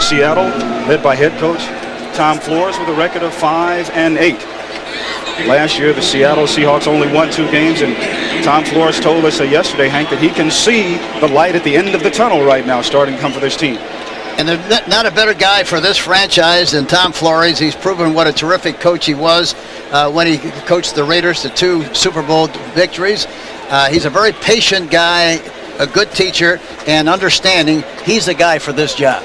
Seattle, led by head coach Tom Flores, with a record of 5-8. Last year, the Seattle Seahawks only won 2 games, and Tom Flores told us yesterday, Hank, that he can see the light at the end of the tunnel right now starting to come for this team. And there's not a better guy for this franchise than Tom Flores. He's proven what a terrific coach he was when he coached the Raiders to 2 Super Bowl victories. He's a very patient guy, a good teacher, and understanding. He's the guy for this job.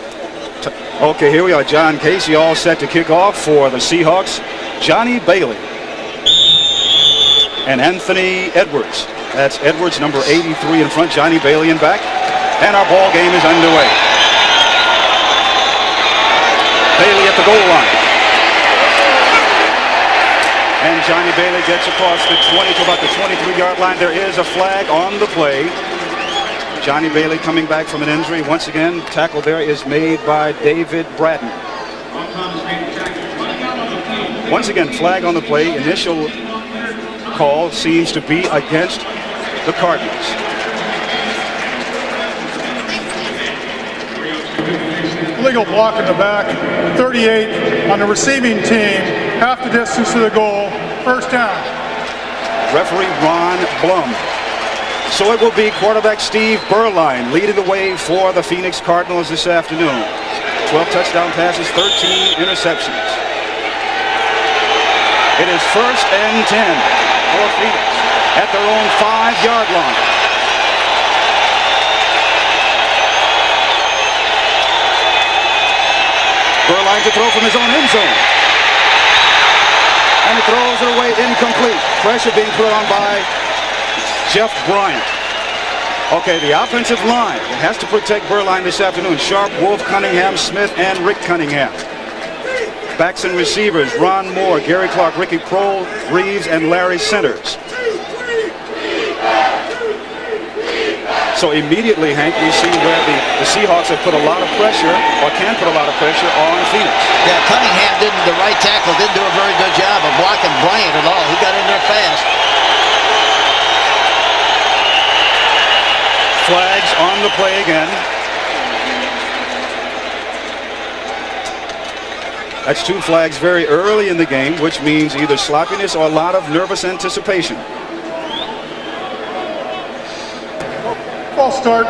Okay, here we are. John Casey all set to kick off for the Seahawks. Johnny Bailey and Anthony Edwards. That's Edwards, number 83 in front, Johnny Bailey in back. And our ball game is underway. Bailey at the goal line. And Johnny Bailey gets across the 20 to about the 23-yard line. There is a flag on the play. Johnny Bailey coming back from an injury. Once again, tackle there is made by David Bratton. Once again, flag on the play. Initial call seems to be against the Cardinals. Legal block in the back, 38 on the receiving team, half the distance to the goal, first down. Referee Ron Blum. So it will be quarterback Steve Beuerlein leading the way for the Phoenix Cardinals this afternoon. 12 touchdown passes, 13 interceptions. It is 1st and 10 for Phoenix at their own 5-yard line. Beuerlein to throw from his own end zone. And he throws it away incomplete. Pressure being put on by Jeff Bryant. Okay, the offensive line has to protect Beuerlein this afternoon. Sharp, Wolf, Cunningham, Smith, and Rick Cunningham. Backs and receivers, Ron Moore, Gary Clark, Ricky Kroll, Reeves, and Larry Centers. So immediately, Hank, we see where the Seahawks have put a lot of pressure, or can put a lot of pressure on Phoenix. Yeah, Cunningham the right tackle didn't do a very good job of blocking Bryant at all. He got in there fast. Flags on the play again. That's 2 flags very early in the game, which means either sloppiness or a lot of nervous anticipation. False start.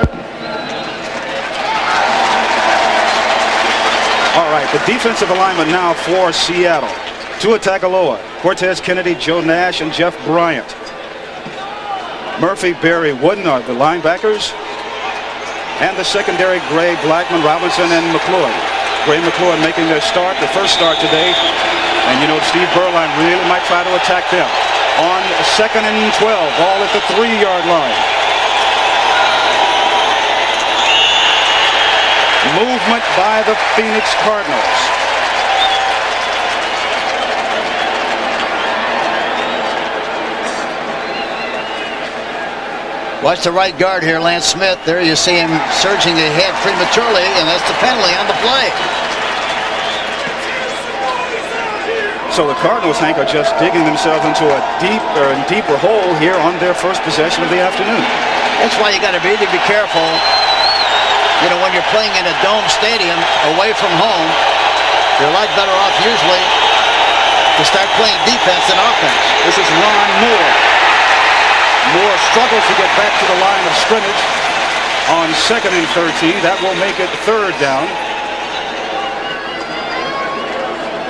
All right, the defensive alignment now for Seattle. Tua Tagovailoa, Cortez Kennedy, Joe Nash, and Jeff Bryant. Murphy, Barry Wooden are the linebackers. And the secondary, Gray, Blackman, Robinson, and McLaurin. Gray and McLaurin making their start, the first start today. And you know, Steve Beuerlein really might try to attack them. On 2nd and 12, ball at the 3-yard line. Movement by the Phoenix Cardinals. Watch the right guard here, Lance Smith. There you see him surging ahead prematurely, and that's the penalty on the play. So the Cardinals, Hank, are just digging themselves into a deeper hole here on their first possession of the afternoon. That's why you got to really be careful. You know, when you're playing in a dome stadium away from home, you're a lot better off usually to start playing defense than offense. This is Ron Moore. Moore struggles to get back to the line of scrimmage on 2nd and 13. That will make it 3rd down.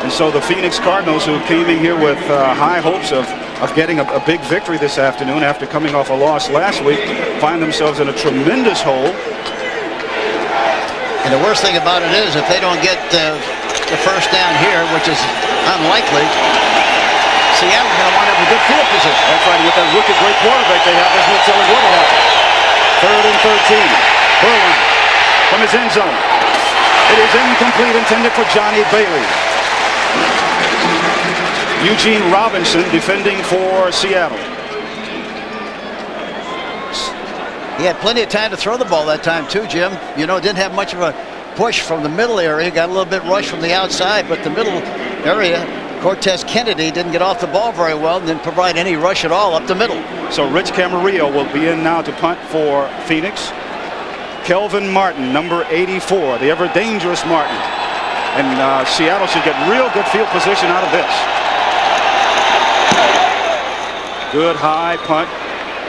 And so the Phoenix Cardinals, who came in here with high hopes of getting a big victory this afternoon after coming off a loss last week, find themselves in a tremendous hole. And the worst thing about it is if they don't get the first down here, which is unlikely, Seattle's going to wind up with good field position. That's right. With that rookie great quarterback they have, there's no telling what will happen. 3rd and 13. Beuerlein from his end zone. It is incomplete, intended for Johnny Bailey. Eugene Robinson defending for Seattle. He had plenty of time to throw the ball that time too, Jim. You know, didn't have much of a push from the middle area. Got a little bit rushed from the outside, but the middle area, Cortez Kennedy didn't get off the ball very well and didn't provide any rush at all up the middle. So Rich Camarillo will be in now to punt for Phoenix. Kelvin Martin, number 84, the ever dangerous Martin. And Seattle should get real good field position out of this. Good high punt.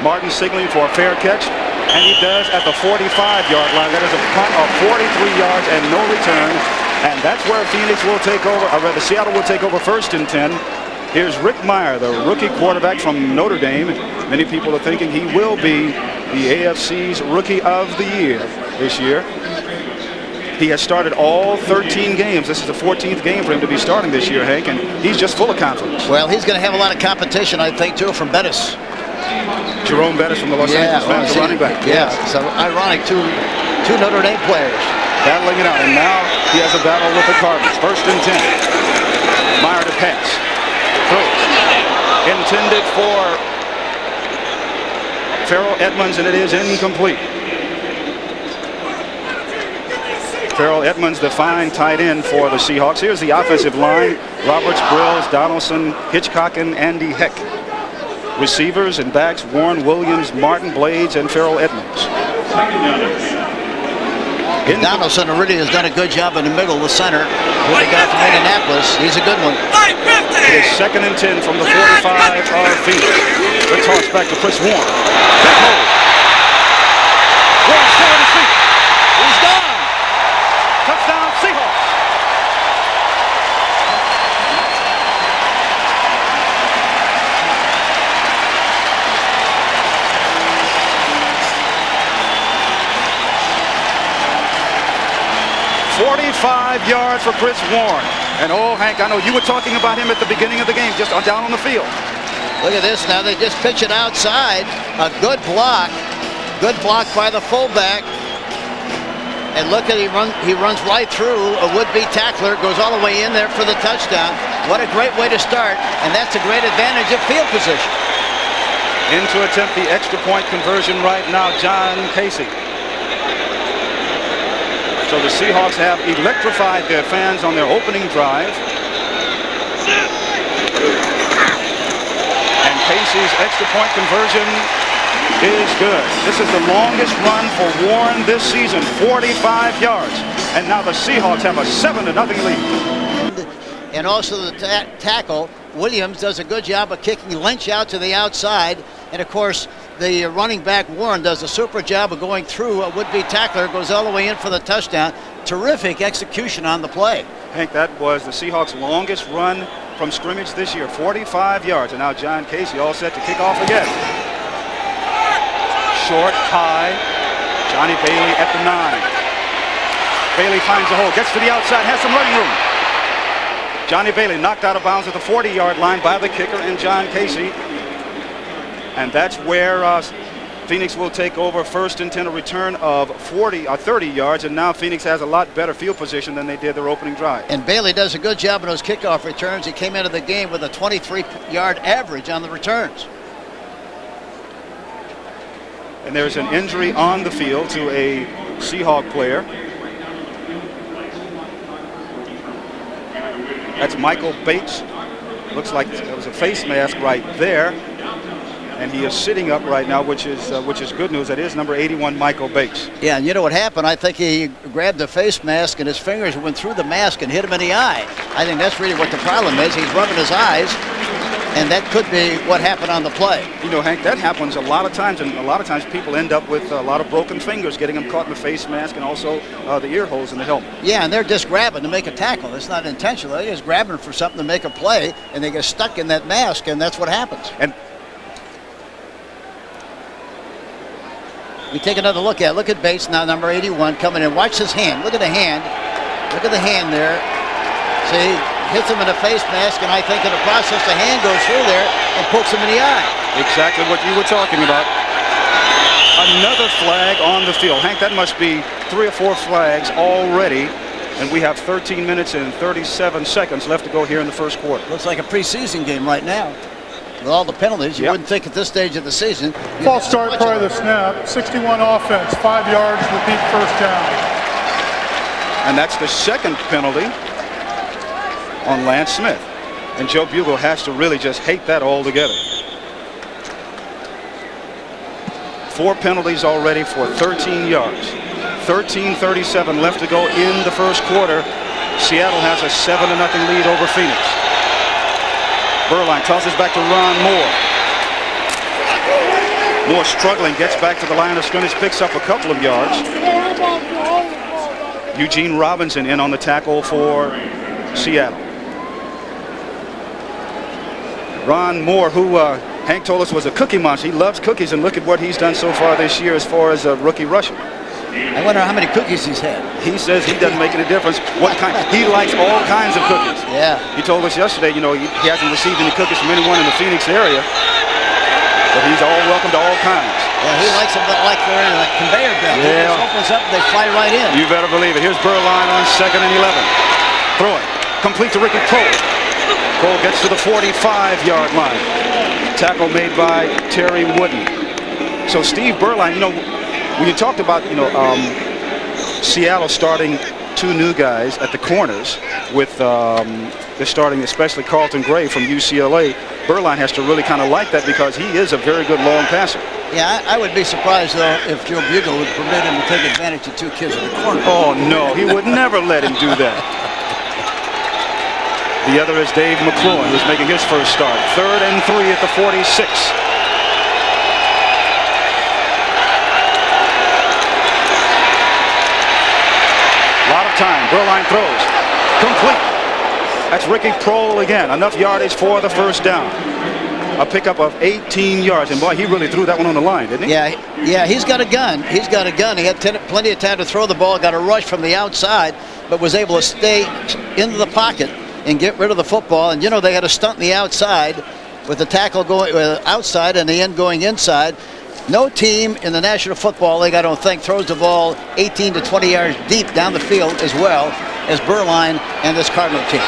Martin signaling for a fair catch, and he does at the 45-yard line. That is a punt of 43 yards and no return, and that's where Phoenix will take over, or rather Seattle will take over 1st and 10. Here's Rick Mirer, the rookie quarterback from Notre Dame. Many people are thinking he will be the AFC's Rookie of the Year this year. He has started all 13 games. This is the 14th game for him to be starting this year, Hank, and he's just full of confidence. Well, he's going to have a lot of competition, I think, too, from Bettis. Jerome Bettis from the Los Angeles Rams, the running back. Yeah, so ironic, two Notre Dame players. Battling it out, and now he has a battle with the Cardinals. 1st and 10. Mirer to pass. Throws. Intended for Farrell Edmonds, and it is incomplete. Farrell Edmonds, the fine tight end for the Seahawks. Here's the offensive line. Roberts, Brills, Donaldson, Hitchcock, and Andy Heck. Receivers and backs, Warren Williams, Martin Blades, and Farrell Edmonds. Donaldson really has done a good job in the middle of the center. Who they got from Indianapolis. He's a good one. It is 2nd and 10 from the 45 of Phoenix. The toss back to Chris Warren. Back home. Warren still on his feet. He's gone. Touchdown Seahawks. "45 yards for Chris Warren." And oh, Hank, I know you were talking about him at the beginning of the game, just on down on the field. Look at this now. They just pitch it outside. A good block. Good block by the fullback. And look at he runs right through a would-be tackler. Goes all the way in there for the touchdown. What a great way to start. And that's a great advantage of field position. In to attempt the extra point conversion right now, John Casey. So the Seahawks have electrified their fans on their opening drive. And Casey's extra point conversion is good. This is the longest run for Warren this season, 45 yards. And now the Seahawks have a 7-0 lead. And also the tackle, Williams does a good job of kicking Lynch out to the outside. And of course, the running back Warren does a super job of going through a would-be tackler, goes all the way in for the touchdown. Terrific execution on the play. Hank, that was the Seahawks' longest run from scrimmage this year, 45 yards. And now John Casey all set to kick off again. Short, high, Johnny Bailey at the 9. Bailey finds a hole, gets to the outside, has some running room. Johnny Bailey knocked out of bounds at the 40-yard line by the kicker and John Casey. And that's where Phoenix will take over 1st and 10, a return of 30 yards. And now Phoenix has a lot better field position than they did their opening drive. And Bailey does a good job in those kickoff returns. He came into the game with a 23-yard average on the returns. And there's an injury on the field to a Seahawk player. That's Michael Bates. Looks like there was a face mask right there. And he is sitting up right now, which is good news. That is number 81, Michael Bates. Yeah, and you know what happened? I think he grabbed the face mask and his fingers went through the mask and hit him in the eye. I think that's really what the problem is. He's rubbing his eyes, and that could be what happened on the play. You know, Hank, that happens a lot of times, and a lot of times people end up with a lot of broken fingers, getting them caught in the face mask and also the ear holes in the helmet. Yeah, and they're just grabbing to make a tackle. It's not intentional. They're just grabbing for something to make a play, and they get stuck in that mask, and that's what happens. And we take another look at it. Look at Bates now, number 81, coming in. Watch his hand. Look at the hand. Look at the hand there. See, hits him in the face mask, and I think in the process the hand goes through there and pokes him in the eye. Exactly what you were talking about. Another flag on the field. Hank, that must be 3 or 4 flags already, and we have 13 minutes and 37 seconds left to go here in the first quarter. Looks like a preseason game right now. With all the penalties, you wouldn't think at this stage of the season. False start prior to the snap, 61 offense, 5 yards, repeat first down. And that's the second penalty on Lance Smith. And Joe Bugel has to really just hate that altogether. 4 penalties already for 13 yards. 13:37 left to go in the first quarter. Seattle has a 7-0 lead over Phoenix. Beuerlein tosses back to Ron Moore. Moore struggling, gets back to the line of scrimmage, picks up a couple of yards. Eugene Robinson in on the tackle for Seattle. Ron Moore, who Hank told us was a cookie monster. He loves cookies, and look at what he's done so far this year as far as a rookie rusher. I wonder how many cookies he's had. He says he doesn't make any difference what kind. He likes all kinds of cookies. Yeah. He told us yesterday, you know, he hasn't received any cookies from anyone in the Phoenix area, but he's all welcome to all kinds. Yeah, he likes them like they're in a conveyor belt. Yeah. It just opens up and they fly right in. You better believe it. Here's Beuerlein on 2nd and 11. Throwing. Complete to Ricky Prohl. Prohl gets to the 45-yard line. Tackle made by Terry Wooden. So Steve Beuerlein, you know, when you talked about, you know, Seattle starting 2 new guys at the corners with they're starting especially Carlton Gray from UCLA. Beuerlein has to really kind of like that because he is a very good long passer. Yeah, I would be surprised, though, if Joe Bugel would permit him to take advantage of 2 kids in the corner. Oh, no, he would never let him do that. The other is Dave McClure, who's making his first start. 3rd and 3 at the 46. A lot of time. Beuerlein throws. Complete. That's Ricky Prohl again. Enough yardage for the first down. A pickup of 18 yards. And boy, he really threw that one on the line, didn't he? Yeah, he's got a gun. He had plenty of time to throw the ball, got a rush from the outside, but was able to stay into the pocket and get rid of the football. And, you know, they had a stunt in the outside with the tackle going outside and the end going inside. No team in the National Football League, I don't think, throws the ball 18 to 20 yards deep down the field as well as Beuerlein and this Cardinal team.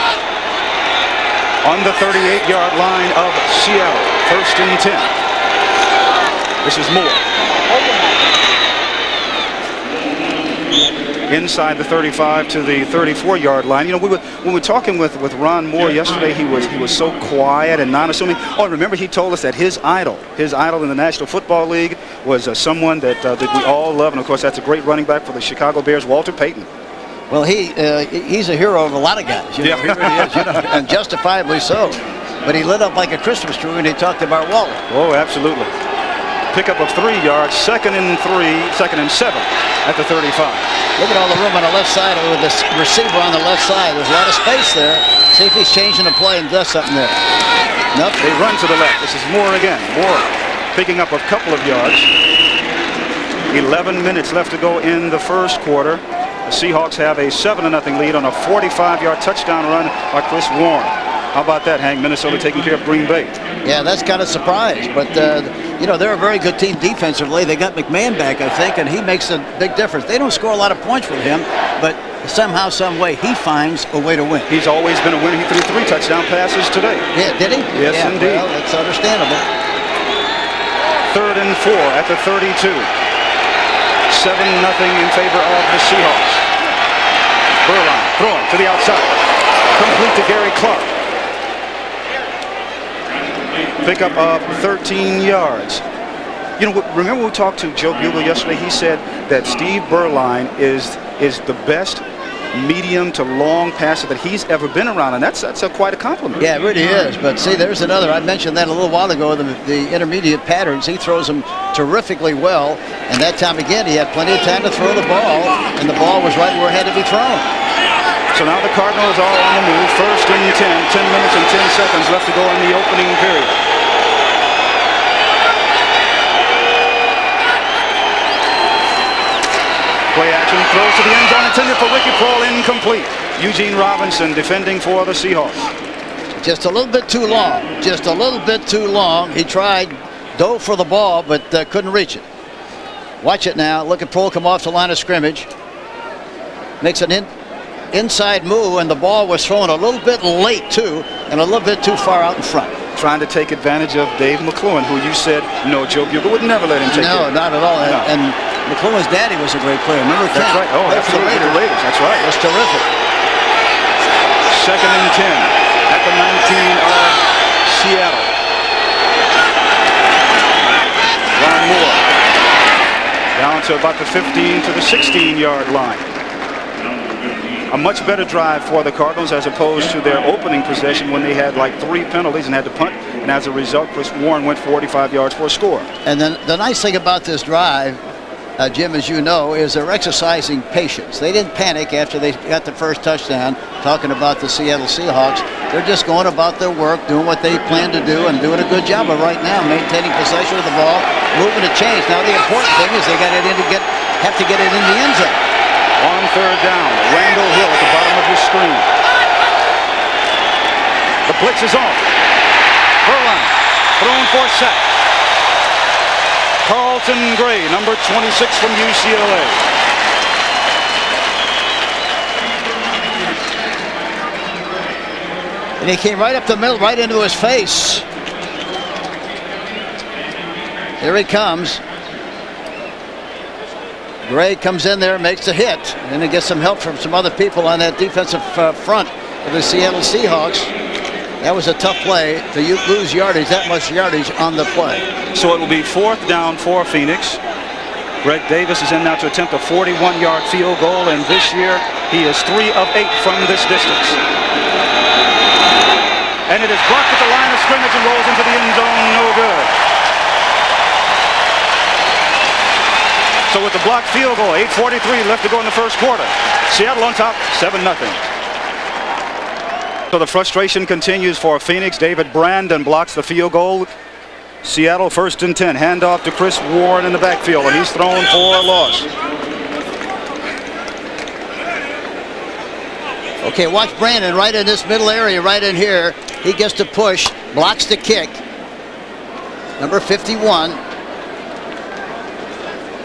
On the 38-yard line of Seattle, 1st and 10. This is Moore. Inside the 35 to the 34-yard line. You know, when we were talking with Ron Moore yesterday, he was so quiet and non-assuming. Oh, remember he told us that his idol in the National Football League was someone that we all love, and of course that's a great running back for the Chicago Bears, Walter Payton. Well, he's a hero of a lot of guys. You know, he really is, you know, and justifiably so. But he lit up like a Christmas tree when he talked about Walter. Oh, absolutely. Pickup of 3 yards, 2nd and 7 at the 35. Look at all the room on the left side with this receiver on the left side. There's a lot of space there. See if he's changing the play and does something there. Nope. They run to the left. This is Moore again. Moore picking up a couple of yards. 11 minutes left to go in the first quarter. The Seahawks have a 7-0 lead on a 45-yard touchdown run by Chris Warren. How about that, Hank? Minnesota taking care of Green Bay. Yeah, that's kind of a surprise. But, you know, they're a very good team defensively. They got McMahon back, I think, and he makes a big difference. They don't score a lot of points with him, but somehow, some way, he finds a way to win. He's always been a winner. He threw 3 touchdown passes today. Yeah, did he? Yes, yeah, indeed. Well, that's understandable. 3rd and 4 at the 32. 7-0 in favor of the Seahawks. Beuerlein throwing to the outside. Complete to Gary Clark. Pickup of 13 yards. You know, remember we talked to Joe Bugel yesterday? He said that Steve Beuerlein is the best medium to long passer that he's ever been around, and that's quite a compliment. Yeah, it really is. But see, there's another. I mentioned that a little while ago. The intermediate patterns, he throws them terrifically well. And that time again, he had plenty of time to throw the ball, and the ball was right where it had to be thrown. So now the Cardinals are on the move. 1st and 10. 10 minutes and 10 seconds left to go in the opening period. Play action, throws to the end zone, intended for Ricky Prohl, incomplete. Eugene Robinson defending for the Seahawks. Just a little bit too long. Just a little bit too long. He tried, dove for the ball, but couldn't reach it. Watch it now. Look at Prohl come off the line of scrimmage. Makes an inside move, and the ball was thrown a little bit late, too, and a little bit too far out in front. Trying to take advantage of Dave McClure, who you said, no, Joe Bugel would never let him take it. No, not at all. No. And McClure's daddy was a great player. Remember Ken? That's right. Oh, absolutely. The Raiders. That's right. That's terrific. 2nd and 10 at the 19 of Seattle. Ron Moore down down to about the 15 to the 16-yard line. A much better drive for the Cardinals as opposed to their opening possession when they had like 3 penalties and had to punt. And as a result, Chris Warren went 45 yards for a score. And then the nice thing about this drive, Jim, as you know, is they're exercising patience. They didn't panic after they got the first touchdown, talking about the Seattle Seahawks. They're just going about their work, doing what they plan to do, and doing a good job of right now, maintaining possession of the ball, moving the chains. Now the important thing is they got it in to have to get it in the end zone. On third down, Randall Hill at the bottom of your screen. The blitz is off. Beuerlein thrown for a sack. Carlton Gray, number 26 from UCLA. And he came right up the middle, right into his face. Here he comes. Gray comes in there, makes a hit, and he gets some help from some other people on that defensive front of the Seattle Seahawks. That was a tough play to lose yardage, that much yardage on the play. So it will be 4th down for Phoenix. Greg Davis is in now to attempt a 41-yard field goal, and this year he is 3 of 8 from this distance. And it is blocked at the line of scrimmage and rolls into the end zone, no good. So with the blocked field goal, 8:43 left to go in the first quarter. Seattle on top, 7-0. So the frustration continues for Phoenix. David Brandon blocks the field goal. Seattle 1st and 10. Handoff to Chris Warren in the backfield, and he's thrown for a loss. Okay, watch Brandon right in this middle area, right in here. He gets to push, blocks the kick. Number 51.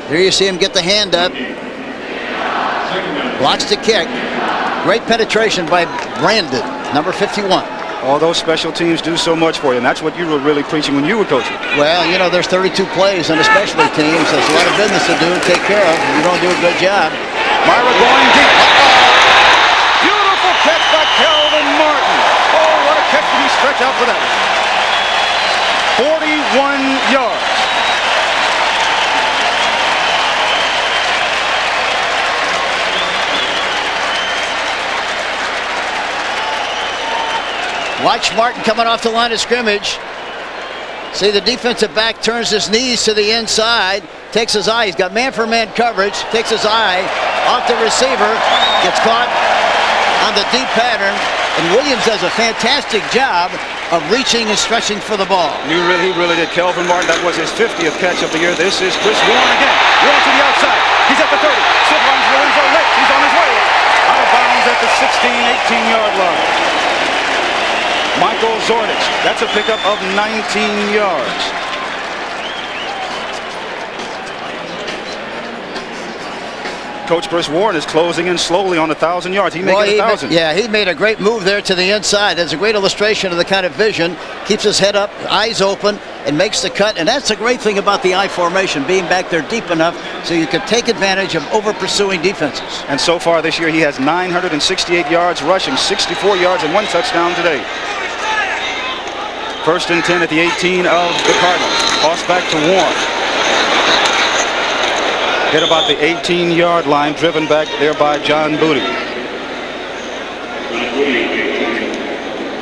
Here you see him get the hand up. Blocks the kick. Great penetration by Brandon, number 51. All those special teams do so much for you, and that's what you were really preaching when you were coaching. Well, you know, there's 32 plays on the specialty teams. There's a lot of business to do and take care of. You don't do a good job. Mirer going deep. Beautiful catch by Calvin Martin. Oh, what a catch. Did he stretch out for that one? 41 yards. Watch Martin coming off the line of scrimmage. See, the defensive back turns his knees to the inside, takes his eye. He's got man-for-man coverage, takes his eye off the receiver, gets caught on the deep pattern, and Williams does a fantastic job of reaching and stretching for the ball. He really did. Kelvin Martin, that was his 50th catch of the year. This is Chris Warren again. Warren to the outside. He's at the 30. Slip runs Lorenzo late. He's on his way. Out of bounds at the 16, 18-yard line. Michael Zordich, that's a pickup of 19 yards. Coach Chris Warren is closing in slowly on 1,000 yards. He made it 1,000. Yeah, he made a great move there to the inside. That's a great illustration of the kind of vision. Keeps his head up, eyes open, and makes the cut. And that's the great thing about the I formation, being back there deep enough so you can take advantage of over-pursuing defenses. And so far this year, he has 968 yards rushing, 64 yards, and 1 touchdown today. 1st and 10 at the 18 of the Cardinals. Toss back to Warren. Hit about the 18-yard line, driven back there by John Booty.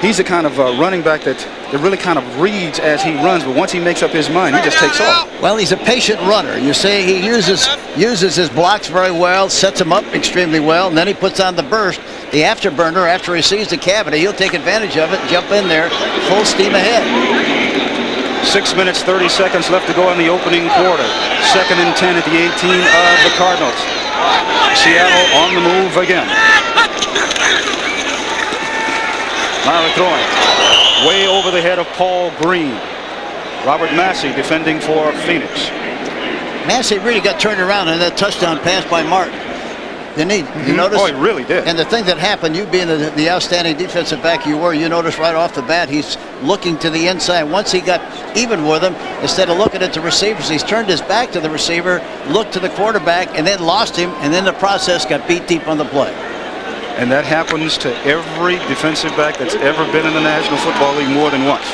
He's the kind of running back that really kind of reads as he runs, but once he makes up his mind, he just takes off. Well, he's a patient runner. You say he uses his blocks very well, sets them up extremely well, and then he puts on the burst, the afterburner. After he sees the cavity, he'll take advantage of it, jump in there, full steam ahead. 6 minutes, 30 seconds left to go in the opening quarter. 2nd and 10 at the 18 of the Cardinals. Seattle on the move again. Mirer throwing. Way over the head of Paul Green. Robert Massey defending for Phoenix. Massey really got turned around in that touchdown pass by Martin. Didn't he? You notice? Oh, he really did. And the thing that happened, you being the outstanding defensive back you were, you noticed right off the bat he's looking to the inside. Once he got even with him, instead of looking at the receivers, he's turned his back to the receiver, looked to the quarterback, and then lost him, and then the process got beat deep on the play. And that happens to every defensive back that's ever been in the National Football League more than once.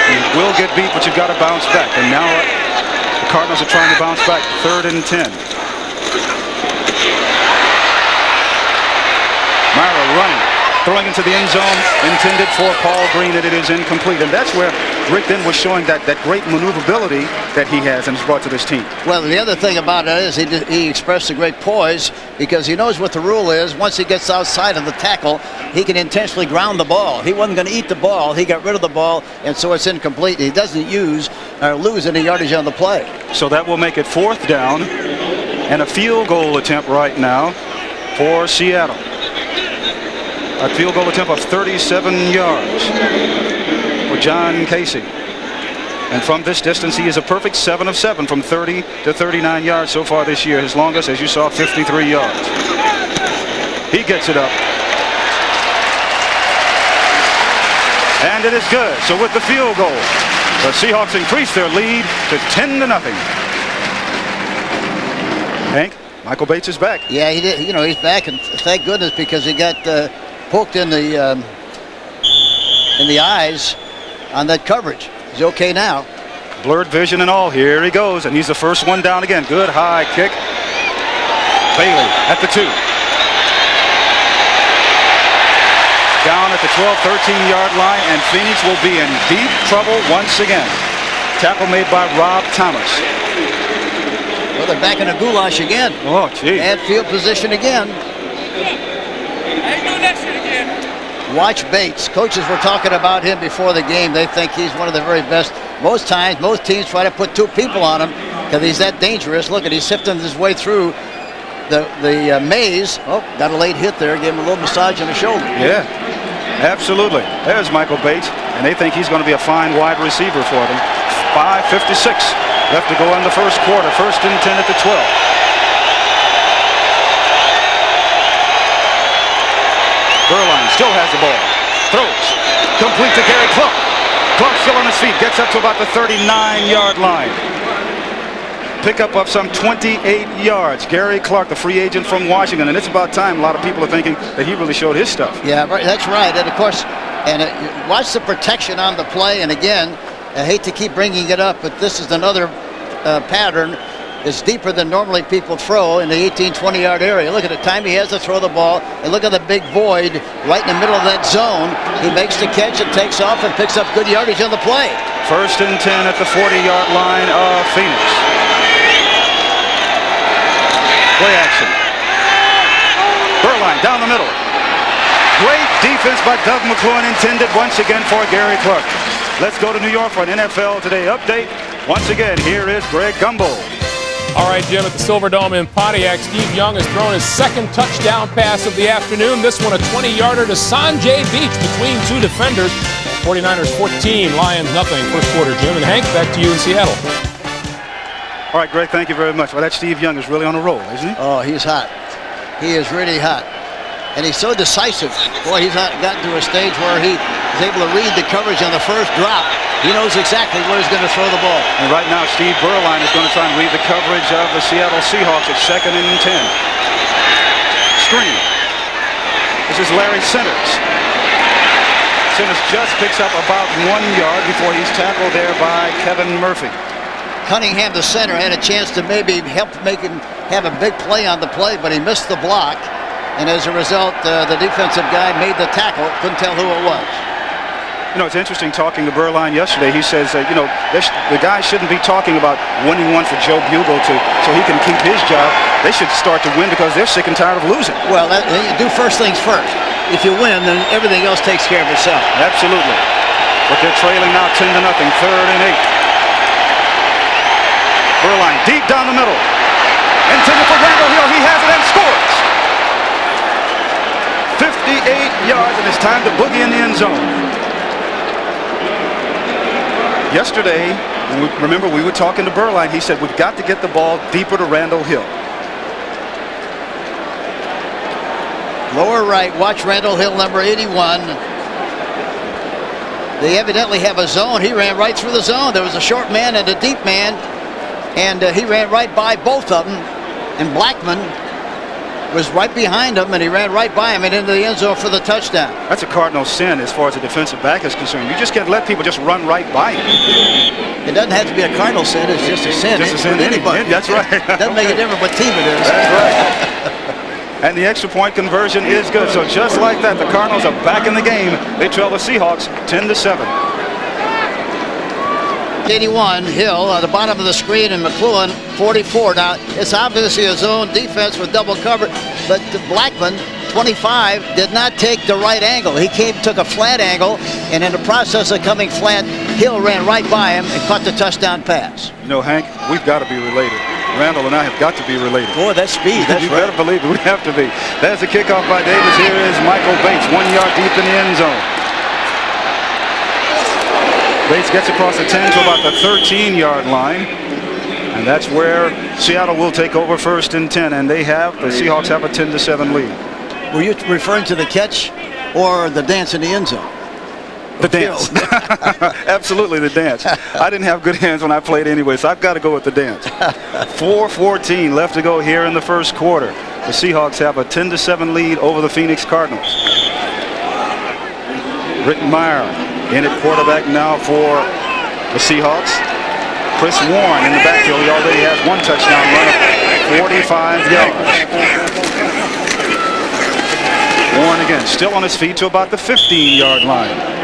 You will get beat, but you've got to bounce back. And now the Cardinals are trying to bounce back. 3rd and 10. Mirer running. Throwing into the end zone, intended for Paul Green, and it is incomplete. And that's where Rick then was showing that great maneuverability that he has and has brought to this team. Well, the other thing about it is he expressed a great poise because he knows what the rule is. Once he gets outside of the tackle, he can intentionally ground the ball. He wasn't going to eat the ball. He got rid of the ball, and so it's incomplete. He doesn't use or lose any yardage on the play. So that will make it 4th down and a field goal attempt right now for Seattle. A field goal attempt of 37 yards for John Casey. And from this distance, he is a perfect 7 of 7 from 30 to 39 yards so far this year. His longest, as you saw, 53 yards. He gets it up. And it is good. So with the field goal, the Seahawks increase their lead to 10-0. Hank, Michael Bates is back. Yeah, he did. You know, he's back, and thank goodness because he got poked in the eyes on that coverage. He's okay now. Blurred vision and all. Here he goes, and he's the first one down again. Good high kick. Bailey at the 2. Down at the 12, 13-yard line, and Phoenix will be in deep trouble once again. Tackle made by Rob Thomas. Well, they're back in a goulash again. Oh, gee. Bad field position again. Watch Bates. Coaches were talking about him before the game. They think he's one of the very best. Most times, most teams try to put 2 people on him because he's that dangerous. Look at, he's sifting his way through the maze. Oh, got a late hit there. Gave him a little massage on the shoulder. Yeah, absolutely. There's Michael Bates, and they think he's going to be a fine wide receiver for them. 5:56 left to go in the first quarter. 1st and 10 at the 12. Beuerlein still has the ball. Throws. Complete to Gary Clark. Clark still on his feet. Gets up to about the 39-yard line. Pickup of some 28 yards. Gary Clark, the free agent from Washington. And it's about time. A lot of people are thinking that he really showed his stuff. Yeah, right, that's right. And, of course, watch the protection on the play. And, again, I hate to keep bringing it up, but this is another pattern. It's deeper than normally people throw in the 18, 20-yard area. Look at the time he has to throw the ball, and look at the big void right in the middle of that zone. He makes the catch and takes off and picks up good yardage on the play. 1st and 10 at the 40-yard line of Phoenix. Play action. Beuerlein down the middle. Great defense by Doug McClure, intended once again for Gary Clark. Let's go to New York for an NFL Today update. Once again, here is Greg Gumbel. All right, Jim, at the Silverdome in Pontiac, Steve Young has thrown his 2nd touchdown pass of the afternoon. This one a 20-yarder to Sanjay Beach between 2 defenders. 49ers 14, Lions nothing. First quarter, Jim. And Hank, back to you in Seattle. All right, Greg, thank you very much. Well, that Steve Young is really on a roll, isn't he? Oh, he's hot. He is really hot. And he's so decisive. Boy, he's gotten to a stage where he is able to read the coverage on the first drop. He knows exactly where he's going to throw the ball. And right now, Steve Beuerlein is going to try and read the coverage of the Seattle Seahawks at 2nd and 10. Screen. This is Larry Centers. Centers just picks up about 1 yard before he's tackled there by Kevin Murphy. Cunningham, the center, had a chance to maybe help make him have a big play on the play, but he missed the block. And as a result, the defensive guy made the tackle. Couldn't tell who it was. You know, it's interesting talking to Beuerlein yesterday. He says, the guys shouldn't be talking about winning one for Joe Bugel so he can keep his job. They should start to win because they're sick and tired of losing. Well, you do first things first. If you win, then everything else takes care of itself. Absolutely. But they're trailing now 10-0, 3rd and 8. Beuerlein deep down the middle. Intended for Randall Hill. He has it and scores. 58 yards, and it's time to boogie in the end zone. Yesterday, remember, we were talking to Beuerlein. He said, we've got to get the ball deeper to Randall Hill. Lower right, watch Randall Hill, number 81. They evidently have a zone. He ran right through the zone. There was a short man and a deep man, and he ran right by both of them. And Blackman was right behind him, and he ran right by him and into the end zone for the touchdown. That's a Cardinal sin as far as a defensive back is concerned. You just can't let people just run right by him. It doesn't have to be a Cardinal sin. It's just a sin. Just a sin to anybody. That's right. Doesn't make a difference what team it is. That's right. And the extra point conversion is good. So just like that, the Cardinals are back in the game. They trail the Seahawks 10-7. 81, Hill at the bottom of the screen, and McLuhan 44. Now, it's obviously a zone defense with double cover, but Blackman, 25, did not take the right angle. He took a flat angle, and in the process of coming flat, Hill ran right by him and caught the touchdown pass. You know, Hank, we've got to be related. Randall and I have got to be related. Boy, that's speed. That's you better believe it. We have to be. There's the kickoff by Davis. Here is Michael Bates, 1 yard deep in the end zone. Bates gets across the 10 to about the 13-yard line. And that's where Seattle will take over 1st and 10. And the Seahawks have a 10-7 lead. Were you referring to the catch or the dance in the end zone? The dance. Absolutely, the dance. I didn't have good hands when I played anyway, so I've got to go with the dance. 4:14 left to go here in the first quarter. The Seahawks have a 10-7 lead over the Phoenix Cardinals. Rick Mirer in at quarterback now for the Seahawks. Chris Warren in the backfield. He already has 1 touchdown run of 45 yards. Warren again, still on his feet to about the 15-yard line.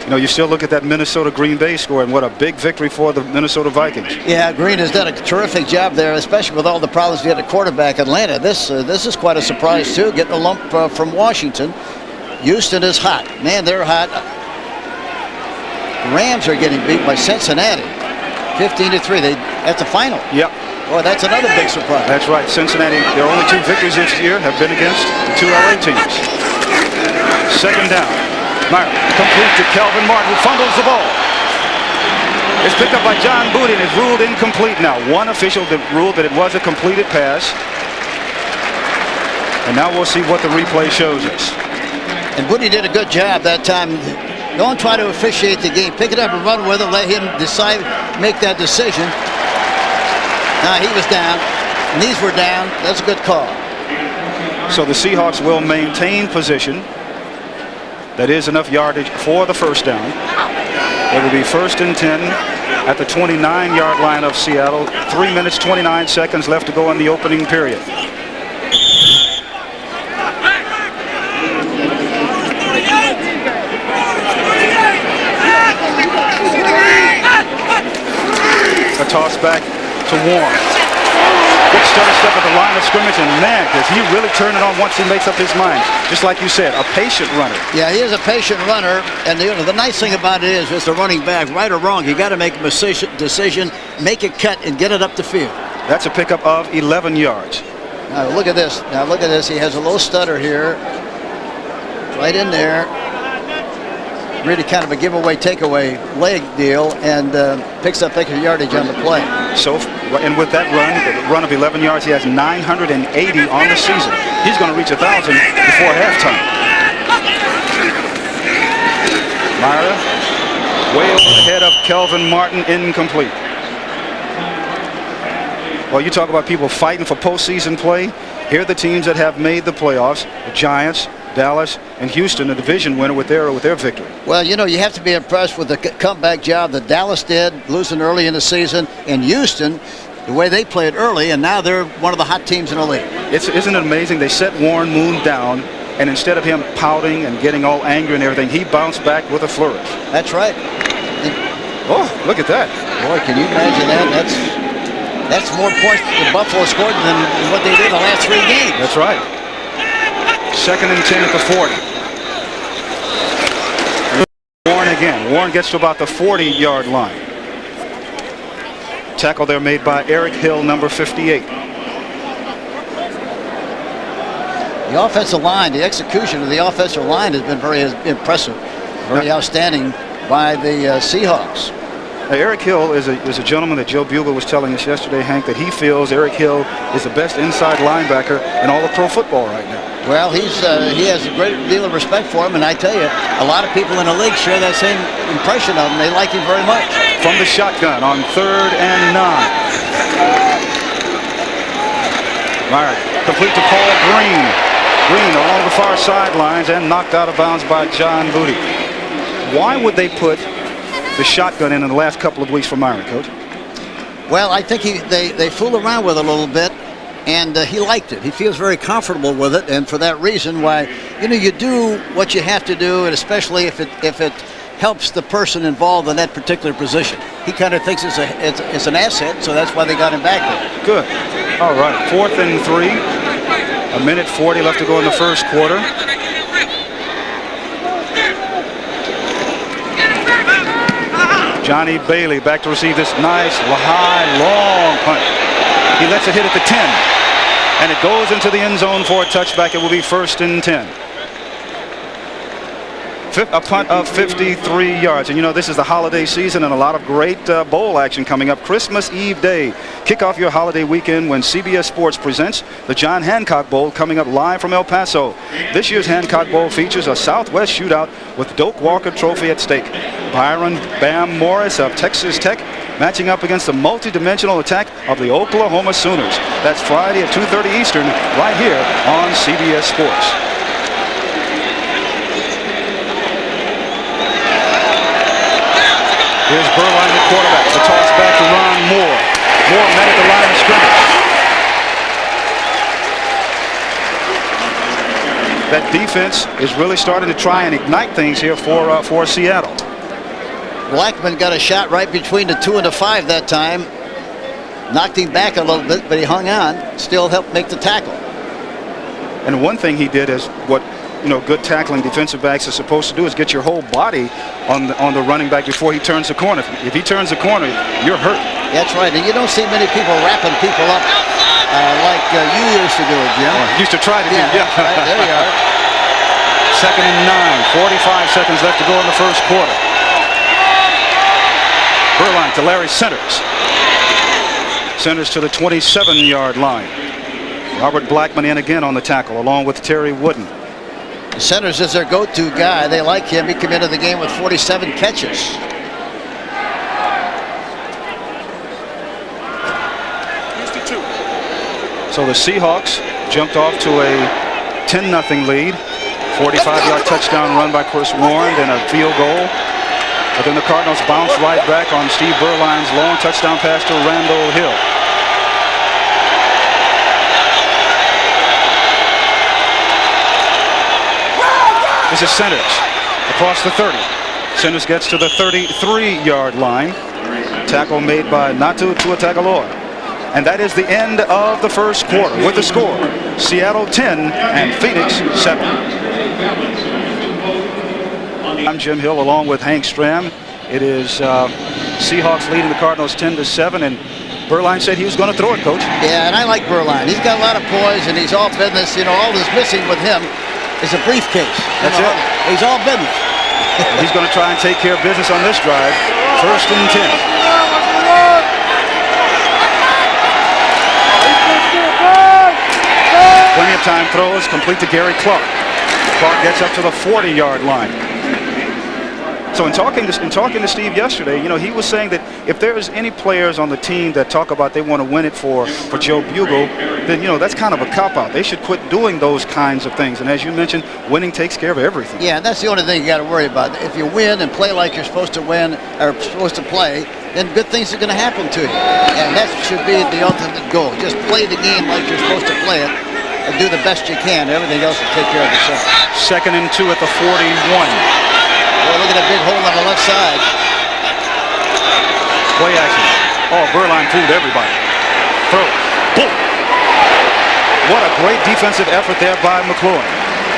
You know, you still look at that Minnesota-Green Bay score, and what a big victory for the Minnesota Vikings. Yeah, Green has done a terrific job there, especially with all the problems he had at quarterback. Atlanta, this is quite a surprise, too, getting a lump from Washington. Houston is hot. Man, they're hot. Rams are getting beat by Cincinnati, 15-3. That's the final. Yep. Boy, that's another big surprise. That's right. Cincinnati, their only 2 victories this year have been against the 2 LA teams. 2nd down. Mirer complete to Kelvin Martin, who fumbles the ball. It's picked up by John Booty and is ruled incomplete now. One official ruled that it was a completed pass. And now we'll see what the replay shows us. And Booty did a good job that time. Don't try to officiate the game. Pick it up and run with it. Let him decide, make that decision. Now he was down. Knees were down. That's a good call. So the Seahawks will maintain position. That is enough yardage for the first down. It will be 1st and 10 at the 29-yard line of Seattle. 3 minutes, 29 seconds left to go in the opening period. A toss back to Warren. Good step at the line of scrimmage, and man, does he really turn it on once he makes up his mind. Just like you said, a patient runner. Yeah, he is a patient runner, and the nice thing about it is, as the running back, right or wrong, you got to make a decision, make it cut, and get it up the field. That's a pickup of 11 yards. Now look at this. Now look at this. He has a little stutter here, right in there. Really kind of a giveaway, takeaway leg deal, and picks up extra yardage on the play. So, and with that run of 11 yards, he has 980 on the season. He's going to reach 1,000 before halftime. Mirer, way over the head of Kelvin Martin, incomplete. Well, you talk about people fighting for postseason play. Here are the teams that have made the playoffs: the Giants, Dallas, and Houston, a division winner with their victory. Well, you know, you have to be impressed with the comeback job that Dallas did, losing early in the season, and Houston, the way they played early, and now they're one of the hot teams in the league. Isn't it amazing? They set Warren Moon down, and instead of him pouting and getting all angry and everything, he bounced back with a flourish. That's right. Oh, look at that. Boy, can you imagine that? That's more points that Buffalo scored than what they did in the last 3 games. That's right. 2nd and 10 at the 40. Warren again. Warren gets to about the 40-yard line. Tackle there made by Eric Hill, number 58. The offensive line, the execution of the offensive line has been very impressive, very outstanding by the Seahawks. Now, Eric Hill is a gentleman that Joe Bugle was telling us yesterday, Hank, that he feels Eric Hill is the best inside linebacker in all of pro football right now. Well, he has a great deal of respect for him, and I tell you, a lot of people in the league share that same impression of him. They like him very much. From the shotgun on 3rd and 9. Mirer complete to Paul Green. Green along the far sidelines and knocked out of bounds by John Booty. Why would they put the shotgun in the last couple of weeks for Mirer, Coach? Well, I think they fool around with it a little bit, and he liked it. He feels very comfortable with it, and for that reason, why you do what you have to do, and especially if it helps the person involved in that particular position. He kind of thinks it's an asset, so that's why they got him back there. Good. All right, 4th and 3. A minute 40 left to go in the first quarter. Johnny Bailey back to receive this nice, high, long punt. He lets it hit at the 10. And it goes into the end zone for a touchback. It will be 1st and 10. A punt of 53 yards. And this is the holiday season and a lot of great bowl action coming up. Christmas Eve Day. Kick off your holiday weekend when CBS Sports presents the John Hancock Bowl, coming up live from El Paso. This year's Hancock Bowl features a Southwest shootout with Doak Walker Trophy at stake. Byron Bam Morris of Texas Tech matching up against the multi-dimensional attack of the Oklahoma Sooners. That's Friday at 2:30 Eastern right here on CBS Sports. Here's Beuerlein, the quarterback. The toss back to Ron Moore. Moore met at the line of scrimmage. That defense is really starting to try and ignite things here for Seattle. Blackman got a shot right between the 2 and the 5 that time. Knocked him back a little bit, but he hung on. Still helped make the tackle. And one thing he did is what good tackling defensive backs are supposed to do, is get your whole body on the running back before he turns the corner. If he turns the corner, you're hurt. That's right, and you don't see many people wrapping people up like you used to do it, Jim. Used to try to do. Yeah. Right, there you are. 2nd and 9. 45 seconds left to go in the first quarter. Beuerlein to Larry Centers. Centers to the 27-yard line. Robert Blackman in again on the tackle, along with Terry Wooden. Centers is their go-to guy. They like him. He came into the game with 47 catches. So the Seahawks jumped off to a 10-0 lead. 45-yard touchdown run by Chris Warren and a field goal. But then the Cardinals bounced right back on Steve Beuerlein's long touchdown pass to Randall Hill. This is Centers across the 30. Centers gets to the 33-yard line. Tackle made by Natu Tuatagaloa. And that is the end of the first quarter with the score: Seattle 10 and Phoenix 7. I'm Jim Hill along with Hank Stram. It is Seahawks leading the Cardinals 10-7, and Beuerlein said he was going to throw it, Coach. Yeah, and I like Beuerlein. He's got a lot of poise, and he's all business. All that's missing with him is a briefcase. That's it. He's all business. He's going to try and take care of business on this drive. 1st and 10. Plenty of time throws, complete to Gary Clark. Clark gets up to the 40-yard line. So in talking to Steve yesterday, he was saying that if there's any players on the team that talk about they want to win it for Joe Bugel, then that's kind of a cop-out. They should quit doing those kinds of things. And as you mentioned, winning takes care of everything. Yeah, that's the only thing you got to worry about. If you win and play like you're supposed to win or supposed to play, then good things are going to happen to you. And that should be the ultimate goal. Just play the game like you're supposed to play it and do the best you can. Everything else will take care of itself. 2nd and 2 at the 41. Boy, look at that big hole on the left side. Play action. Oh, Beuerlein fooled everybody. Throw. Boom. What a great defensive effort there by McLaurin.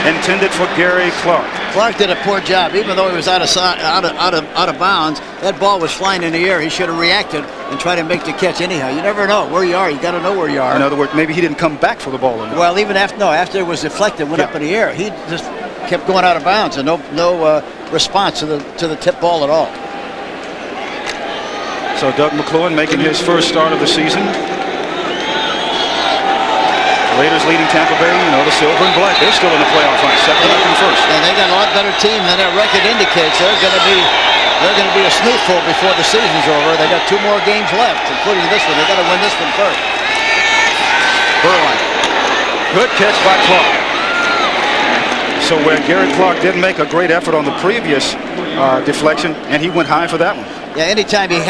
Intended for Gary Clark. Clark did a poor job. Even though he was out of bounds, that ball was flying in the air. He should have reacted and tried to make the catch anyhow. You never know where you are. You got to know where you are. In other words, maybe he didn't come back for the ball. Well, even after it was deflected, went up in the air. He just kept going out of bounds and no response to the tip ball at all. So Doug McLaurin making his first start of the season. Raiders leading Tampa Bay, the silver and black. They're still in the playoff hunt, second and first. And they got a lot better team than their record indicates. They're going to be a snootful before the season's over. They got 2 more games left, including this one. They got to win this one first. Beuerlein. Good catch by Clark. So where Garrett Clark didn't make a great effort on the previous deflection, and he went high for that one. Yeah, anytime you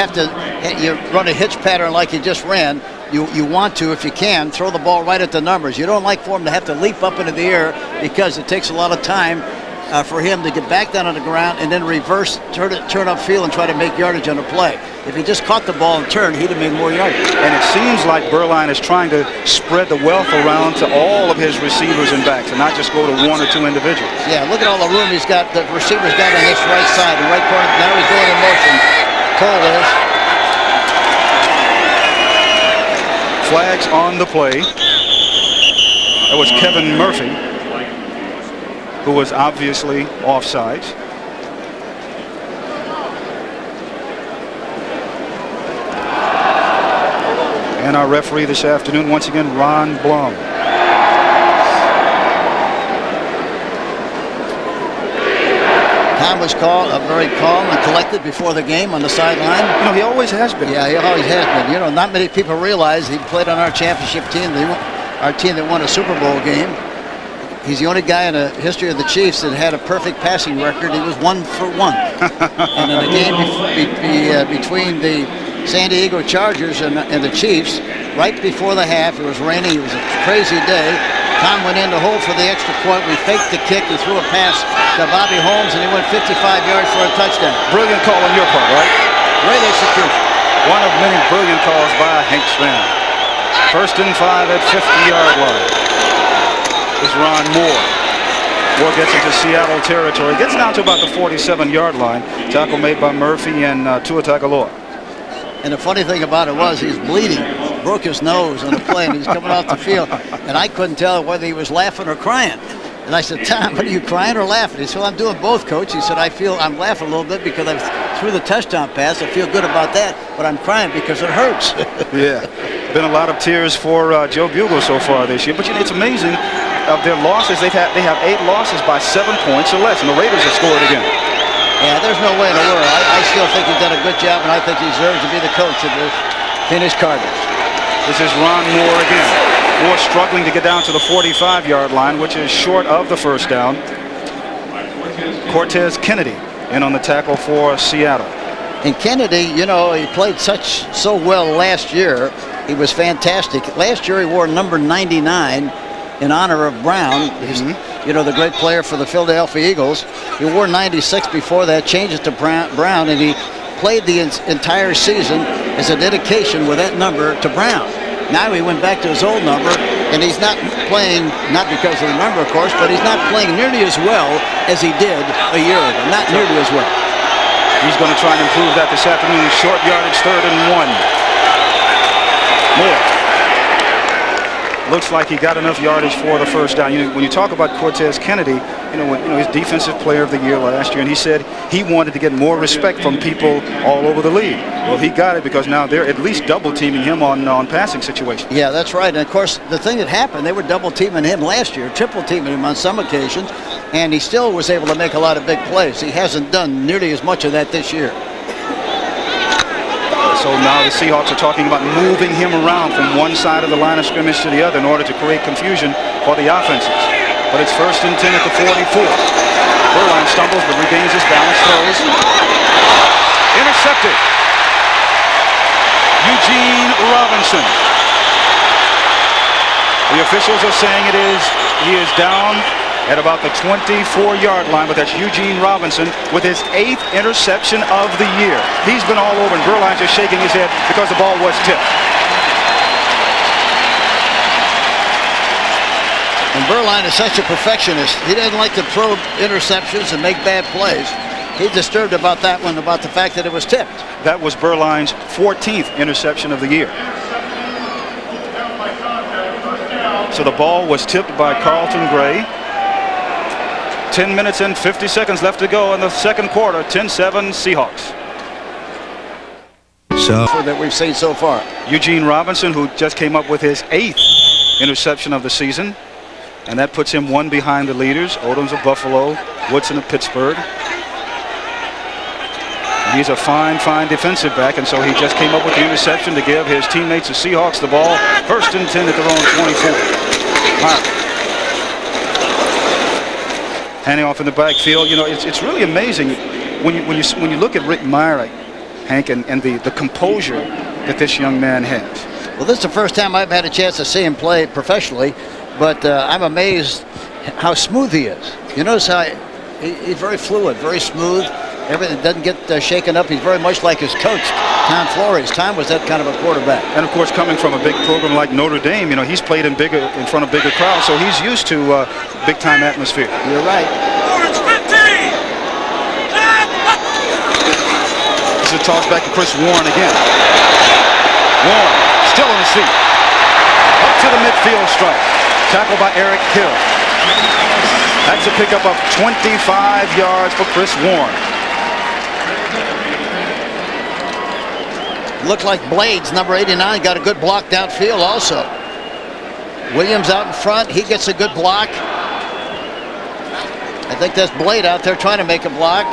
run a hitch pattern like you just ran, you want to, if you can, throw the ball right at the numbers. You don't like for him to have to leap up into the air because it takes a lot of time for him to get back down on the ground and then reverse, turn upfield and try to make yardage on a play. If he just caught the ball and turned, he'd have made more yardage. And it seems like Beuerlein is trying to spread the wealth around to all of his receivers and backs and not just go to 1 or 2 individuals. Yeah, look at all the room the receivers got on this right side, the right corner. Now he's going in motion. Cole is. Flags on the play. That was Kevin Murphy, who was obviously offsides. And our referee this afternoon, once again, Ron Blum. Tom was very calm and collected before the game on the sideline. He always has been. Yeah, he always has been. Not many people realize he played on our championship team. Our team that won a Super Bowl game. He's the only guy in the history of the Chiefs that had a perfect passing record. He was 1 for 1. And in the game between the San Diego Chargers and the Chiefs, right before the half, it was raining. It was a crazy day. Tom went in to hold for the extra point. We faked the kick. We threw a pass to Bobby Holmes, and he went 55 yards for a touchdown. Brilliant call on your part, right? Great execution. One of many brilliant calls by Hank Stram. 1st and 5 at 50-yard line. Is Ron Moore. Moore gets into Seattle territory. Gets down to about the 47-yard line. Tackle made by Murphy and Tua Tagovailoa. And the funny thing about it was he's bleeding. Broke his nose on the play, and he's coming off the field. And I couldn't tell whether he was laughing or crying. And I said, Tom, what are you crying or laughing? He said, well, I'm doing both, Coach. He said, I'm laughing a little bit because I threw the touchdown pass. I feel good about that, but I'm crying because it hurts. Yeah. Been a lot of tears for Joe Bugel so far this year. But it's amazing. Of their losses, they have 8 losses by 7 points or less, and the Raiders have scored again. Yeah, there's no way in the world. I still think he's done a good job, and I think he deserves to be the coach of the Phoenix Cardinals. This is Ron Moore again. Moore struggling to get down to the 45-yard line, which is short of the first down. Cortez Kennedy in on the tackle for Seattle. And Kennedy, he played so well last year. He was fantastic. Last year he wore number 99 in honor of Brown. He's, the great player for the Philadelphia Eagles. He wore 96 before that, changed it to Brown, and he played the entire season as a dedication with that number to Brown. Now he went back to his old number, and he's not playing, not because of the number, of course, but he's not playing nearly as well as he did a year ago. Not nearly as well. He's going to try and improve that this afternoon. Short yardage, 3rd and 1. Moore. Looks like he got enough yardage for the first down. When you talk about Cortez Kennedy, he's Defensive Player of the Year last year, and he said he wanted to get more respect from people all over the league. Well, he got it because now they're at least double teaming him on passing situations. Yeah, that's right. And of course, the thing that happened, they were double teaming him last year, triple teaming him on some occasions, and he still was able to make a lot of big plays. He hasn't done nearly as much of that this year. So now the Seahawks are talking about moving him around from one side of the line of scrimmage to the other in order to create confusion for the offenses. But it's 1st and 10 at the 44. Beuerlein stumbles but regains his balance, throws. Intercepted. Eugene Robinson. The officials are saying he is down at about the 24-yard line, but that's Eugene Robinson with his 8th interception of the year. He's been all over, and Beuerlein just shaking his head because the ball was tipped. And Beuerlein is such a perfectionist. He doesn't like to throw interceptions and make bad plays. He's disturbed about that one, about the fact that it was tipped. That was Beuerlein's 14th interception of the year. So the ball was tipped by Carlton Gray. 10 minutes and 50 seconds left to go in the second quarter. 10-7 Seahawks. So that we've seen so far. Eugene Robinson, who just came up with his 8th interception of the season. And that puts him one behind the leaders. Odom's of Buffalo, Woodson of Pittsburgh. And he's a fine defensive back, and so he just came up with the interception to give his teammates, the Seahawks, the ball. 1st and 10 at their own 24. Wow. Handing off in the backfield. You know, it's really amazing when you look at Rick Mirer, Hank, and the composure that this young man has. Well, this is the first time I've had a chance to see him play professionally, but I'm amazed how smooth he is. You notice how he's very fluid, very smooth. Everything doesn't get shaken up. He's very much like his coach, Tom Flores. Tom was that kind of a quarterback. And of course, coming from a big program like Notre Dame, you know, he's played in front of bigger crowds, so he's used to big time atmosphere. You're right. This is a toss back to Chris Warren again. Warren still on his feet. Up to the midfield stripe. Tackled by Eric Hill. That's a pickup of 25 yards for Chris Warren. Looked like Blades, number 89, got a good block downfield also. Williams out in front. He gets a good block. I think that's Blade out there trying to make a block.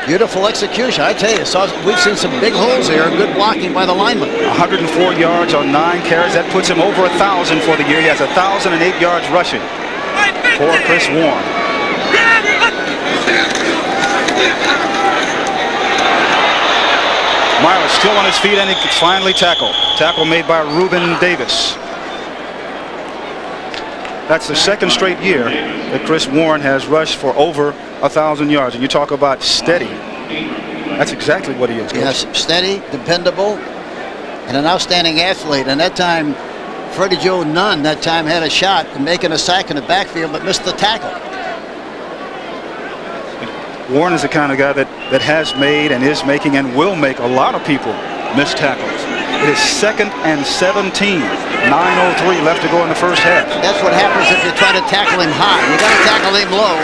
Beautiful execution. I tell you, we've seen some big holes here. Good blocking by the lineman. 104 yards on 9 carries. That puts him over 1,000 for the year. He has 1,008 yards rushing for Chris Warren. Mirer still on his feet, and he finally tackled. Tackle made by Reuben Davis. That's the 2nd straight year that Chris Warren has rushed for over 1,000 yards. And you talk about steady. That's exactly what he is. Yes, steady, dependable, and an outstanding athlete. And that time, Freddie Joe Nunn that time had a shot at making a sack in the backfield, but missed the tackle. Warren is the kind of guy that has made and is making and will make a lot of people miss tackles. It is 2nd and 17. 9:03 left to go in the first half. That's what happens if you try to tackle him high. You got to tackle him low.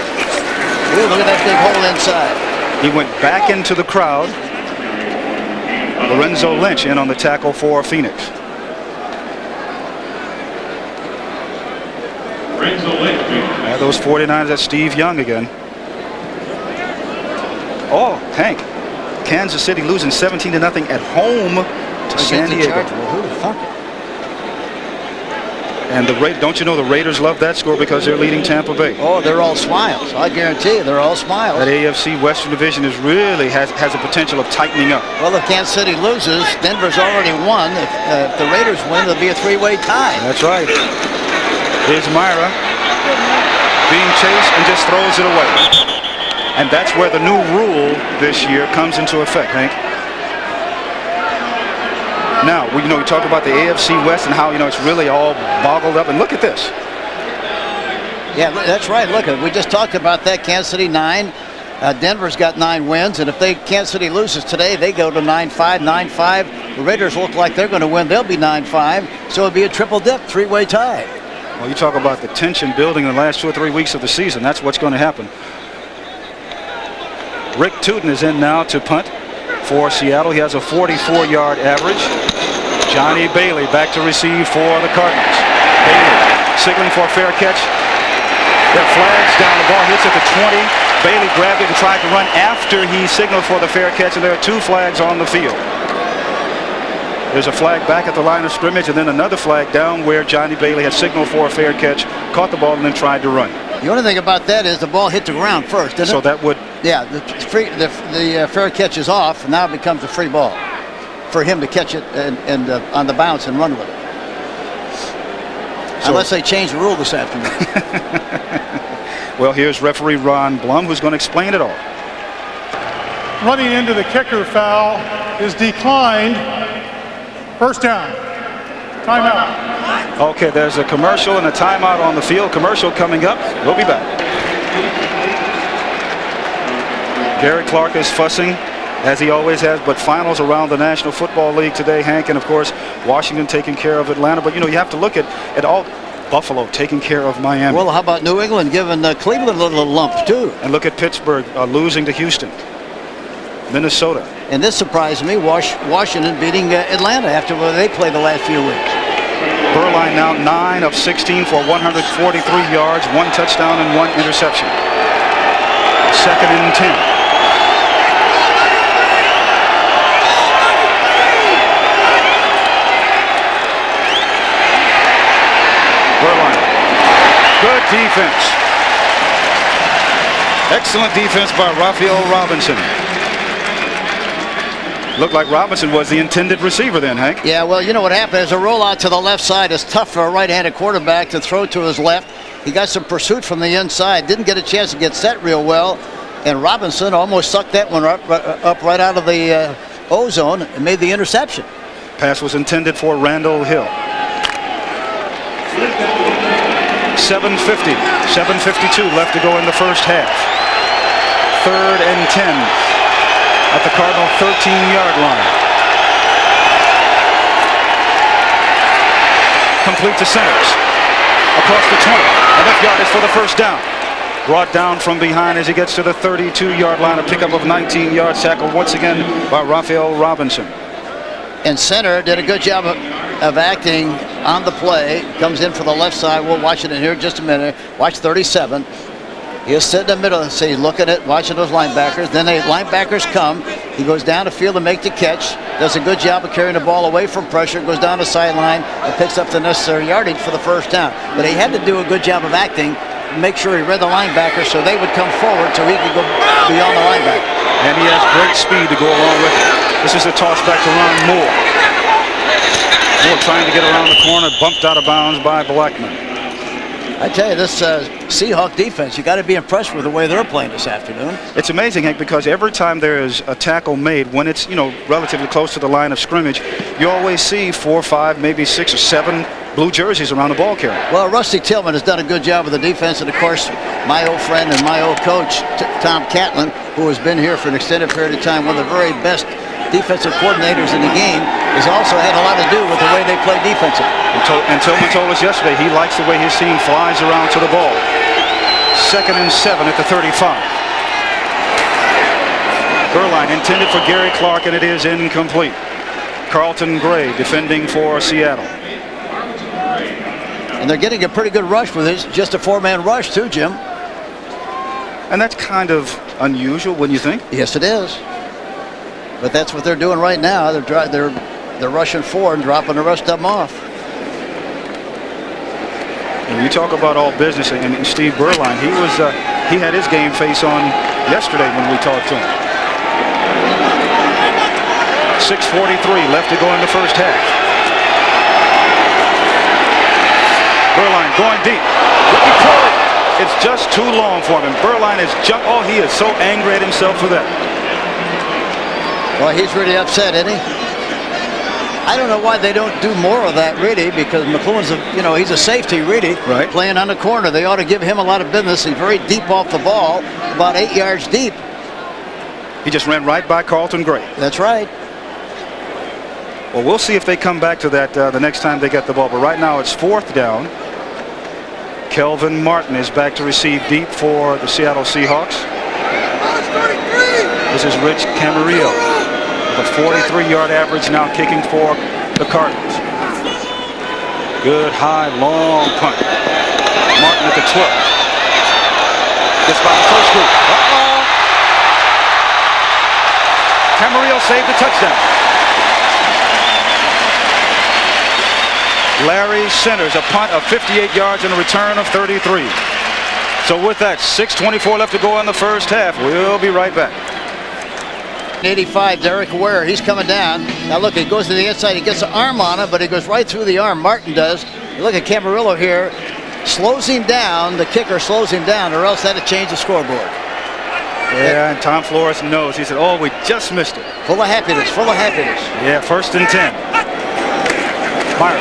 Ooh, look at that big hole inside. He went back into the crowd. Lorenzo Lynch in on the tackle for Phoenix. Those 49ers, that's Steve Young again. Oh, Hank. Kansas City losing 17-0 at home to San Diego. Well, who the fuck? And don't you know the Raiders love that score because they're leading Tampa Bay? Oh, they're all smiles. I guarantee you, they're all smiles. That AFC Western Division is really has a potential of tightening up. Well, if Kansas City loses, Denver's already won. If the Raiders win, it'll be a 3-way tie. That's right. Here's Mirer being chased and just throws it away. And that's where the new rule this year comes into effect, Hank. Now, we talk about the AFC West and how, it's really all boggled up. And look at this. Yeah, that's right. Look, we just talked about that. Kansas City 9. Denver's got 9 wins. And if Kansas City loses today, they go to 9-5, 9-5. The Raiders look like they're going to win. They'll be 9-5. So it'll be a triple dip, 3-way tie. Well, you talk about the tension building in the last 2 or 3 weeks of the season. That's what's going to happen. Rick Tootin is in now to punt for Seattle. He has a 44-yard average. Johnny Bailey back to receive for the Cardinals. Bailey signaling for a fair catch. There are flags down. The ball hits at the 20. Bailey grabbed it and tried to run after he signaled for the fair catch, and there are 2 flags on the field. There's a flag back at the line of scrimmage, and then another flag down where Johnny Bailey had signaled for a fair catch, caught the ball, and then tried to run. The only thing about that is the ball hit the ground first, didn't it? So that would... Yeah, the fair catch is off, and now it becomes a free ball for him to catch it and on the bounce and run with it. Unless they change the rule this afternoon. Well, here's referee Ron Blum, who's going to explain it all. Running into the kicker foul is declined. First down. Timeout. Okay, there's a commercial and a timeout on the field. Commercial coming up. We'll be back. Gary Clark is fussing, as he always has, but finals around the National Football League today, Hank, and of course, Washington taking care of Atlanta. But, you have to look at all. Buffalo taking care of Miami. Well, how about New England giving Cleveland a little lump, too? And look at Pittsburgh losing to Houston. Minnesota. And this surprised me, Washington beating Atlanta after they played the last few weeks. Beuerlein now 9 of 16 for 143 yards, 1 touchdown and 1 interception. 2nd and 10. Beuerlein. Good defense. Excellent defense by Raphael Robinson. Looked like Robinson was the intended receiver then, Hank. Yeah, well, you know what happened is a rollout to the left side is tough for a right-handed quarterback to throw to his left. He got some pursuit from the inside, didn't get a chance to get set real well, and Robinson almost sucked that one up right out of the O-zone and made the interception. Pass was intended for Randall Hill. 7:52 left to go in the first half. 3rd and 10 at the Cardinal 13-yard line. Complete to Centers. Across the 20. Enough yardage for the first down. Brought down from behind as he gets to the 32-yard line. A pickup of 19 yards, tackle once again by Raphael Robinson. And center did a good job of acting on the play. Comes in for the left side. We'll watch it in here in just a minute. Watch 37. He'll sit in the middle and say, looking at, watching those linebackers. Then the linebackers come. He goes down the field to make the catch. Does a good job of carrying the ball away from pressure. Goes down the sideline and picks up the necessary yardage for the first down. But he had to do a good job of acting. Make sure he read the linebackers so they would come forward so he could go beyond the linebacker. And he has great speed to go along with it. This is a toss back to Ron Moore. Moore trying to get around the corner, bumped out of bounds by Blackman. I tell you, this Seahawk defense, you got to be impressed with the way they're playing this afternoon. It's amazing, Hank, because every time there is a tackle made, when it's, relatively close to the line of scrimmage, you always see 4, 5, maybe 6 or 7 blue jerseys around the ball carrier. Well, Rusty Tillman has done a good job with the defense, and of course, my old friend and my old coach, Tom Catlin, who has been here for an extended period of time, one of the very best defensive coordinators in the game, has also had a lot to do with the way they play defensive. And Tillman told us yesterday he likes the way his team flies around to the ball. 2nd and 7 at the 35. Beuerlein intended for Gary Clark, and it is incomplete. Carlton Gray defending for Seattle. And they're getting a pretty good rush with this, just a 4-man rush too, Jim. And that's kind of unusual, wouldn't you think? Yes, it is. But that's what they're doing right now. They're rushing 4 and dropping the rest of them off. And you talk about all business, and Steve Beuerlein, he had his game face on yesterday when we talked to him. 6:43 left to go in the first half. Beuerlein going deep. Ricky Curry. It's just too long for him. Beuerlein is he is so angry at himself for that. Well, he's really upset, isn't he? I don't know why they don't do more of that, really, because McLuhan's he's a safety, really, right, playing on the corner. They ought to give him a lot of business. He's very deep off the ball, about 8 yards deep. He just ran right by Carlton Gray. That's right. Well, we'll see if they come back to that the next time they get the ball. But right now it's 4th down. Kelvin Martin is back to receive deep for the Seattle Seahawks. This is Rich Camarillo. The 43-yard average now kicking for the Cardinals. Good high, long punt. Martin at the 12. Gets by the first group. Camarillo saved the touchdown. Larry Centers, a punt of 58 yards and a return of 33. So with that, 6:24 left to go in the first half. We'll be right back. 85, Derek Ware, he's coming down. Now look, he goes to the inside, he gets an arm on him, but he goes right through the arm, Martin does. You look at Camarillo here, slows him down, the kicker slows him down, or else that'd change the scoreboard. Yeah, and Tom Flores knows. He said, we just missed it. Full of happiness, full of happiness. Yeah, 1st and 10. Mirer.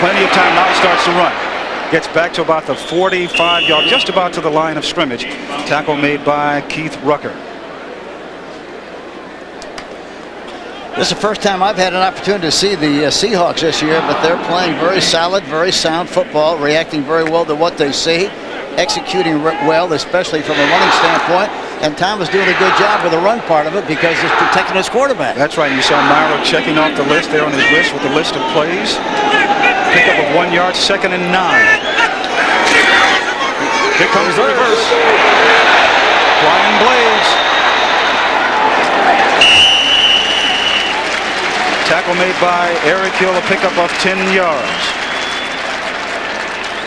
Plenty of time now, starts to run. Gets back to about the 45-yard, just about to the line of scrimmage. Tackle made by Keith Rucker. This is the first time I've had an opportunity to see the Seahawks this year, but they're playing very solid, very sound football, reacting very well to what they see, executing well, especially from a running standpoint. And Tom was doing a good job with the run part of it because he's protecting his quarterback. That's right. You saw Mirer checking off the list there on his wrist with the list of plays. Pickup of 1 yard, 2nd and 9. Here comes the reverse. Flying blades. Tackle made by Eric Hill, a pickup of 10 yards.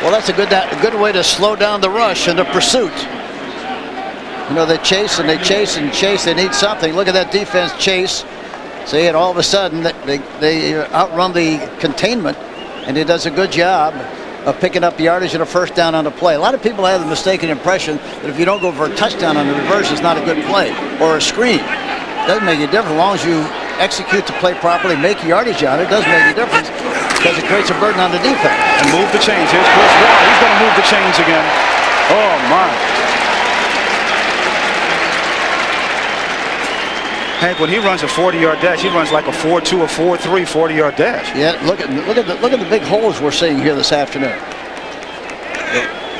Well, that's a good way to slow down the rush and the pursuit. You know, they chase and they chase and chase. They need something. Look at that defense chase. See, and all of a sudden they outrun the containment, and he does a good job of picking up yardage and a first down on the play. A lot of people have the mistaken impression that if you don't go for a touchdown on the reverse, it's not a good play, or a screen. It doesn't make a difference as long as you execute the play properly, make yardage on it. It does make a difference because it creates a burden on the defense. And move the chains. Here's Chris Ward. He's going to move the chains again. Oh, my. Hank, when he runs a 40-yard dash, he runs like a 4.2, a 4.3 40-yard dash. Yeah, look at the big holes we're seeing here this afternoon.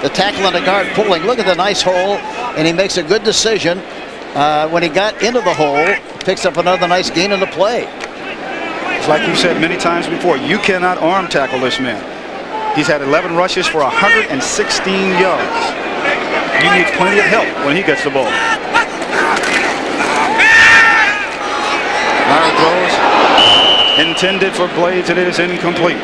The tackle on the guard pulling. Look at the nice hole, and he makes a good decision when he got into the hole. Picks up another nice gain in the play. It's like you said many times before, you cannot arm tackle this man. He's had 11 rushes for 116 yards. You need plenty of help when he gets the ball. Mirer throws, intended for Blades, and it is incomplete.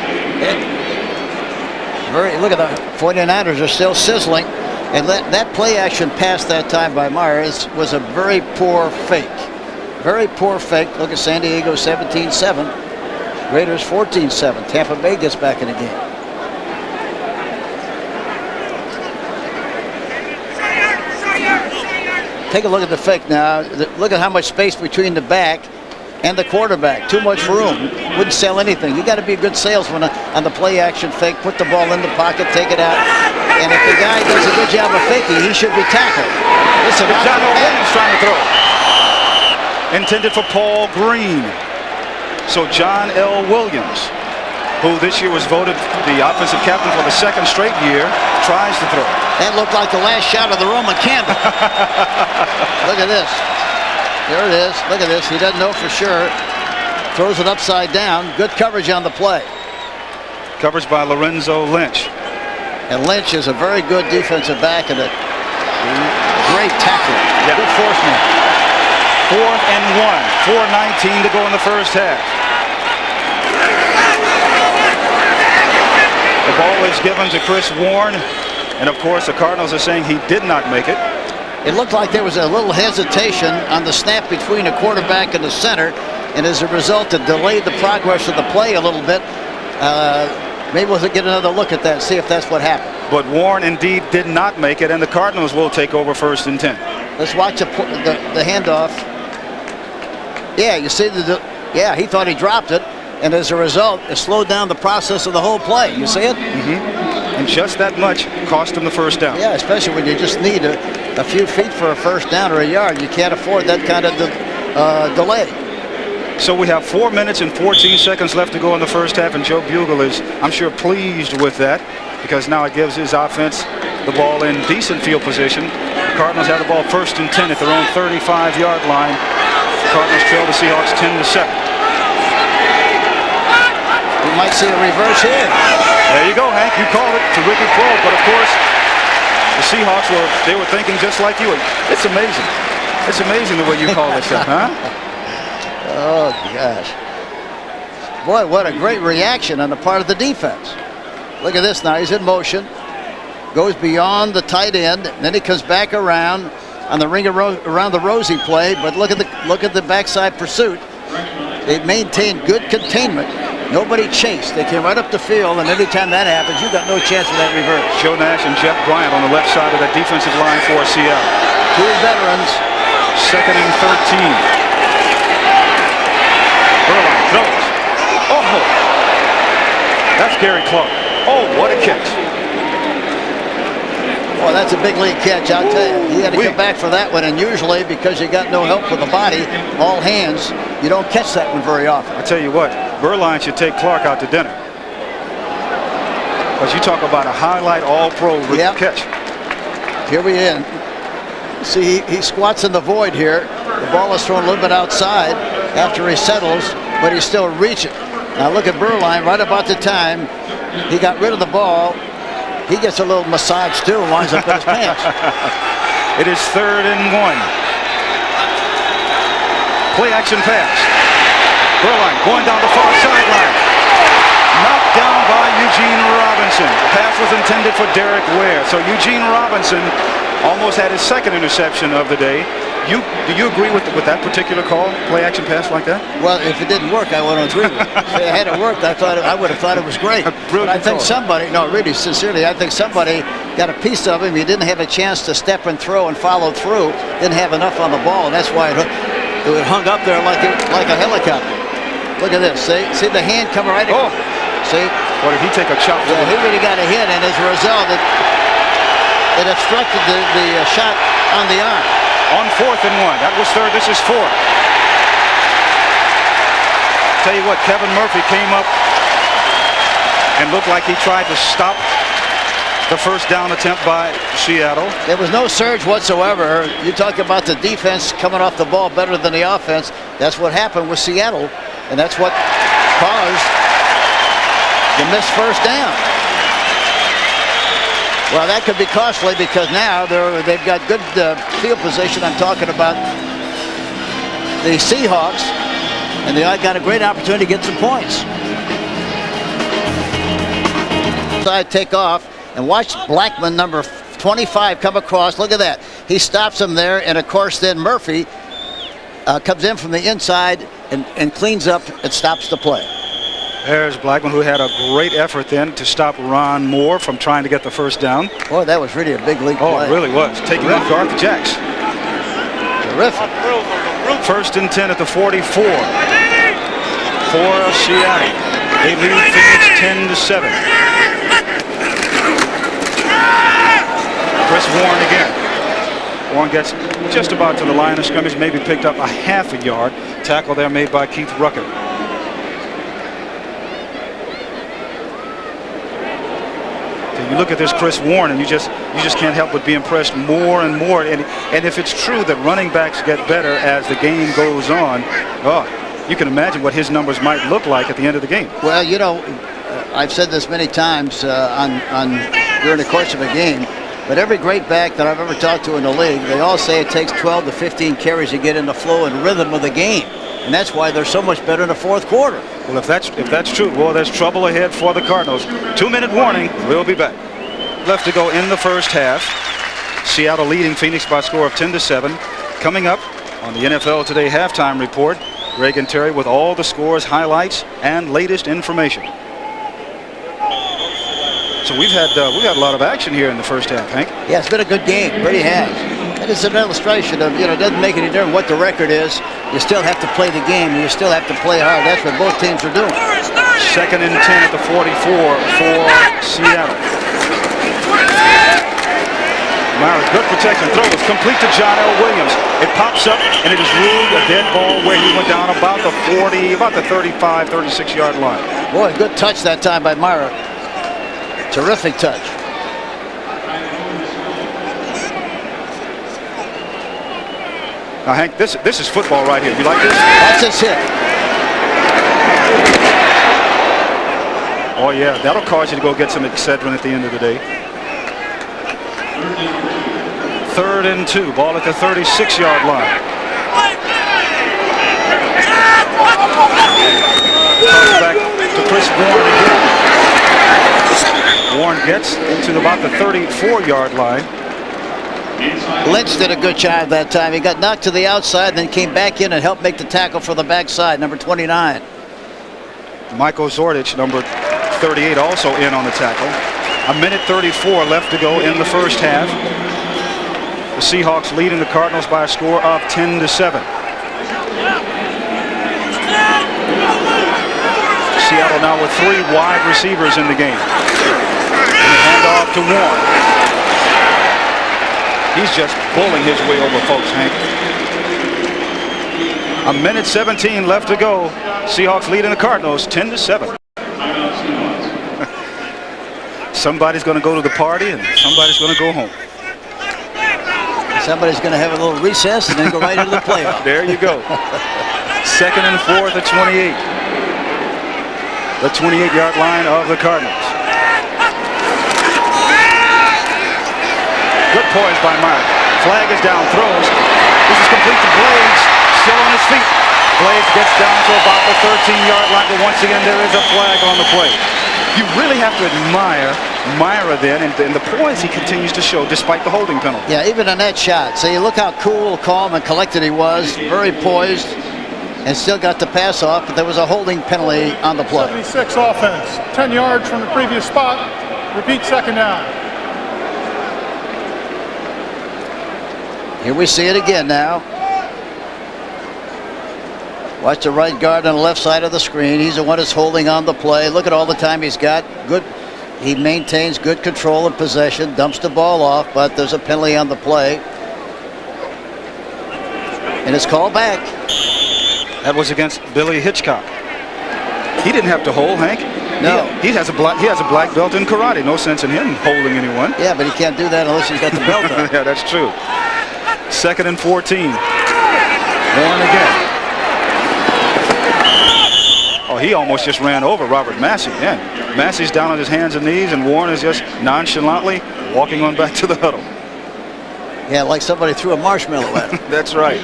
Look at the 49ers are still sizzling, and that play action pass that time by Mirer was a very poor fake. Very poor fake. Look at San Diego 17-7, Raiders 14-7. Tampa Bay gets back in the game. Take a look at the fake now. Look at how much space between the back and the quarterback. Too much room. Wouldn't sell anything. You got to be a good salesman on the play action fake. Put the ball in the pocket, take it out. And if the guy does a good job of faking, he should be tackled. Listen, John L. Williams trying to throw. Intended for Paul Green. So John L. Williams, who this year was voted the offensive captain for the 2nd straight year, tries to throw. That looked like the last shot of the Roman candle. Look at this. There it is. Look at this. He doesn't know for sure. Throws it upside down. Good coverage on the play. Coverage by Lorenzo Lynch. And Lynch is a very good defensive back and a great tackler. Yeah. Good force man. 4th and 1. 4:19 to go in the first half. The ball is given to Chris Warren. And, of course, the Cardinals are saying he did not make it. It looked like there was a little hesitation on the snap between the quarterback and the center. And as a result, it delayed the progress of the play a little bit. Maybe we'll get another look at that and see if that's what happened. But Warren indeed did not make it, and the Cardinals will take over 1st and 10. Let's watch the handoff. Yeah, you see yeah, he thought he dropped it, and as a result, it slowed down the process of the whole play. You see it? And just that much cost him the first down. Yeah, especially when you just need a few feet for a first down or a yard. You can't afford that kind of delay. So we have 4 minutes and 14 seconds left to go in the first half, and Joe Bugle is, I'm sure, pleased with that because now it gives his offense the ball in decent field position. The Cardinals have the ball 1st and 10 at their own 35-yard line. The Cardinals trail the Seahawks 10-7. We might see a reverse here. There you go, Hank. You called it. Terrific throw, but of course, the Seahawks were thinking just like you. It's amazing. It's amazing the way you call this stuff, huh? Oh, gosh. Boy, what a great reaction on the part of the defense. Look at this now. He's in motion. Goes beyond the tight end. Then he comes back around on the ring around the Rosie play. But look at the backside pursuit. They maintained good containment. Nobody chased. They came right up the field, and anytime that happens, you've got no chance of that reverse. Joe Nash and Jeff Bryant on the left side of that defensive line for Seattle. 2 veterans. 2nd and 13. Beuerlein throws. Oh, that's Gary Clark. Oh, what a catch. Well, that's a big league catch, I'll tell you. He had to come back for that one, and usually, because you got no help with the body, all hands, you don't catch that one very often. I tell you what, Beuerlein should take Clark out to dinner. Because you talk about a highlight all-pro catch. Here we end. See, he squats in the void here. The ball is thrown a little bit outside after he settles, but he's still reaching. Now look at Beuerlein. Right about the time he got rid of the ball, he gets a little massage too and winds up in his pants. It is 3rd and 1. Play action pass. Beuerlein going down the far sideline. Knocked down by Eugene Robinson. The pass was intended for Derek Ware. So Eugene Robinson almost had his 2nd interception of the day. Do you agree with that particular call, play action pass like that? Well, if it didn't work, I wouldn't agree with it. If it hadn't worked, I would have thought it was great. But I think somebody, no, really, sincerely, I think somebody got a piece of him. He didn't have a chance to step and throw and follow through. Didn't have enough on the ball, and that's why it hung up there like a helicopter. Look at this. See the hand coming right in. Oh. See? Or did he take a chop? Yeah, he really got a hit, and as a result, it obstructed the shot on the arm. On 4th and 1. That was 3rd. This is 4th. Tell you what, Kevin Murphy came up and looked like he tried to stop the first down attempt by Seattle. There was no surge whatsoever. You talk about the defense coming off the ball better than the offense. That's what happened with Seattle, and that's what caused the missed first down. Well, that could be costly because now they've got good field position. I'm talking about the Seahawks, and they got a great opportunity to get some points. Side take off, and watch Blackman, number 25, come across. Look at that. He stops him there, and of course then Murphy comes in from the inside and cleans up and stops the play. There's Blackman, who had a great effort then to stop Ron Moore from trying to get the first down. Boy, that was really a big league play. Oh, it really was. Taking out Garth Jacks. Terrific. 1st and 10 at the 44 for Seattle. They lead Phoenix 10-7. Chris Warren again. Warren gets just about to the line of scrimmage, maybe picked up a half a yard. Tackle there made by Keith Rucker. You look at this Chris Warren, and you just can't help but be impressed more and more. And if it's true that running backs get better as the game goes on, you can imagine what his numbers might look like at the end of the game. Well, you know, I've said this many times during the course of a game, but every great back that I've ever talked to in the league, they all say it takes 12 to 15 carries to get in the flow and rhythm of the game. And that's why they're so much better in the 4th quarter. Well, if that's true, well, there's trouble ahead for the Cardinals. 2-minute warning. We'll be back. Left to go in the first half. Seattle leading Phoenix by a score of 10-7. Coming up on the NFL Today halftime report, Greg and Terry with all the scores, highlights, and latest information. So we've had a lot of action here in the first half, Hank. Yeah, it's been a good game. Really has. And it's an illustration of, it doesn't make any difference what the record is. You still have to play the game, and you still have to play hard. That's what both teams are doing. 2nd and 10 at the 44 for Seattle. Mirer, good protection, throws complete to John L. Williams. It pops up, and it is ruled a dead ball where he went down about the 35, 36-yard line. Boy, good touch that time by Mirer. Terrific touch. Now, Hank, this is football right here. You like this? That's his hit. Oh, yeah, that'll cause you to go get some Excedrin at the end of the day. 3rd and 2, ball at the 36-yard line. Comes back to Chris Warren again. Warren gets into about the 34-yard line. Lynch did a good job that time. He got knocked to the outside and then came back in and helped make the tackle for the backside, number 29. Michael Zordich, number 38, also in on the tackle. 1:34 left to go in the first half. The Seahawks leading the Cardinals by a score of 10-7. Seattle now with 3 wide receivers in the game. And the handoff to Warren. He's just bowling his way over folks, Hank. 1:17 left to go. Seahawks leading the Cardinals 10-7. Somebody's going to go to the party and somebody's going to go home. Somebody's going to have a little recess and then go right into the playoff. There you go. 2nd and 4 at the 28. The 28-yard line of the Cardinals. Good poise by Mirer. Flag is down, throws. This is complete to Blades, still on his feet. Blades gets down to about the 13-yard line, but once again there is a flag on the play. You really have to admire Mirer then and the poise he continues to show despite the holding penalty. Yeah, even on that shot. See, look how cool, calm, and collected he was. Very poised and still got the pass off, but there was a holding penalty on the play. 76 offense, 10 yards from the previous spot. Repeat 2nd down. Here we see it again now. Watch the right guard on the left side of the screen. He's the one that's holding on the play. Look at all the time he's got. Good. He maintains good control and possession. Dumps the ball off, but there's a penalty on the play. And it's called back. That was against Billy Hitchcock. He didn't have to hold, Hank. No. He has a black belt in karate. No sense in him holding anyone. Yeah, but he can't do that unless he's got the belt on. Yeah, that's true. 2nd and 14. Warren again. Oh, he almost just ran over Robert Massey. Yeah, Massey's down on his hands and knees, and Warren is just nonchalantly walking on back to the huddle. Yeah, like somebody threw a marshmallow at him. That's right.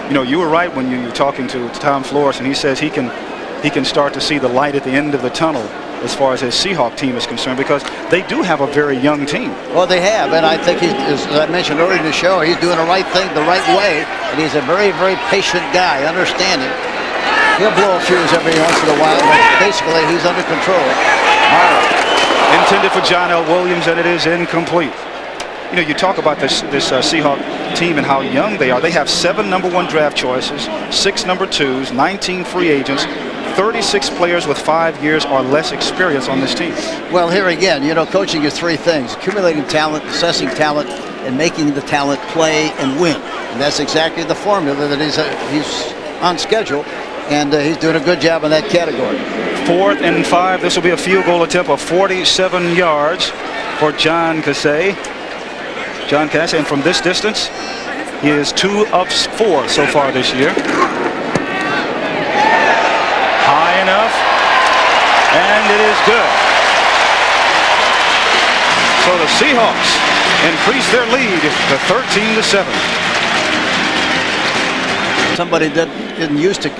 You know, you were right when you were talking to Tom Flores, and he says he can start to see the light at the end of the tunnel as far as his Seahawks team is concerned, because they do have a very young team. Well, they have, and I think he's, as I mentioned earlier in the show, he's doing the right thing the right way, and he's a very, very patient guy, understanding. He'll blow a fuse every once in a while, but basically he's under control. Mirer, intended for John L. Williams, and it is incomplete. You know, you talk about this Seahawk team and how young they are. They have 7 #1 draft choices, 6 number 2s, 19 free agents, 36 players with 5 years or less experience on this team. Well, here again, you know, coaching is 3 things: accumulating talent, assessing talent, and making the talent play and win. And that's exactly the formula that he's on schedule, and he's doing a good job in that category. 4th and 5. This will be a field goal attempt of 47 yards for John Cassay. John Cassay, and from this distance, he is 2 of 4 so far this year. High enough, and it is good. So the Seahawks increase their lead to 13-7. Somebody that isn't used to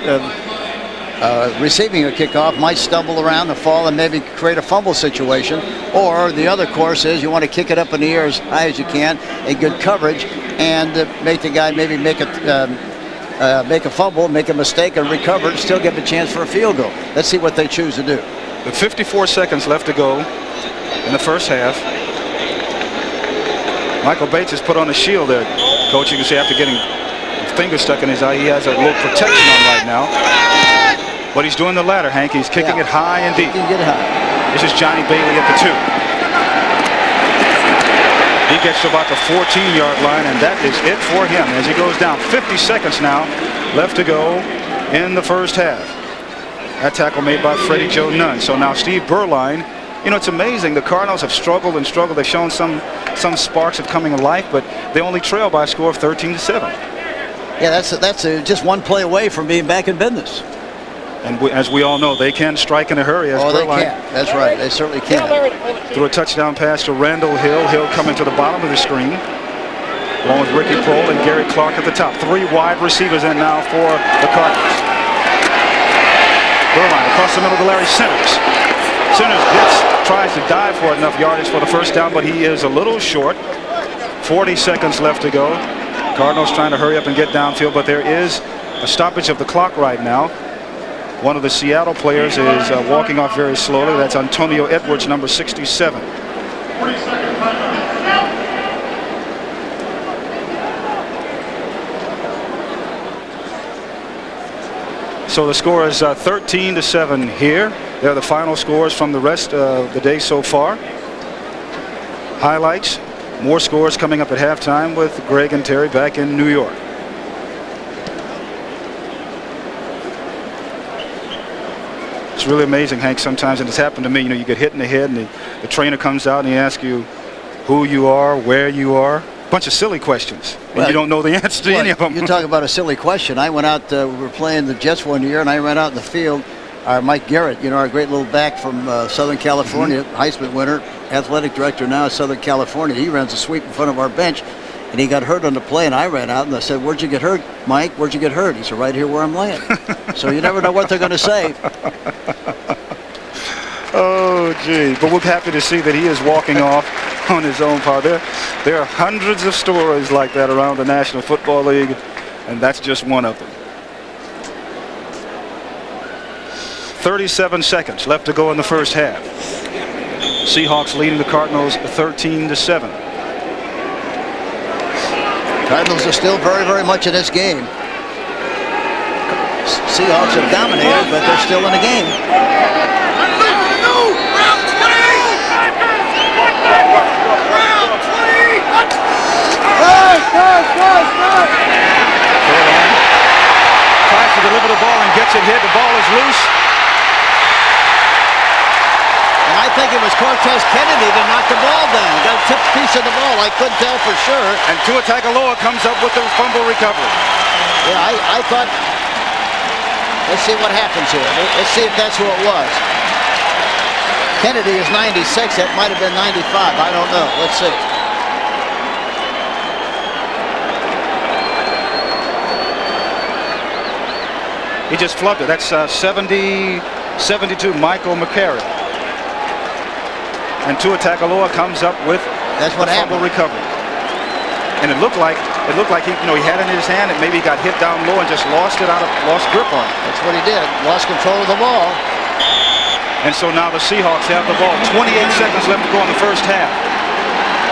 receiving a kickoff might stumble around and fall and maybe create a fumble situation. Or the other course is you want to kick it up in the air as high as you can in good coverage and make the guy maybe make a fumble, make a mistake, and recover and still get the chance for a field goal. Let's see what they choose to do. With 54 seconds left to go in the first half. Michael Bates has put on a shield there. Coach, you can see after getting his finger stuck in his eye, he has a little protection on right now. But he's doing the latter, Hank. He's kicking it high and deep. He can get high. This is Johnny Bailey at the 2. He gets to about the 14-yard line, and that is it for him as he goes down. 50 seconds now left to go in the first half. That tackle made by Freddie Joe Nunn. So now Steve Beuerlein. You know, it's amazing. The Cardinals have struggled and struggled. They've shown some sparks of coming to life, but they only trail by a score of 13-7. Yeah, that's just one play away from being back in business. And as we all know, they can strike in a hurry. As they Beuerlein can. That's right. They certainly can. threw a touchdown pass to Randall Hill. Hill coming to the bottom of the screen, along with Ricky Prohl and Gary Clark at the top. 3 wide receivers in now for the Cardinals. Beuerlein across the middle to Larry Centers. Centers tries to dive for enough yardage for the first down, but he is a little short. 40 seconds left to go. Cardinals trying to hurry up and get downfield, but there is a stoppage of the clock right now. One of the Seattle players is walking off very slowly. That's Antonio Edwards, number 67. So the score is 13-7 here. They're the final scores from the rest of the day so far. Highlights, more scores coming up at halftime with Greg and Terry back in New York. It's really amazing, Hank, sometimes, and it's happened to me. You know, you get hit in the head and the trainer comes out and he asks you, who you are, where you are. Bunch of silly questions, and Well, you don't know the answer to any of them. You talk about a silly question. I went out, we were playing the Jets one year, and I ran out in the field. Mike Garrett, our great little back from Southern California, Heisman winner, athletic director now of Southern California. He runs a sweep in front of our bench, and he got hurt on the play, and I ran out, and I said, "Where'd you get hurt, Mike? Where'd you get hurt?" He said, "Right here where I'm laying." So you never know what they're going to say. Oh, gee. But we're happy to see that he is walking off on his own power. There are hundreds of stories like that around the National Football League, and that's just one of them. 37 seconds left to go in the first half. Seahawks leading the Cardinals 13-7. Cardinals are still very, very much in this game. Seahawks have dominated, but they're still in the game. Beuerlein tries to deliver the ball and gets it hit. The ball is loose. And I think it was Cortez Kennedy that knocked the ball down. Got a tipped piece of the ball. I couldn't tell for sure. And Tua Tagovailoa comes up with the fumble recovery. Yeah, I thought, let's see what happens here. Let's see if that's who it was. Kennedy is 96. That might have been 95. I don't know. Let's see. He just flubbed it. That's 72, Michael Mirer. And Tua Tagovailoa comes up with That's what the fumble happened. recovery. And it looked like he, he had it in his hand and maybe he got hit down low and just lost grip on it. That's what he did. Lost control of the ball. And so now the Seahawks have the ball. 28 seconds left to go in the first half.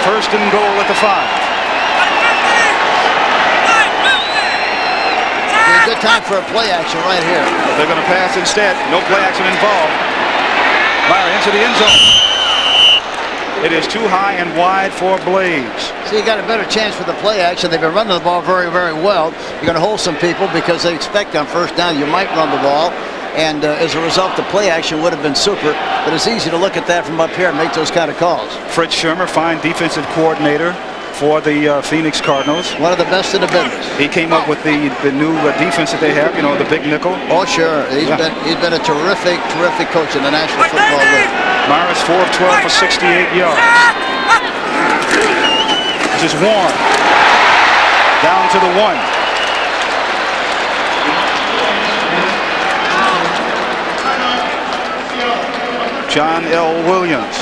First and goal at the 5. Good time for a play action right here. But they're going to pass instead. No play action involved. Mirer into the end zone. It is too high and wide for Blaze. So you got a better chance for the play action. They've been running the ball very, very well. You're going to hold some people because they expect on first down you might run the ball. And as a result, the play action would have been super. But it's easy to look at that from up here and make those kind of calls. Fritz Shermer, fine defensive coordinator for the Phoenix Cardinals. One of the best in the business. He came up with the new defense that they have, the big nickel. Oh, sure. He's been a terrific coach in the National Football League. Myers 4 of 12 for 68 yards. This is Warren. Down to the 1. John L. Williams.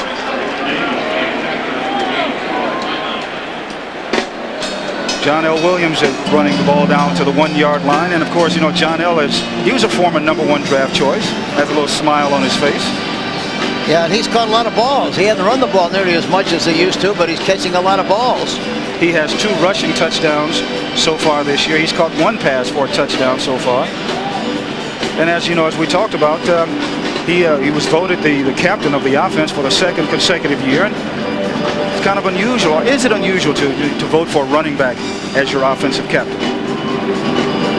John L. Williams is running the ball down to the 1-yard line. And of course, John L. he was a former #1 draft choice. Has a little smile on his face. Yeah, and he's caught a lot of balls. He hasn't run the ball nearly as much as he used to, but he's catching a lot of balls. He has 2 rushing touchdowns so far this year. He's caught 1 pass for a touchdown so far. And as we talked about, he was voted the captain of the offense for the 2nd consecutive year. And it's kind of unusual. Or is it unusual to vote for a running back as your offensive captain?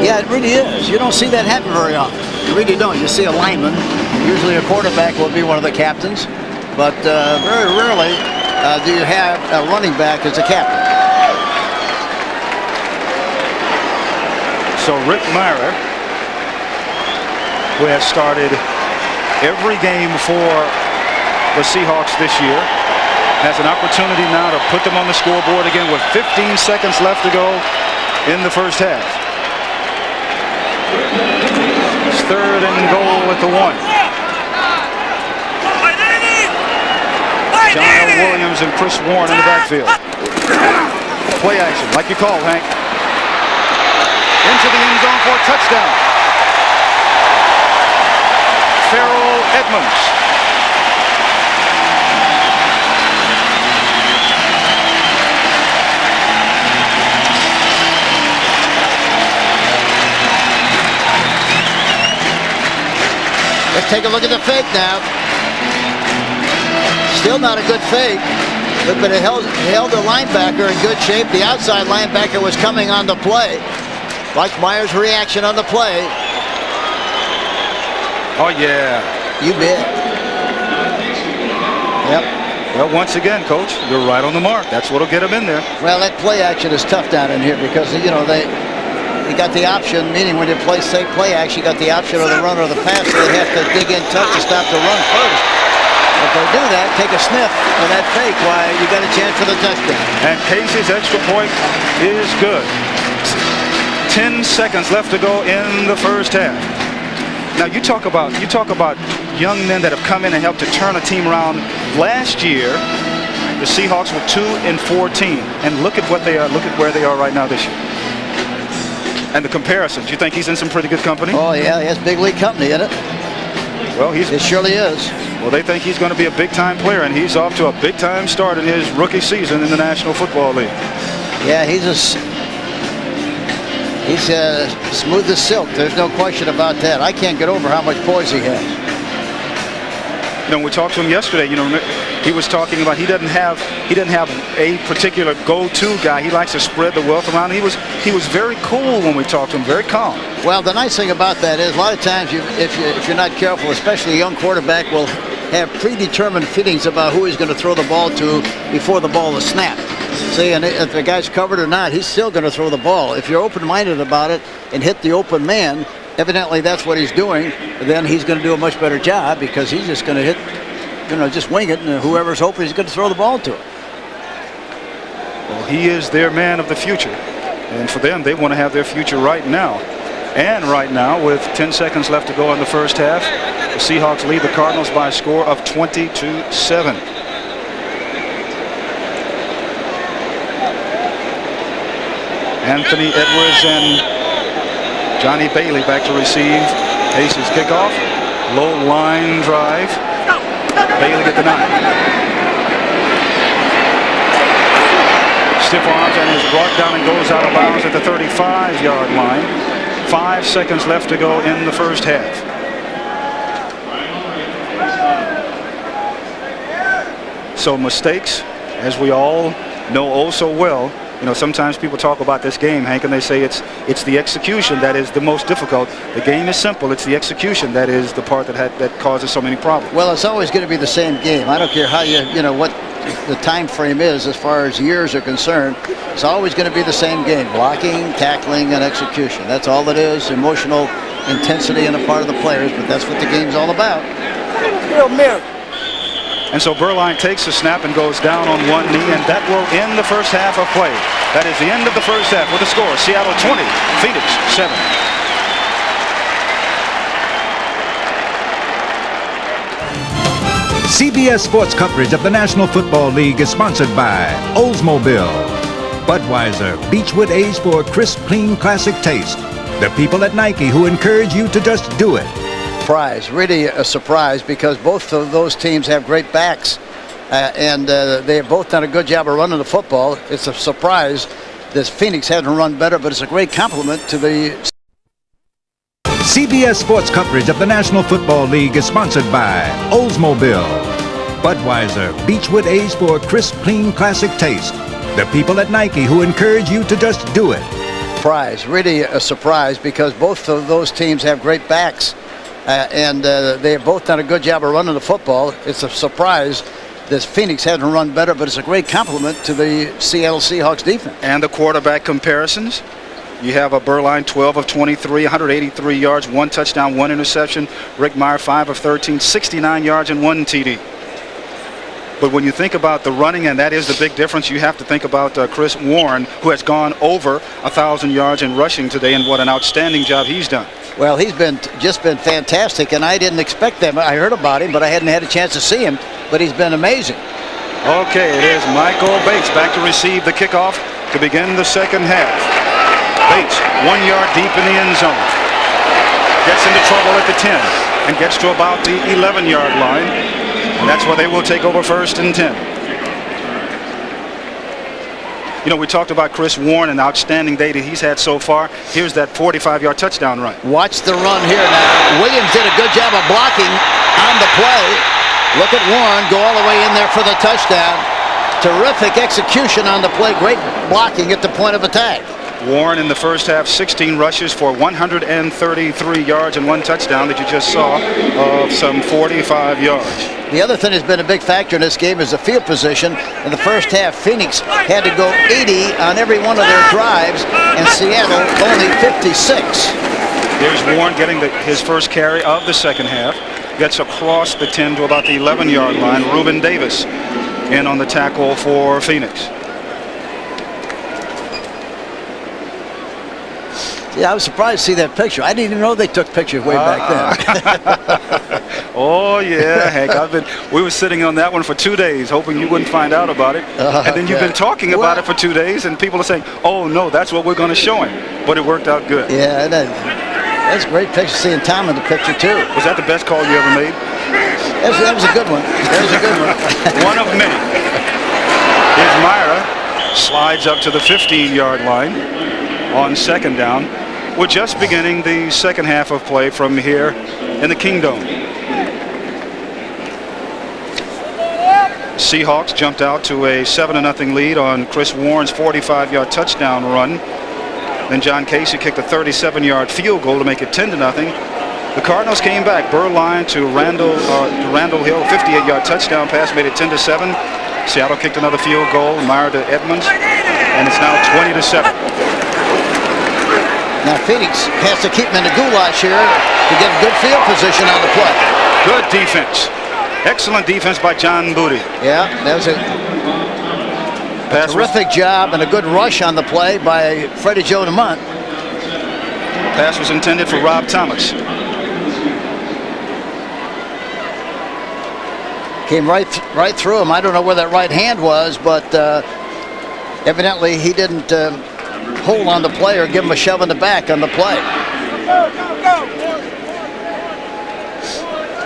Yeah, it really is. You don't see that happen very often. You really don't. You see a lineman. Usually a quarterback will be one of the captains. But very rarely do you have a running back as a captain. So Rick Mirer, who has started every game for the Seahawks this year, has an opportunity now to put them on the scoreboard again with 15 seconds left to go in the first half. It's 3rd and goal at the 1. John L. Williams and Chris Warren in the backfield. Play action, like you called, Hank. Into the end zone for a touchdown. Farrell Edmonds. Let's take a look at the fake now. Still not a good fake, but it held the linebacker in good shape. The outside linebacker was coming on the play. Like Myers' reaction on the play. Oh, yeah. You bet. Yep. Well, once again, Coach, you're right on the mark. That's what'll get him in there. Well, that play action is tough down in here because, you know, they got the option, meaning when you play action, you got the option of the run or the pass, so they have to dig in tough to stop the run first. If they do that, take a sniff of that fake, why, you got a chance for the touchdown. And Casey's extra point is good. 10 seconds left to go in the first half. Now you talk about young men that have come in and helped to turn a team around. Last year, the Seahawks were 2-14, and look at what they are. Look at where they are right now this year. And the comparisons. You think he's in some pretty good company? Oh yeah, he has big league company in it. Well, it surely is. Well, they think he's going to be a big-time player, and he's off to a big-time start in his rookie season in the National Football League. Yeah, he's smooth as silk. There's no question about that. I can't get over how much poise he has. You know, we talked to him yesterday. You know, he was talking about he doesn't have a particular go-to guy. He likes to spread the wealth around. He was very cool when we talked to him, very calm. Well, the nice thing about that is a lot of times if you're not careful, especially a young quarterback will have predetermined feelings about who he's going to throw the ball to before the ball is snapped. See, and if the guy's covered or not, he's still going to throw the ball. If you're open-minded about it and hit the open man, evidently that's what he's doing, then he's going to do a much better job because he's just going to hit, you know, just wing it, and whoever's open, he's going to throw the ball to it. Well, he is their man of the future. And for them, they want to have their future right now. And right now, with 10 seconds left to go in the first half, the Seahawks lead the Cardinals by a score of 20-7. Anthony Edwards and Johnny Bailey back to receive Casey's kickoff. Low line drive. Bailey at the 9. Stiff arms and is brought down and goes out of bounds at the 35-yard line. 5 seconds left to go in the first half. So mistakes, as we all know oh so well. You know, sometimes people talk about this game, Hank, and they say it's the execution that is the most difficult. The game is simple. It's the execution that is the part that causes so many problems. Well, it's always going to be the same game. I don't care how you know what the time frame is as far as years are concerned. It's always going to be the same game: blocking, tackling, and execution. That's all it is. Emotional intensity on the part of the players, but that's what the game's all about. Mirer. And so Beuerlein takes the snap and goes down on one knee, and that will end the first half of play. That is the end of the first half with the score: Seattle 20, Phoenix 7. CBS Sports coverage of the National Football League is sponsored by Oldsmobile, Budweiser, Beechwood aged for a crisp, clean, classic taste. The people at Nike who encourage you to just do it. Really a surprise, because both of those teams have great backs, and they have both done a good job of running the football. It's a surprise that Phoenix hasn't run better, but it's a great compliment to the... CBS Sports coverage of the National Football League is sponsored by Oldsmobile, Budweiser, Beechwood aged for a crisp, clean, classic taste. The people at Nike who encourage you to just do it. Really a surprise, because both of those teams have great backs, and they have both done a good job of running the football. It's a surprise that Phoenix hasn't run better, but it's a great compliment to the Seattle Seahawks defense. And the quarterback comparisons. You have a Beuerlein 12 of 23, 183 yards, 1 touchdown, 1 interception. Rick Mirer 5 of 13, 69 yards and 1 TD. But when you think about the running, and that is the big difference, you have to think about Chris Warren, who has gone over 1,000 yards in rushing today, and what an outstanding job he's done. Well, he's just been fantastic, and I didn't expect that. I heard about him, but I hadn't had a chance to see him, but he's been amazing. Okay, it is Michael Bates back to receive the kickoff to begin the second half. Bates, 1 yard deep in the end zone. Gets into trouble at the 10 and gets to about the 11-yard line. And that's where they will take over 1st and 10. You know, we talked about Chris Warren and the outstanding day that he's had so far. Here's that 45-yard touchdown run. Watch the run here now. Williams did a good job of blocking on the play. Look at Warren go all the way in there for the touchdown. Terrific execution on the play. Great blocking at the point of attack. Warren in the first half, 16 rushes for 133 yards and 1 touchdown that you just saw of some 45 yards. The other thing that's been a big factor in this game is the field position. In the first half, Phoenix had to go 80 on every one of their drives, and Seattle only 56. Here's Warren getting his first carry of the second half. Gets across the 10 to about the 11-yard line. Reuben Davis in on the tackle for Phoenix. Yeah, I was surprised to see that picture. I didn't even know they took pictures way back then. Oh yeah, Hank. We were sitting on that one for 2 days, hoping you wouldn't find out about it. And then you've been talking about it for 2 days, and people are saying, "Oh no, that's what we're going to show him." But it worked out good. Yeah, that's a great picture. Seeing Tom in the picture too. Was that the best call you ever made? That was a good one. That was a good one. One of many. Here's Mirer, slides up to the 15-yard line on second down. We're just beginning the second half of play from here in the Kingdom. Seahawks jumped out to a 7-0 lead on Chris Warren's 45-yard touchdown run. Then John Casey kicked a 37-yard field goal to make it 10-0. The Cardinals came back. Beuerlein to Randall Hill, 58-yard touchdown pass, made it 10-7. Seattle kicked another field goal. Mirer to Edmonds, and it's now 20-7. Now Phoenix has to keep him in the goulash here to get a good field position on the play. Good defense. Excellent defense by John Booty. Yeah, that was a terrific job and a good rush on the play by Freddie Joe DeMont. Pass was intended for Rob Thomas. Came right through him. I don't know where that right hand was, but evidently he didn't hold on the play or give him a shove in the back on the play.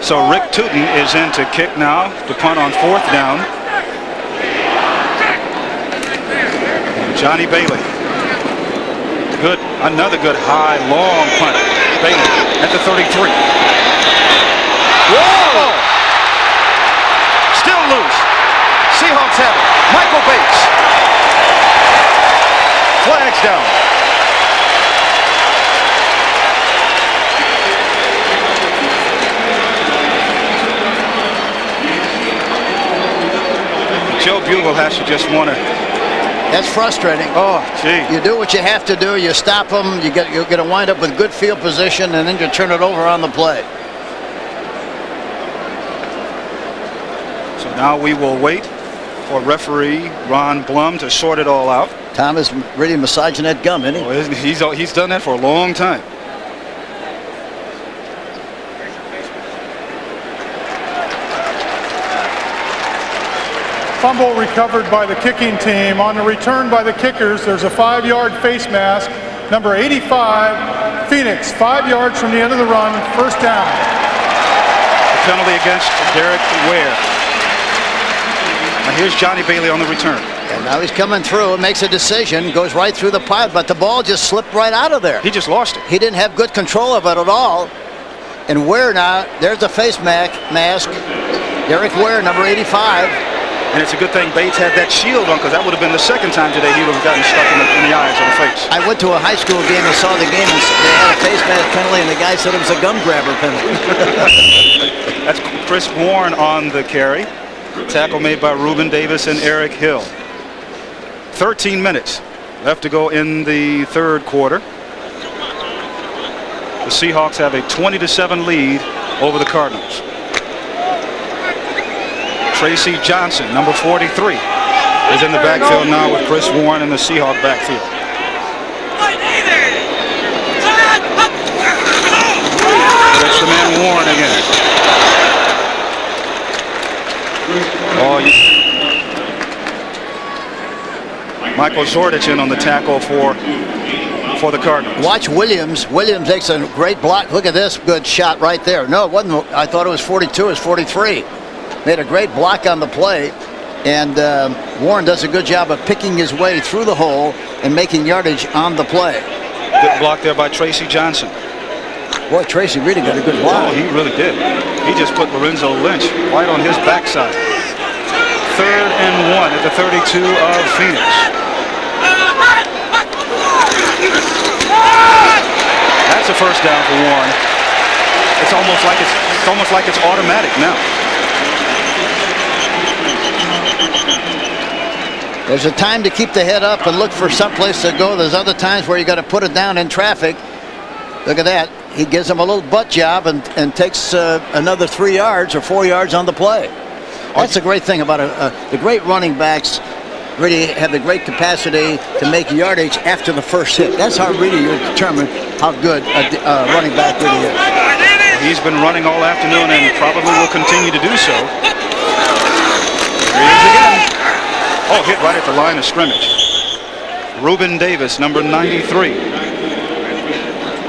So Rick Tootin is in to kick now to punt on 4th down. Johnny Bailey. Another good high, long punt. Bailey at the 33. Whoa! Still loose. Seahawks have it. Michael Bates. Flags down. Joe Bugle has to just want to. That's frustrating. Oh, gee. You do what you have to do. You stop them. You're going to wind up with good field position, and then you turn it over on the play. So now we will wait for referee Ron Blum to sort it all out. Tom is really massaging that gum, isn't he? Oh, he's done that for a long time. Fumble recovered by the kicking team. On the return by the kickers, there's a 5-yard face mask. Number 85, Phoenix, 5 yards from the end of the run, first down. The penalty against Derek Ware. Now here's Johnny Bailey on the return. And now he's coming through and makes a decision, goes right through the pile, but the ball just slipped right out of there. He just lost it. He didn't have good control of it at all. And Ware now, there's the face mask. Derek Ware, number 85. And it's a good thing Bates had that shield on, because that would have been the second time today he would have gotten stuck in the eyes or the face. I went to a high school game and saw the game, and they had a face mask penalty, and the guy said it was a gum grabber penalty. That's Chris Warren on the carry. Tackle made by Reuben Davis and Eric Hill. 13 minutes left to go in the third quarter. The Seahawks have a 20-7 lead over the Cardinals. Tracy Johnson, number 43, is in the backfield now with Chris Warren in the Seahawk backfield. That's the man Warren again. Oh, Michael Zordich in on the tackle for the Cardinals. Watch Williams. Williams makes a great block. Look at this good shot right there. No, it wasn't. I thought it was 42. It was 43. Made a great block on the play, and Warren does a good job of picking his way through the hole and making yardage on the play. Good block there by Tracy Johnson. Boy, Tracy really got a good block. Oh, he really did. He just put Lorenzo Lynch right on his backside. 3rd and 1 at the 32 of Phoenix. That's a first down for Warren. It's almost like it's automatic now. There's a time to keep the head up and look for someplace to go. There's other times where you got to put it down in traffic. Look at that. He gives him a little butt job and takes another 3 yards or 4 yards on the play. That's the great thing about the great running backs. Really have the great capacity to make yardage after the first hit. That's how really you determine how good a running back really is. He's been running all afternoon and probably will continue to do so. Here he is again. Oh, hit right at the line of scrimmage. Reuben Davis, number 93.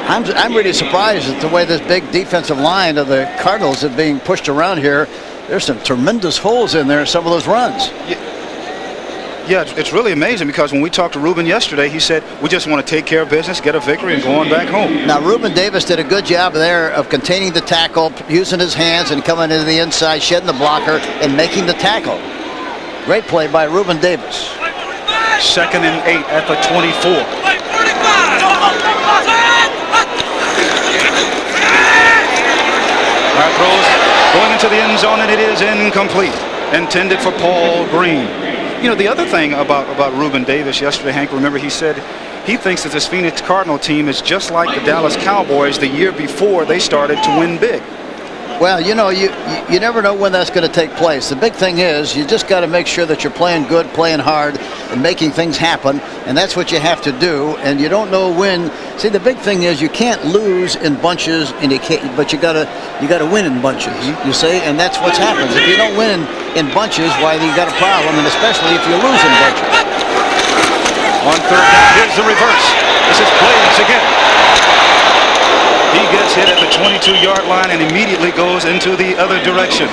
I'm really surprised at the way this big defensive line of the Cardinals is being pushed around here. There's some tremendous holes in there in some of those runs. Yeah, it's really amazing because when we talked to Reuben yesterday, he said, we just want to take care of business, get a victory, and go on back home. Now, Reuben Davis did a good job there of containing the tackle, using his hands and coming into the inside, shedding the blocker, and making the tackle. Great play by Reuben Davis. 2nd and 8 at the 24. Our throws going into the end zone, and it is incomplete. Intended for Paul Green. You know, the other thing about Reuben Davis yesterday, Hank, remember he said he thinks that this Phoenix Cardinal team is just like the Dallas Cowboys the year before they started to win big. Well, you know, you never know when that's going to take place. The big thing is you just got to make sure that you're playing good, playing hard, and making things happen, and that's what you have to do. And you don't know when. See, the big thing is you can't lose in bunches, and but you got to win in bunches. You see, and that's what happens. If you don't win in bunches, why you got a problem, and especially if you lose in bunches. On 3rd down, here's the reverse. This is Blaze again. He gets hit at the 22-yard line and immediately goes into the other direction.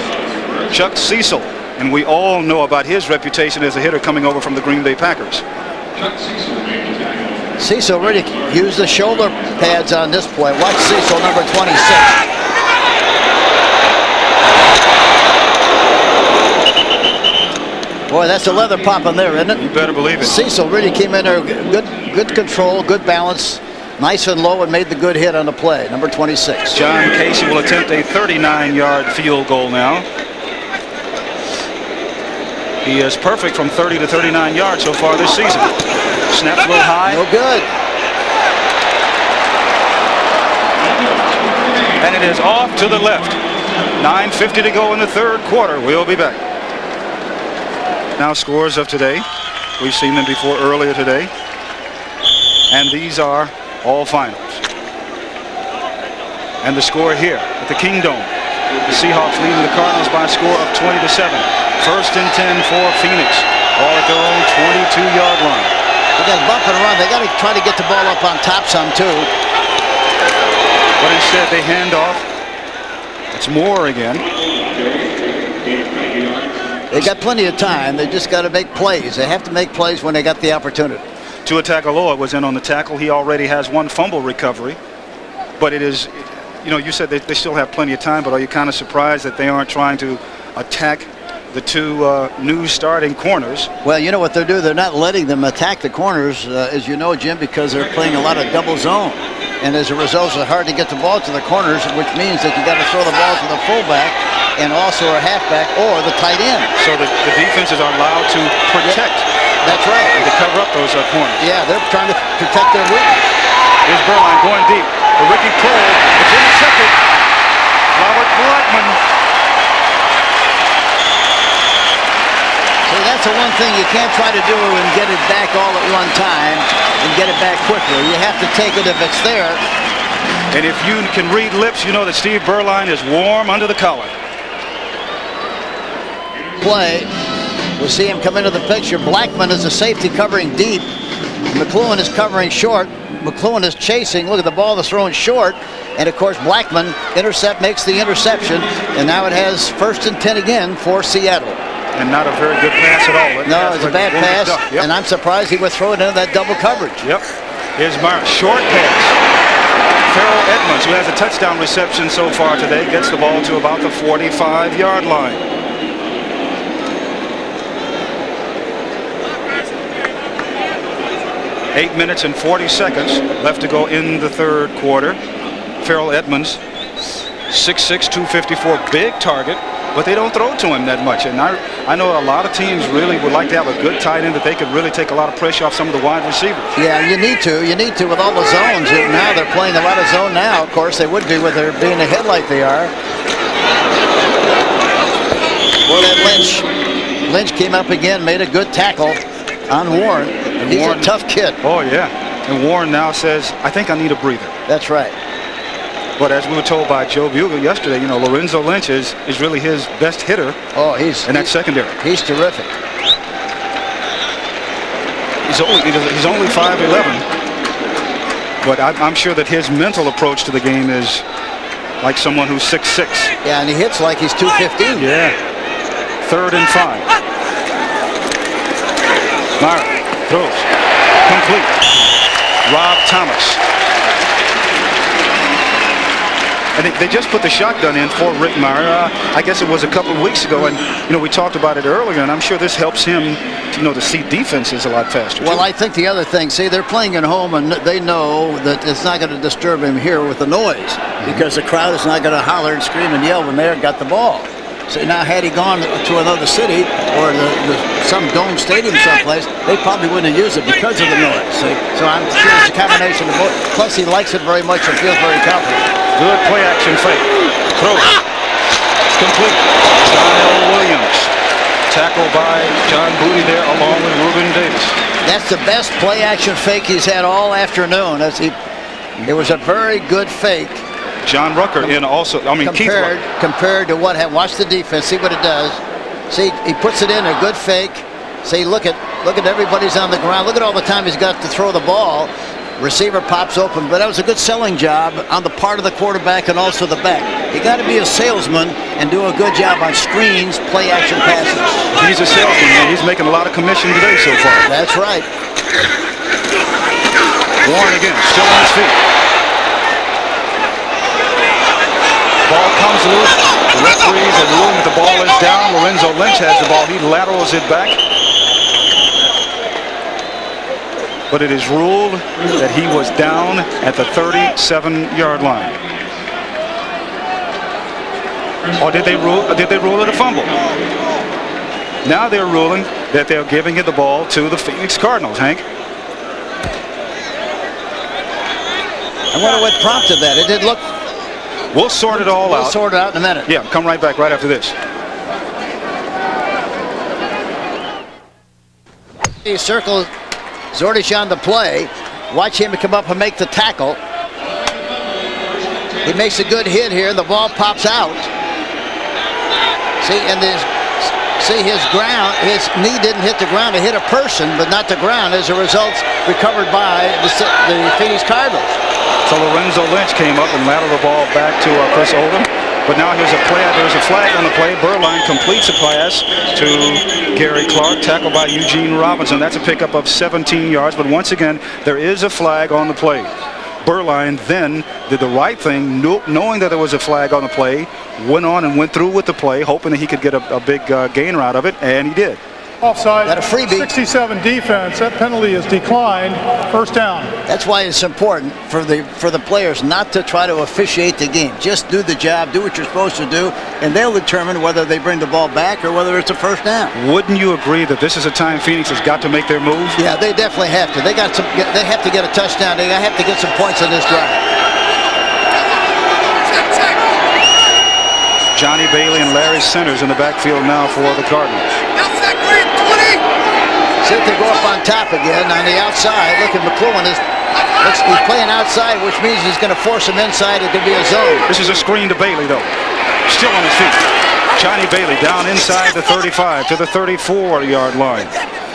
Chuck Cecil, and we all know about his reputation as a hitter coming over from the Green Bay Packers. Cecil really used the shoulder pads on this play. Watch Cecil, number 26. Boy, that's a leather popping there, isn't it? You better believe it. Cecil really came in there, good control, good balance. Nice and low and made the good hit on the play, number 26. John Casey will attempt a 39-yard field goal now. He is perfect from 30 to 39 yards so far this season. Snaps a little high. No good. And it is off to the left. 9:50 to go in the 3rd quarter. We'll be back. Now scores of today. We've seen them before earlier today. And these are all finals. And the score here at the Kingdome. The Seahawks leading the Cardinals by a score of 20-7. 1st and 10 for Phoenix. All at their own 22-yard line. They got to bump and run. They got to try to get the ball up on top some too. But instead they hand off. It's Moore again. They got plenty of time. They just got to make plays. They have to make plays when they got the opportunity. Tua Tagovailoa was in on the tackle. He already has 1 fumble recovery. But it is, you know, you said they still have plenty of time, but are you kind of surprised that they aren't trying to attack the 2 new starting corners? Well, you know what they're doing? They're not letting them attack the corners, as you know, Jim, because they're playing a lot of double zone. And as a result, it's hard to get the ball to the corners, which means that you got to throw the ball to the fullback and also a halfback or the tight end. So the defenses are allowed to protect. That's right. And to cover up those corners. Yeah, they're trying to protect their weakness. Here's Beuerlein going deep. The Ricky Cole. It's intercepted. Robert Blackman. See, that's the one thing you can't try to do and get it back all at one time and get it back quickly. You have to take it if it's there. And if you can read lips, you know that Steve Beuerlein is warm under the collar. Play. We'll see him come into the picture. Blackman is a safety covering deep. McLuhan is covering short. McLuhan is chasing. Look at the ball that's thrown short. And of course, Blackman makes the interception. And now it has 1st and 10 again for Seattle. And not a very good pass at all. No, it's a bad pass. Yep. And I'm surprised he would throw it into that double coverage. Yep. Here's Mirer. Short pass. Farrell Edmonds, who has a touchdown reception so far today, gets the ball to about the 45-yard line. 8 minutes and 40 seconds left to go in the third quarter. Farrell Edmonds, 6'6", 254, big target, but they don't throw to him that much. And I know a lot of teams really would like to have a good tight end that they could really take a lot of pressure off some of the wide receivers. Yeah, you need to with all the zones. Now they're playing a lot of zone now. Of course, they would be with their being ahead like they are. Well, that Lynch came up again, made a good tackle on Warren. And he's a tough kid. Oh, yeah. And Warren now says, I think I need a breather. That's right. But as we were told by Joe Bugle yesterday, Lorenzo Lynch is really his best hitter. Oh, in that secondary. He's terrific. He's only 5'11", but I'm sure that his mental approach to the game is like someone who's 6'6". Yeah, and he hits like he's 215. Yeah. 3rd and 5. Mirer throws. Complete. Rob Thomas. And they just put the shotgun in for Rick Mirer. I guess it was a couple of weeks ago, and we talked about it earlier, and I'm sure this helps him to see defenses a lot faster. Well, I think the other thing, they're playing at home, and they know that it's not going to disturb him here with the noise, because the crowd is not going to holler and scream and yell when they got the ball. So now, had he gone to another city or some dome stadium someplace, they probably wouldn't have used it because of the noise. So I'm sure it's a combination of both. Plus, he likes it very much and feels very confident. Good play action fake. Throw. Complete. John L. Williams. Tackled by John Booty there along with Reuben Davis. That's the best play action fake he's had all afternoon. It was a very good fake. John Rucker in also, Keith Rucker. Compared to watch the defense, see what it does. See, he puts it in a good fake. See, look at everybody's on the ground. Look at all the time he's got to throw the ball. Receiver pops open, but that was a good selling job on the part of the quarterback and also the back. You got to be a salesman and do a good job on screens, play action passes. He's a salesman, man. He's making a lot of commission today so far. That's right. Warren again, still on his feet. Ball comes loose. The referees are ruling that the ball is down. Lorenzo Lynch has the ball. He laterals it back. But it is ruled that he was down at the 37-yard line. Or did they rule it a fumble? Now they're ruling that they're giving it the ball to the Phoenix Cardinals, Hank. I wonder what prompted that. It did look. We'll sort it all out. We'll sort it out in a minute. Yeah, come right back right after this. He circles Zordich on the play. Watch him come up and make the tackle. He makes a good hit here. The ball pops out. See, his knee didn't hit the ground. It hit a person, but not the ground. As a result, recovered by the Phoenix Cardinals. So Lorenzo Lynch came up and lateraled the ball back to Chris Oldham. But now there's a flag on the play. Beuerlein completes a pass to Gary Clark, tackled by Eugene Robinson. That's a pickup of 17 yards. But once again, there is a flag on the play. Beuerlein then did the right thing, knowing that there was a flag on the play, went on and went through with the play, hoping that he could get a big gainer out of it, and he did. Offside. Got a freebie. 67 defense. That penalty is declined. First down. That's why it's important for the players not to try to officiate the game. Just do the job, do what you're supposed to do, and they'll determine whether they bring the ball back or whether it's a first down. Wouldn't you agree that this is a time Phoenix has got to make their move? Yeah, they definitely have to. They have to get a touchdown. They have to get some points on this drive. Johnny Bailey and Larry Centers in the backfield now for the Cardinals. See if they go up on top again on the outside. Look at McLuhan. He's playing outside, which means he's going to force him inside. It could be a zone. This is a screen to Bailey, though. Still on his feet. Johnny Bailey down inside the 35 to the 34-yard line.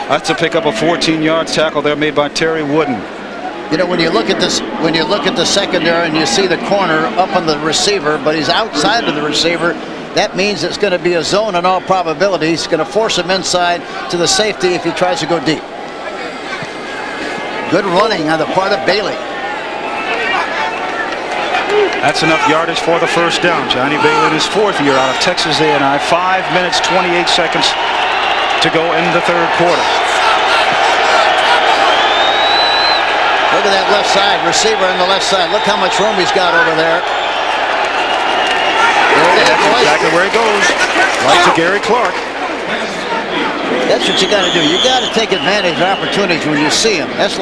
That's a pickup of 14 yards. Tackle there made by Terry Wooden. When you look at this, when you look at the secondary and you see the corner up on the receiver, but he's outside of the receiver, that means it's going to be a zone in all probability. He's going to force him inside to the safety if he tries to go deep. Good running on the part of Bailey. That's enough yardage for the first down. Johnny Bailey in his fourth year out of Texas A&I. 5 minutes, 28 seconds to go in the third quarter. Look at that left side, receiver on the left side. Look how much room he's got over there. There it is, boys. Exactly where he goes. Right to Gary Clark. That's what you got to do. You got to take advantage of opportunities when you see them. That's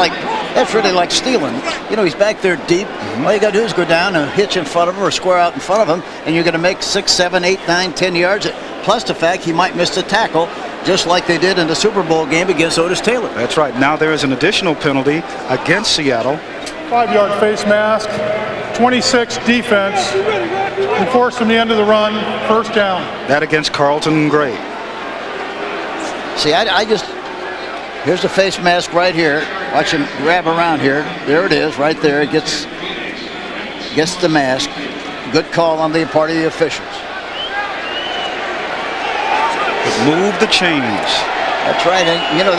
really like stealing. You know, he's back there deep. All you got to do is go down and hitch in front of him or square out in front of him, and you're going to make 6, 7, 8, 9, 10 yards. Plus the fact he might miss the tackle, just like they did in the Super Bowl game against Otis Taylor. That's right. Now there is an additional penalty against Seattle. 5-yard face mask, 26 defense. And force from the end of the run, first down. That against Carlton Gray. See, here's the face mask right here. Watch him grab around here. There it is, right there. It gets the mask. Good call on the part of the officials. Move the chains. That's right. And, you know, a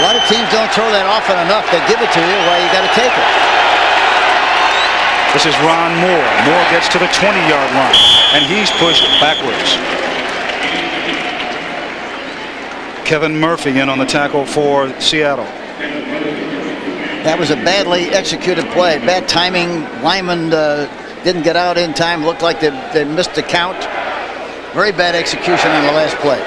lot of teams don't throw that often enough. They give it to you, well, you got to take it. This is Ron Moore. Moore gets to the 20-yard line, and he's pushed backwards. Kevin Murphy in on the tackle for Seattle. That was a badly executed play. Bad timing. Lyman didn't get out in time. Looked like they missed the count. Very bad execution on the last play.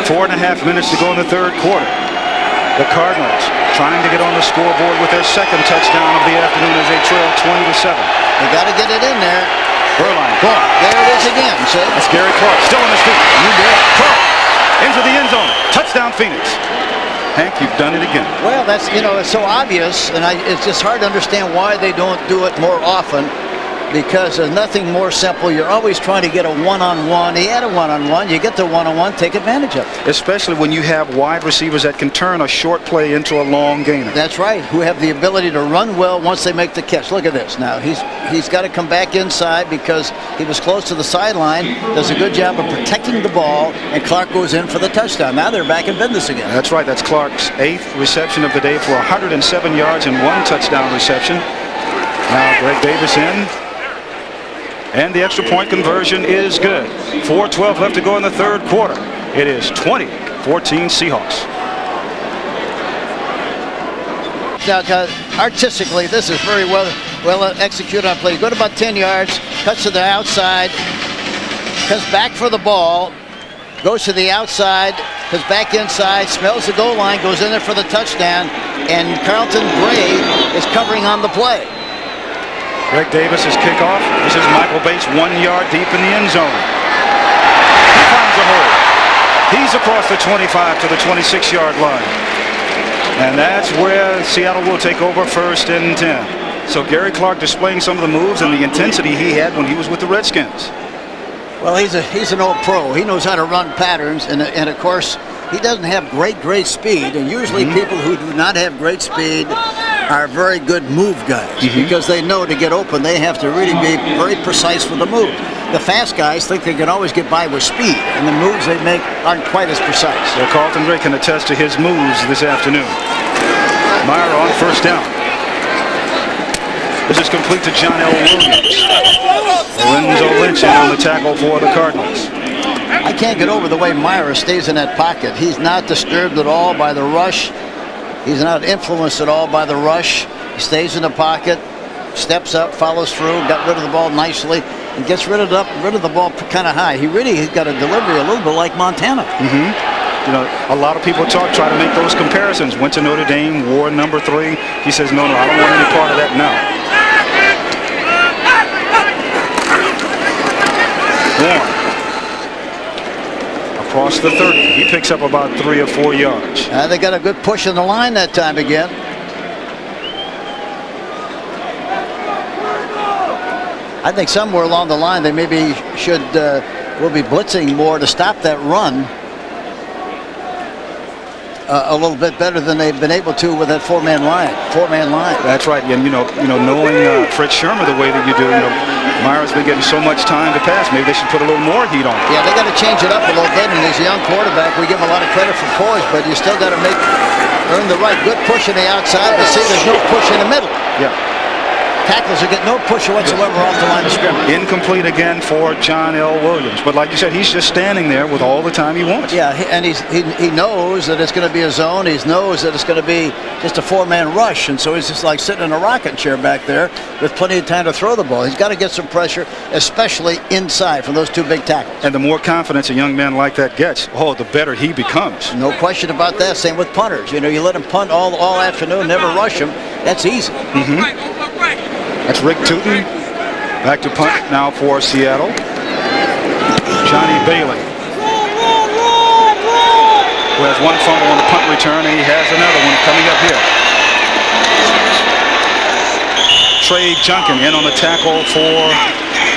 4.5 minutes to go in the third quarter. The Cardinals trying to get on the scoreboard with their second touchdown of the afternoon as they trail 20-7. They got to get it in there. Beuerlein, boom. There it is again. See? That's Gary Clark still on his feet. You bet. Clark into the end zone. Touchdown Phoenix. Hank, you've done it again. Well, that's, you know, it's so obvious, and it's just hard to understand why they don't do it more often. Because there's nothing more simple. You're always trying to get a one-on-one. He had a one-on-one. You get the one-on-one, take advantage of it. Especially when you have wide receivers that can turn a short play into a long gainer. That's right. Who have the ability to run well once they make the catch. Look at this. Now he's got to come back inside because he was close to the sideline. Does a good job of protecting the ball, and Clark goes in for the touchdown. Now they're back in business again. That's right. That's Clark's 8th reception of the day for 107 yards and 1 touchdown reception. Now Greg Davis in. And the extra point conversion is good. 4:12 left to go in the third quarter. It is 20-14 Seahawks. Now, artistically, this is very well executed on play. Go to about 10 yards, cuts to the outside, comes back for the ball, goes to the outside, comes back inside, smells the goal line, goes in there for the touchdown, and Carlton Gray is covering on the play. Greg Davis's kickoff. This is Michael Bates 1 yard deep in the end zone. He finds a hole. He's across the 25 to the 26-yard line. And that's where Seattle will take over 1st and 10. So Gary Clark displaying some of the moves and the intensity he had when he was with the Redskins. Well, he's an old pro. He knows how to run patterns, and of course, he doesn't have great speed. And usually people who do not have great speed are very good move guys because they know to get open they have to really be very precise with the move. The fast guys think they can always get by with speed, and the moves they make aren't quite as precise. Well, Carlton Gray can attest to his moves this afternoon. Mirer on 1st down. This is complete to John L. Williams. Lorenzo Lynch in on the tackle for the Cardinals. I can't get over the way Mirer stays in that pocket. He's not disturbed at all by the rush. He's not influenced at all by the rush. He stays in the pocket, steps up, follows through, got rid of the ball nicely, and gets rid of the ball kind of high. He's got a delivery a little bit like Montana. You know, a lot of people try to make those comparisons. Went to Notre Dame, wore number 3. He says, no, I don't want any part of that now. Warren. Across the 30. He picks up about 3 or 4 yards. They got a good push in the line that time again. I think somewhere along the line they maybe will be blitzing more to stop that run a little bit better than they've been able to with that four-man line. That's right. And you know, knowing Fritz Shermer the way that you do, Meyer's been getting so much time to pass. Maybe they should put a little more heat on it. Yeah, they got to change it up a little bit. And he's a young quarterback. We give him a lot of credit for poise, but you still got to earn the right. Good push on the outside, but see, there's no push in the middle. Yeah. tackles will get no push whatsoever off the line of scrimmage. Incomplete again for John L. Williams. But like you said, he's just standing there with all the time he wants. Yeah, and he knows that it's going to be a zone. He knows that it's going to be just a four-man rush, and so he's just like sitting in a rocking chair back there with plenty of time to throw the ball. He's got to get some pressure, especially inside from those two big tackles. And the more confidence a young man like that gets, the better he becomes. No question about that. Same with punters. You know, you let him punt all afternoon, never rush him. That's easy. That's Rick Tootin. Back to punt now for Seattle. Johnny Bailey, who has one fumble on the punt return, and he has another one coming up here. Trey Junkin in on the tackle for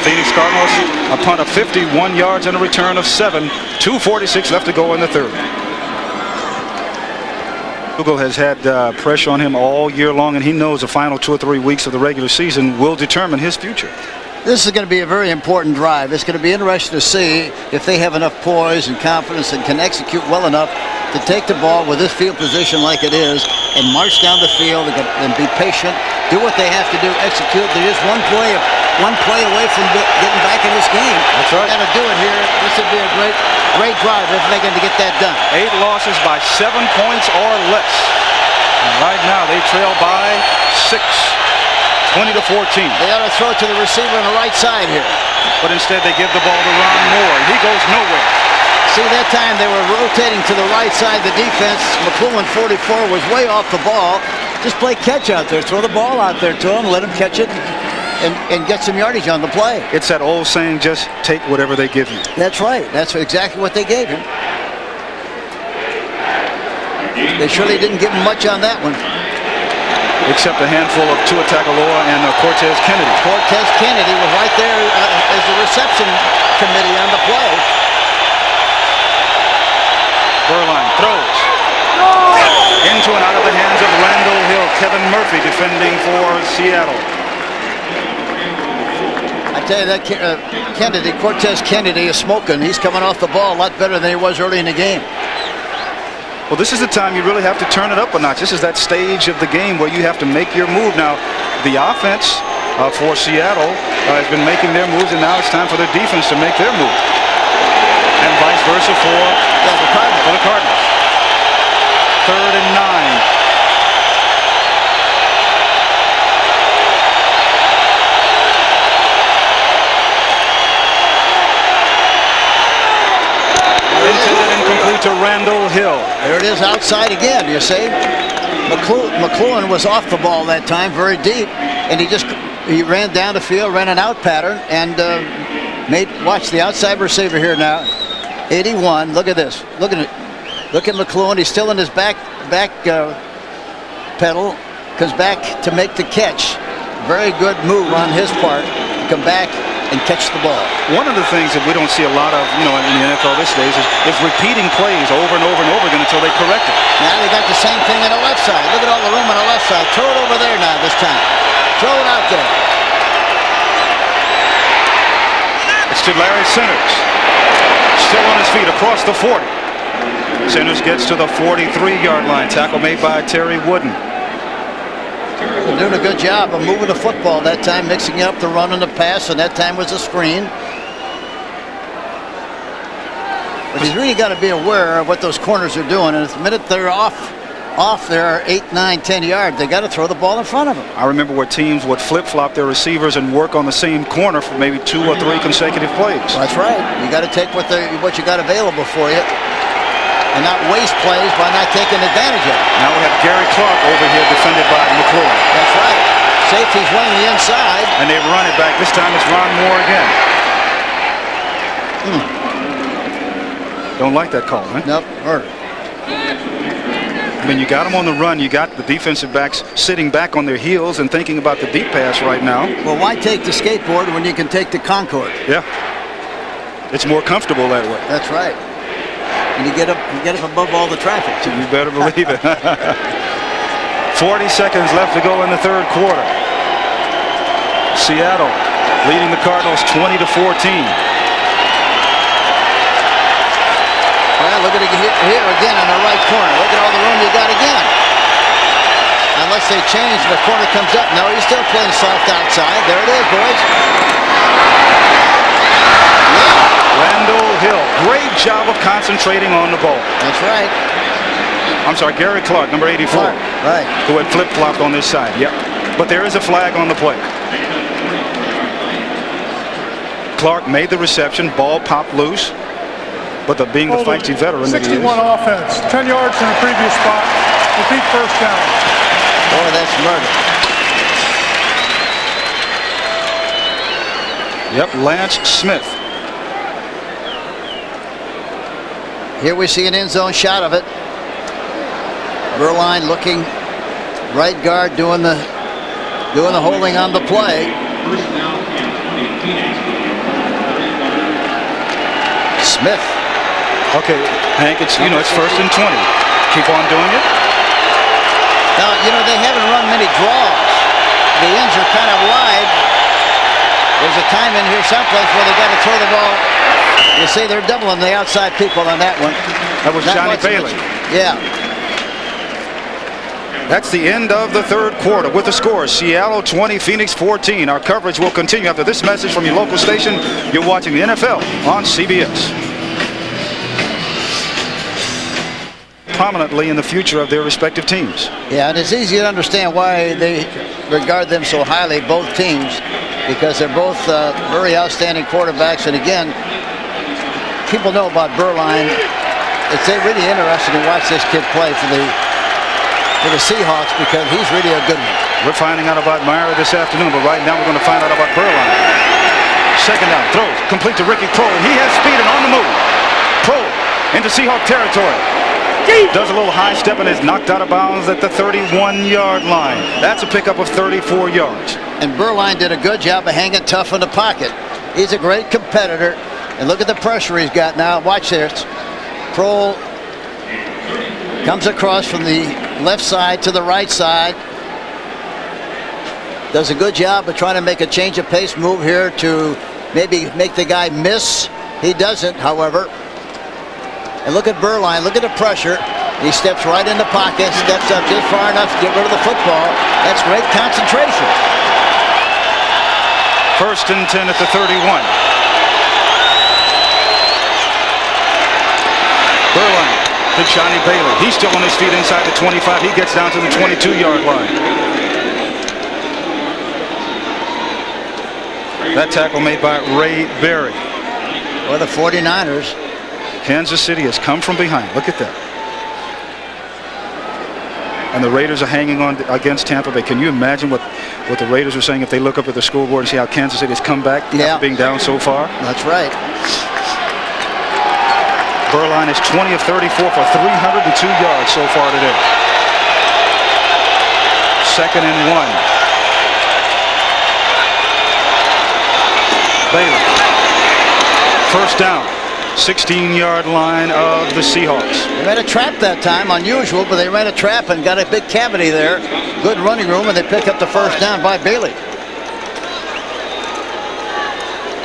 Phoenix Cardinals. A punt of 51 yards and a return of 7. 2:46 left to go in the third. Google has had pressure on him all year long, and he knows the final 2 or 3 weeks of the regular season will determine his future. This is going to be a very important drive. It's going to be interesting to see if they have enough poise and confidence and can execute well enough to take the ball with this field position like it is and march down the field and be patient, do what they have to do, execute. They're just one play away from getting back in this game. That's right. Got to do it here. This would be a great drive if they're going to get that done. 8 losses by 7 points or less. And right now they trail by 6. 20-14. They ought to throw it to the receiver on the right side here. But instead they give the ball to Ron Moore. He goes nowhere. See, that time they were rotating to the right side of the defense. McLuhan, 44, was way off the ball. Just play catch out there. Throw the ball out there to him. Let him catch it and get some yardage on the play. It's that old saying, just take whatever they give you. That's right. That's exactly what they gave him. They surely didn't give him much on that one. Except a handful of Tua Tagovailoa and Cortez Kennedy. Cortez Kennedy was right there as the reception committee on the play. Beuerlein throws. Into and out of the hands of Randall Hill. Kevin Murphy defending for Seattle. I tell you that Cortez Kennedy is smoking. He's coming off the ball a lot better than he was early in the game. Well, this is the time you really have to turn it up a notch. This is that stage of the game where you have to make your move. Now, the offense for Seattle has been making their moves, and now it's time for their defense to make their move. And vice versa for the Cardinals. 3rd and 9. Intended incomplete to Randall Hill. There it is outside again, you see. McLuhan was off the ball that time, very deep, and he ran down the field, ran an out pattern, and watch the outside receiver here now. 81, look at this. Look at McLuhan, he's still in his back pedal, comes back to make the catch. Very good move on his part to come back and catch the ball. One of the things that we don't see a lot of, in the NFL these days is repeating plays over and over and over again until they correct it. Now they got the same thing on the left side. Look at all the room on the left side. Throw it over there now this time. Throw it out there. It's to Larry Centers. Still on his feet across the 40. Centers gets to the 43-yard line. Tackle made by Terry Wooden. They're doing a good job of moving the football that time, mixing up the run and the pass, and that time was a screen. But he's really got to be aware of what those corners are doing, and the minute they're off there 8, 9, 10 yards, they got to throw the ball in front of them. I remember where teams would flip-flop their receivers and work on the same corner for maybe 2 or 3 consecutive plays. That's right. You got to take what you got available for you, and not waste plays by not taking advantage of it. Now we have Gary Clark over here defended by McClure. That's right. Safety's running the inside. And they run it back. This time it's Ron Moore again. Don't like that call, huh? Nope, murder. I mean, you got them on the run. You got the defensive backs sitting back on their heels and thinking about the deep pass right now. Well, why take the skateboard when you can take the Concorde? Yeah. It's more comfortable that way. That's right. And you get up above all the traffic, too. You better believe it. 40 seconds left to go in the third quarter. Seattle leading the Cardinals 20-14. Well, look at it here again on the right corner. Look at all the room you got again. I unless they change and the corner comes up. No, he's still playing soft outside. There it is, boys. Randall Hill, great job of concentrating on the ball. That's right. I'm sorry, Gary Clark, number 84. Clark, right. Who had flip-flopped on this side. Yep. But there is a flag on the play. Clark made the reception. Ball popped loose. But being the feisty veteran that he is. 61 offense. 10 yards from the previous spot. Repeat first down. Boy, that's murder. Yep, Lance Smith. Here we see an end zone shot of it. Beuerlein looking right guard doing the holding on the play. Smith. Okay, Hank, it's first and 20. Keep on doing it. Now, they haven't run many draws. The ends are kind of wide. There's a time in here someplace where they got to throw the ball. You see, they're doubling the outside people on that one. That was Johnny Bailey. Yeah. That's the end of the third quarter with the score: Seattle 20, Phoenix 14. Our coverage will continue after this message from your local station. You're watching the NFL on CBS. Prominently in the future of their respective teams. Yeah, and it's easy to understand why they regard them so highly, both teams, because they're both very outstanding quarterbacks. And again, people know about Beuerlein. It's really interesting to watch this kid play for the Seahawks because he's really a good one. We're finding out about Mirer this afternoon, but right now we're going to find out about Beuerlein. Second down, throws, complete to Ricky Prohl. He has speed and on the move. Prohl into Seahawk territory. Does a little high step and is knocked out of bounds at the 31-yard line. That's a pickup of 34 yards. And Beuerlein did a good job of hanging tough in the pocket. He's a great competitor. And look at the pressure he's got now. Watch this. Prohl comes across from the left side to the right side. Does a good job of trying to make a change of pace move here to maybe make the guy miss. He doesn't, however. And look at Beuerlein. Look at the pressure. He steps right in the pocket, steps up just far enough to get rid of the football. That's great concentration. First and 10 at the 31. Beuerlein to Johnny Bailey. He's still on his feet inside the 25. He gets down to the 22-yard line. That tackle made by Ray Berry. Well, the 49ers. Kansas City has come from behind. Look at that. And the Raiders are hanging on against Tampa Bay. Can you imagine what the Raiders are saying if they look up at the scoreboard and see how Kansas City has come back after being down so far? That's right. Beuerlein is 20 of 34 for 302 yards so far today. Second and 1. Bailey. First down. 16-yard line of the Seahawks. They ran a trap that time, unusual, but they ran a trap and got a big cavity there. Good running room, and they pick up the first down by Bailey.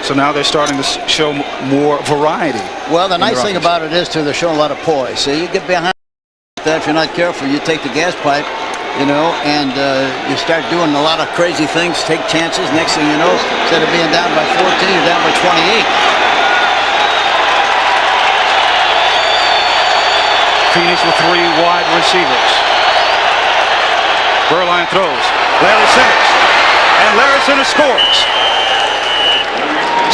So now they're starting to show more variety. Well, the nice thing about it is, too, they're showing a lot of poise. So you get behind that, if you're not careful, you take the gas pipe, and you start doing a lot of crazy things, take chances. Next thing you know, instead of being down by 14, you're down by 28. Phoenix with 3 wide receivers. Beuerlein throws. Larry Simmons. And Larry Simmons scores.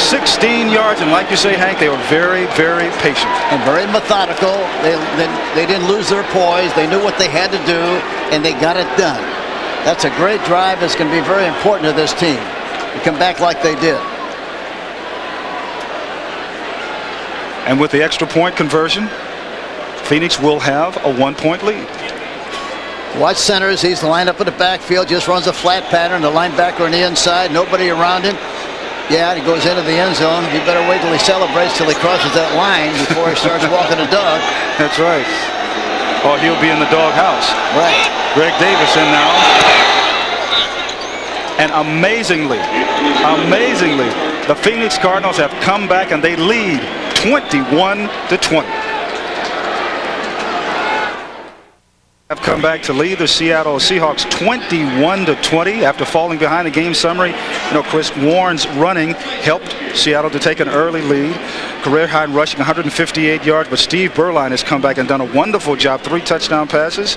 16 yards, and like you say, Hank, they were very, very patient. And very methodical. They didn't lose their poise. They knew what they had to do, and they got it done. That's a great drive. It's going to be very important to this team to come back like they did. And with the extra point conversion, Phoenix will have a 1-point lead. Watch centers. He's lined up in the backfield, just runs a flat pattern. The linebacker on the inside, nobody around him. Yeah, he goes into the end zone. He better wait till he celebrates till he crosses that line before he starts walking the dog. That's right. Or he'll be in the doghouse. Right. Greg Davis in now. And amazingly, the Phoenix Cardinals have come back and they lead 21-20. Have come back to lead the Seattle Seahawks 21-20 after falling behind. The game summary, Chris Warren's running helped Seattle to take an early lead. Career high rushing, 158 yards, but Steve Beuerlein has come back and done a wonderful job. 3 touchdown passes,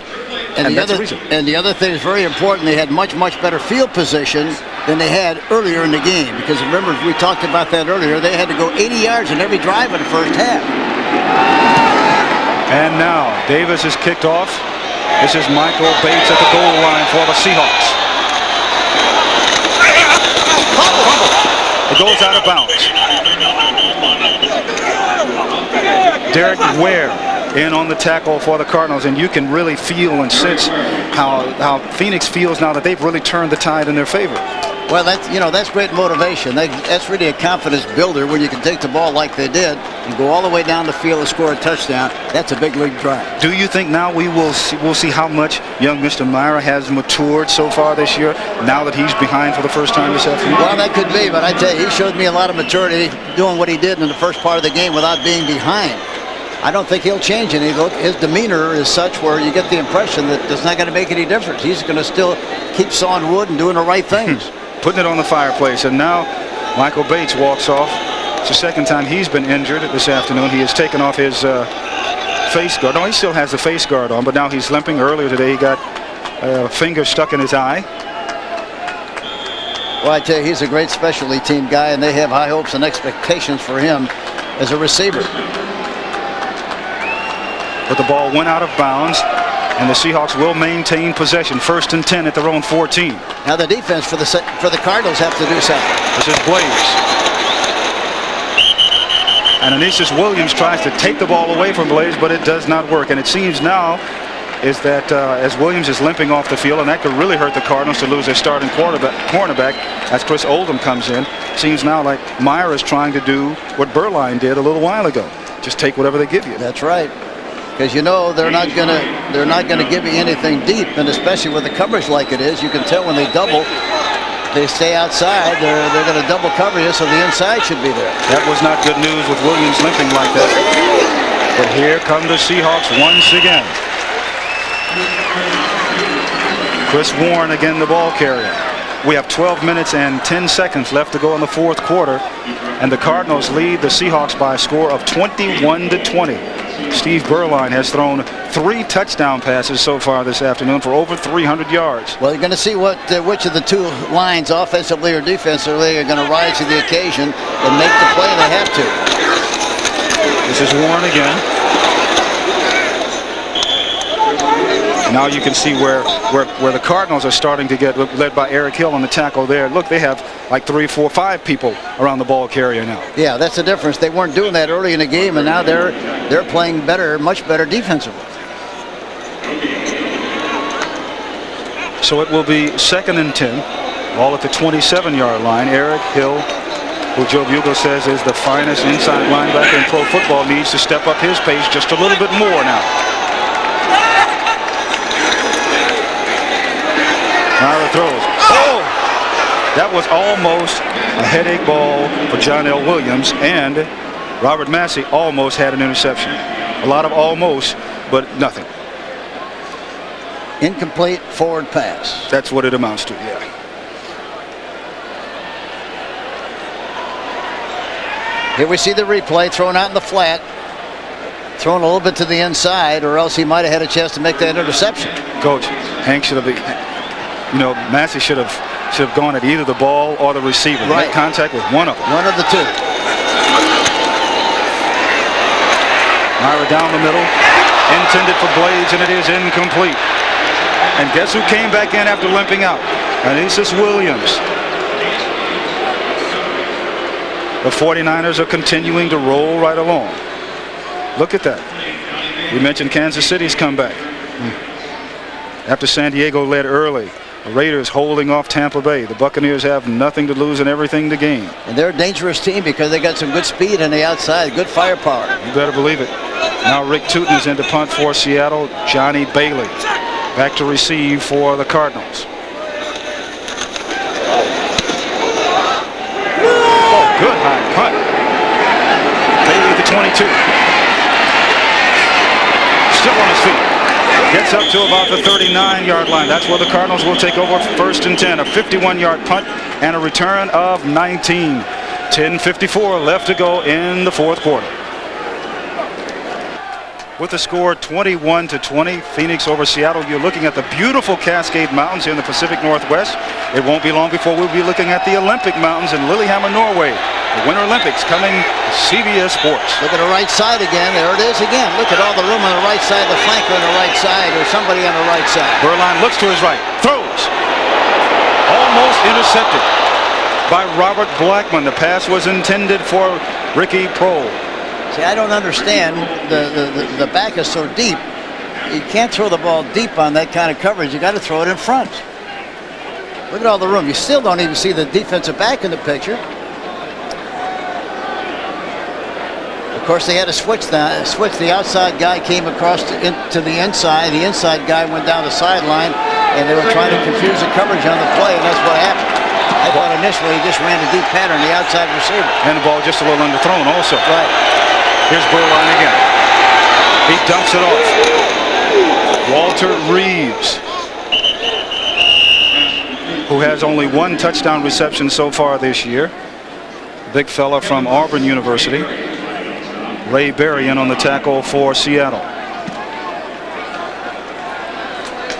and that's the reason. And the other thing is very important. They had much better field position than they had earlier in the game, because remember, we talked about that earlier. They had to go 80 yards in every drive in the first half. And now Davis is kicked off. This is Michael Bates at the goal line for the Seahawks. It goes out of bounds. Derek Ware in on the tackle for the Cardinals, and you can really feel and sense how Phoenix feels now that they've really turned the tide in their favor. Well, that's great motivation. That's really a confidence builder when you can take the ball like they did and go all the way down the field and score a touchdown. That's a big league drive. Do you think now we'll see how much young Mr. Mirer has matured so far this year, now that he's behind for the first time this afternoon? Well, that could be, but I tell you, he showed me a lot of maturity doing what he did in the first part of the game without being behind. I don't think he'll change any. His demeanor is such where you get the impression that it's not going to make any difference. He's going to still keep sawing wood and doing the right things. Putting it on the fireplace, and now Michael Bates walks off. It's the second time he's been injured this afternoon. He has taken off his face guard. No, he still has the face guard on, but now he's limping. Earlier today, he got a finger stuck in his eye. Well, I tell you, he's a great specialty team guy, and they have high hopes and expectations for him as a receiver. But the ball went out of bounds, and the Seahawks will maintain possession. 1st and 10 at their own 14. Now the defense for the Cardinals have to do something. This is Blaze. And Anesis Williams tries to take the ball away from Blaze, but it does not work. And it seems now is that as Williams is limping off the field, and that could really hurt the Cardinals to lose their starting cornerback as Chris Oldham comes in. Seems now like Mirer is trying to do what Beuerlein did a little while ago. Just take whatever they give you. That's right. Because they're not gonna give you anything deep, and especially with the coverage like it is, you can tell when they double, they stay outside. They're going to double cover you, so the inside should be there. That was not good news with Williams limping like that. But here come the Seahawks once again. Chris Warren again, the ball carrier. We have 12 minutes and 10 seconds left to go in the fourth quarter, and the Cardinals lead the Seahawks by a score of 21-20. Steve Beuerlein has thrown 3 touchdown passes so far this afternoon for over 300 yards. Well, you're going to see which of the two lines, offensively or defensively, are going to rise to the occasion and make the play they have to. This is Warren again. Now you can see where the Cardinals are starting to get led by Eric Hill on the tackle there. Look, they have like 3, 4, 5 people around the ball carrier now. Yeah, that's the difference. They weren't doing that early in the game, and now they're playing better, much better defensively. So it will be 2nd and 10, all at the 27-yard line. Eric Hill, who Joe Bugel says is the finest inside linebacker in pro football, needs to step up his pace just a little bit more now. Mirer throws. Oh! That was almost a headache ball for John L. Williams, and Robert Massey almost had an interception. A lot of almost, but nothing. Incomplete forward pass. That's what it amounts to, yeah. Here we see the replay, thrown out in the flat. Thrown a little bit to the inside, or else he might have had a chance to make that interception. Coach, Hank should have been... Massey should have gone at either the ball or the receiver. Right. Make contact with one of them. One of the two. Mirer down the middle. Intended for Blades, and it is incomplete. And guess who came back in after limping out? Anesis Williams. The 49ers are continuing to roll right along. Look at that. We mentioned Kansas City's comeback. After San Diego led early. The Raiders holding off Tampa Bay. The Buccaneers have nothing to lose and everything to gain. And they're a dangerous team because they got some good speed on the outside, good firepower. You better believe it. Now Rick Tootin is in to punt for Seattle. Johnny Bailey back to receive for the Cardinals. Oh, good high punt. Bailey at the 22. Still on his feet. Gets up to about the 39-yard line. That's where the Cardinals will take over first and 10. A 51-yard punt and a return of 19. 10:54 left to go in the fourth quarter. With the score 21-20, Phoenix over Seattle. You're looking at the beautiful Cascade Mountains here in the Pacific Northwest. It won't be long before we'll be looking at the Olympic Mountains in Lillehammer, Norway. The Winter Olympics coming to CBS Sports. Look at the right side again. There it is again. Look at all the room on the right side, the flanker on the right side, or somebody on the right side. Beuerlein looks to his right, throws. Almost intercepted by Robert Blackman. The pass was intended for Ricky Prohl. See, I don't understand. The back is so deep. You can't throw the ball deep on that kind of coverage. You got to throw it in front. Look at all the room. You still don't even see the defensive back in the picture. Of course, they had to switch the outside guy came across to the inside. The inside guy went down the sideline, and they were trying to confuse the coverage on the play, and that's what happened. I thought initially he just ran a deep pattern, the outside receiver. And the ball just a little underthrown also. Right. Here's Beuerlein again. He dumps it off. Walter Reeves, who has only one touchdown reception so far this year. Big fella from Auburn University. Ray Berry in on the tackle for Seattle.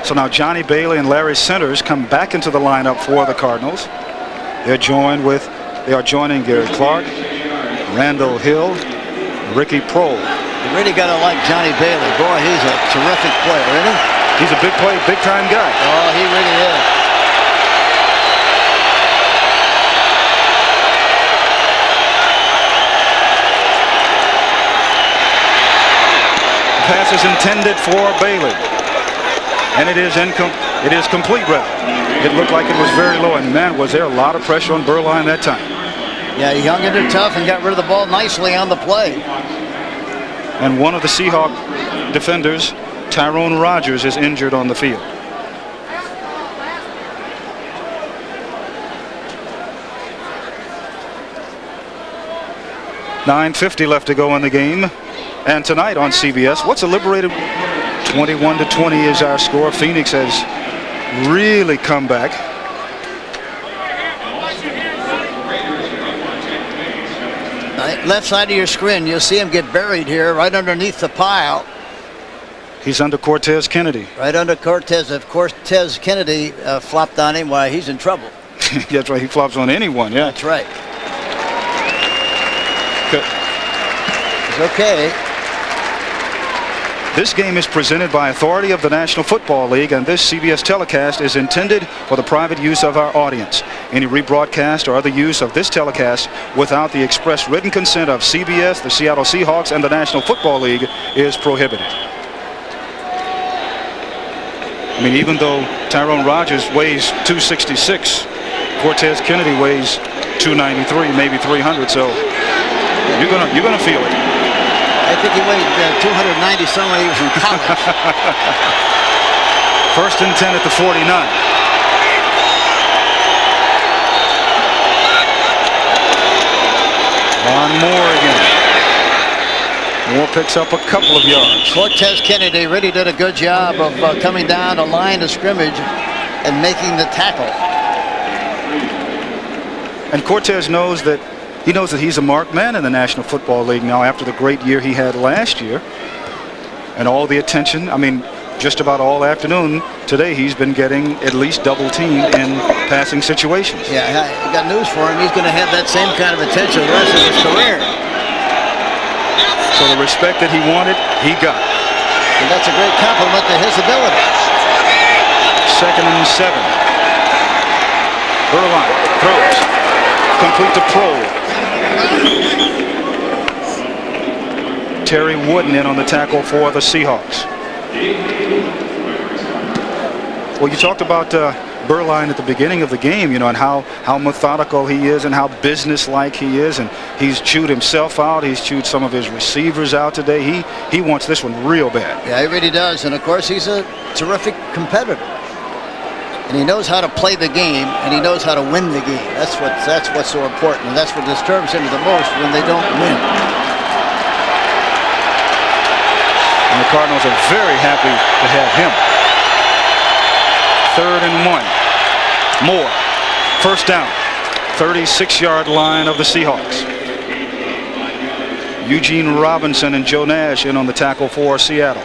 So now Johnny Bailey and Larry Centers come back into the lineup for the Cardinals. They are joining Gary Clark, Randall Hill, Ricky Prohl. You really got to like Johnny Bailey. Boy, he's a terrific player, isn't he? He's a big play, big time guy. Oh, he really is. The pass is intended for Bailey. And it is complete, rather. It looked like it was very low, and man, was there a lot of pressure on Beuerlein that time. Yeah, he hung in there tough and got rid of the ball nicely on the play. And one of the Seahawks defenders, Tyrone Rogers, is injured on the field. $9:50 left to go in the game. And tonight on CBS, what's a liberated 21-20 is our score. Phoenix has really come back. Left side of your screen, you'll see him get buried here right underneath the pile. He's under Cortez Kennedy. Right under Cortez. If Cortez Kennedy flopped on him, why, he's in trouble. That's right. He flops on anyone, yeah. That's right. Good. It's okay. This game is presented by authority of the National Football League, and this CBS telecast is intended for the private use of our audience. Any rebroadcast or other use of this telecast without the express written consent of CBS, the Seattle Seahawks, and the National Football League is prohibited. I mean, even though Tyrone Rogers weighs 266, Cortez Kennedy weighs 293, maybe 300, so you're gonna feel it. I think he weighed 290 some when he was in college. First and 10 at the 49. On Moore again. Moore picks up a couple of yards. Cortez Kennedy really did a good job of coming down the line of scrimmage and making the tackle. And Cortez knows that he's a marked man in the National Football League now after the great year he had last year. And all the attention, I mean, just about all afternoon today he's been getting at least double teamed in passing situations. Yeah, I got news for him. He's going to have that same kind of attention the rest of his career. So the respect that he wanted, he got. And that's a great compliment to his ability. Second and 7. Beuerlein throws. Complete to Prohl. Terry Wooden in on the tackle for the Seahawks. Well, you talked about Beuerlein at the beginning of the game, and how methodical he is and how businesslike he is, and he's chewed himself out. He's chewed some of his receivers out today. He wants this one real bad. Yeah, he really does, and of course he's a terrific competitor. And he knows how to play the game, and he knows how to win the game. That's what's so important, and that's what disturbs him the most when they don't win. And the Cardinals are very happy to have him. 3rd and 1. Moore, first down, 36-yard line of the Seahawks. Eugene Robinson and Joe Nash in on the tackle for Seattle.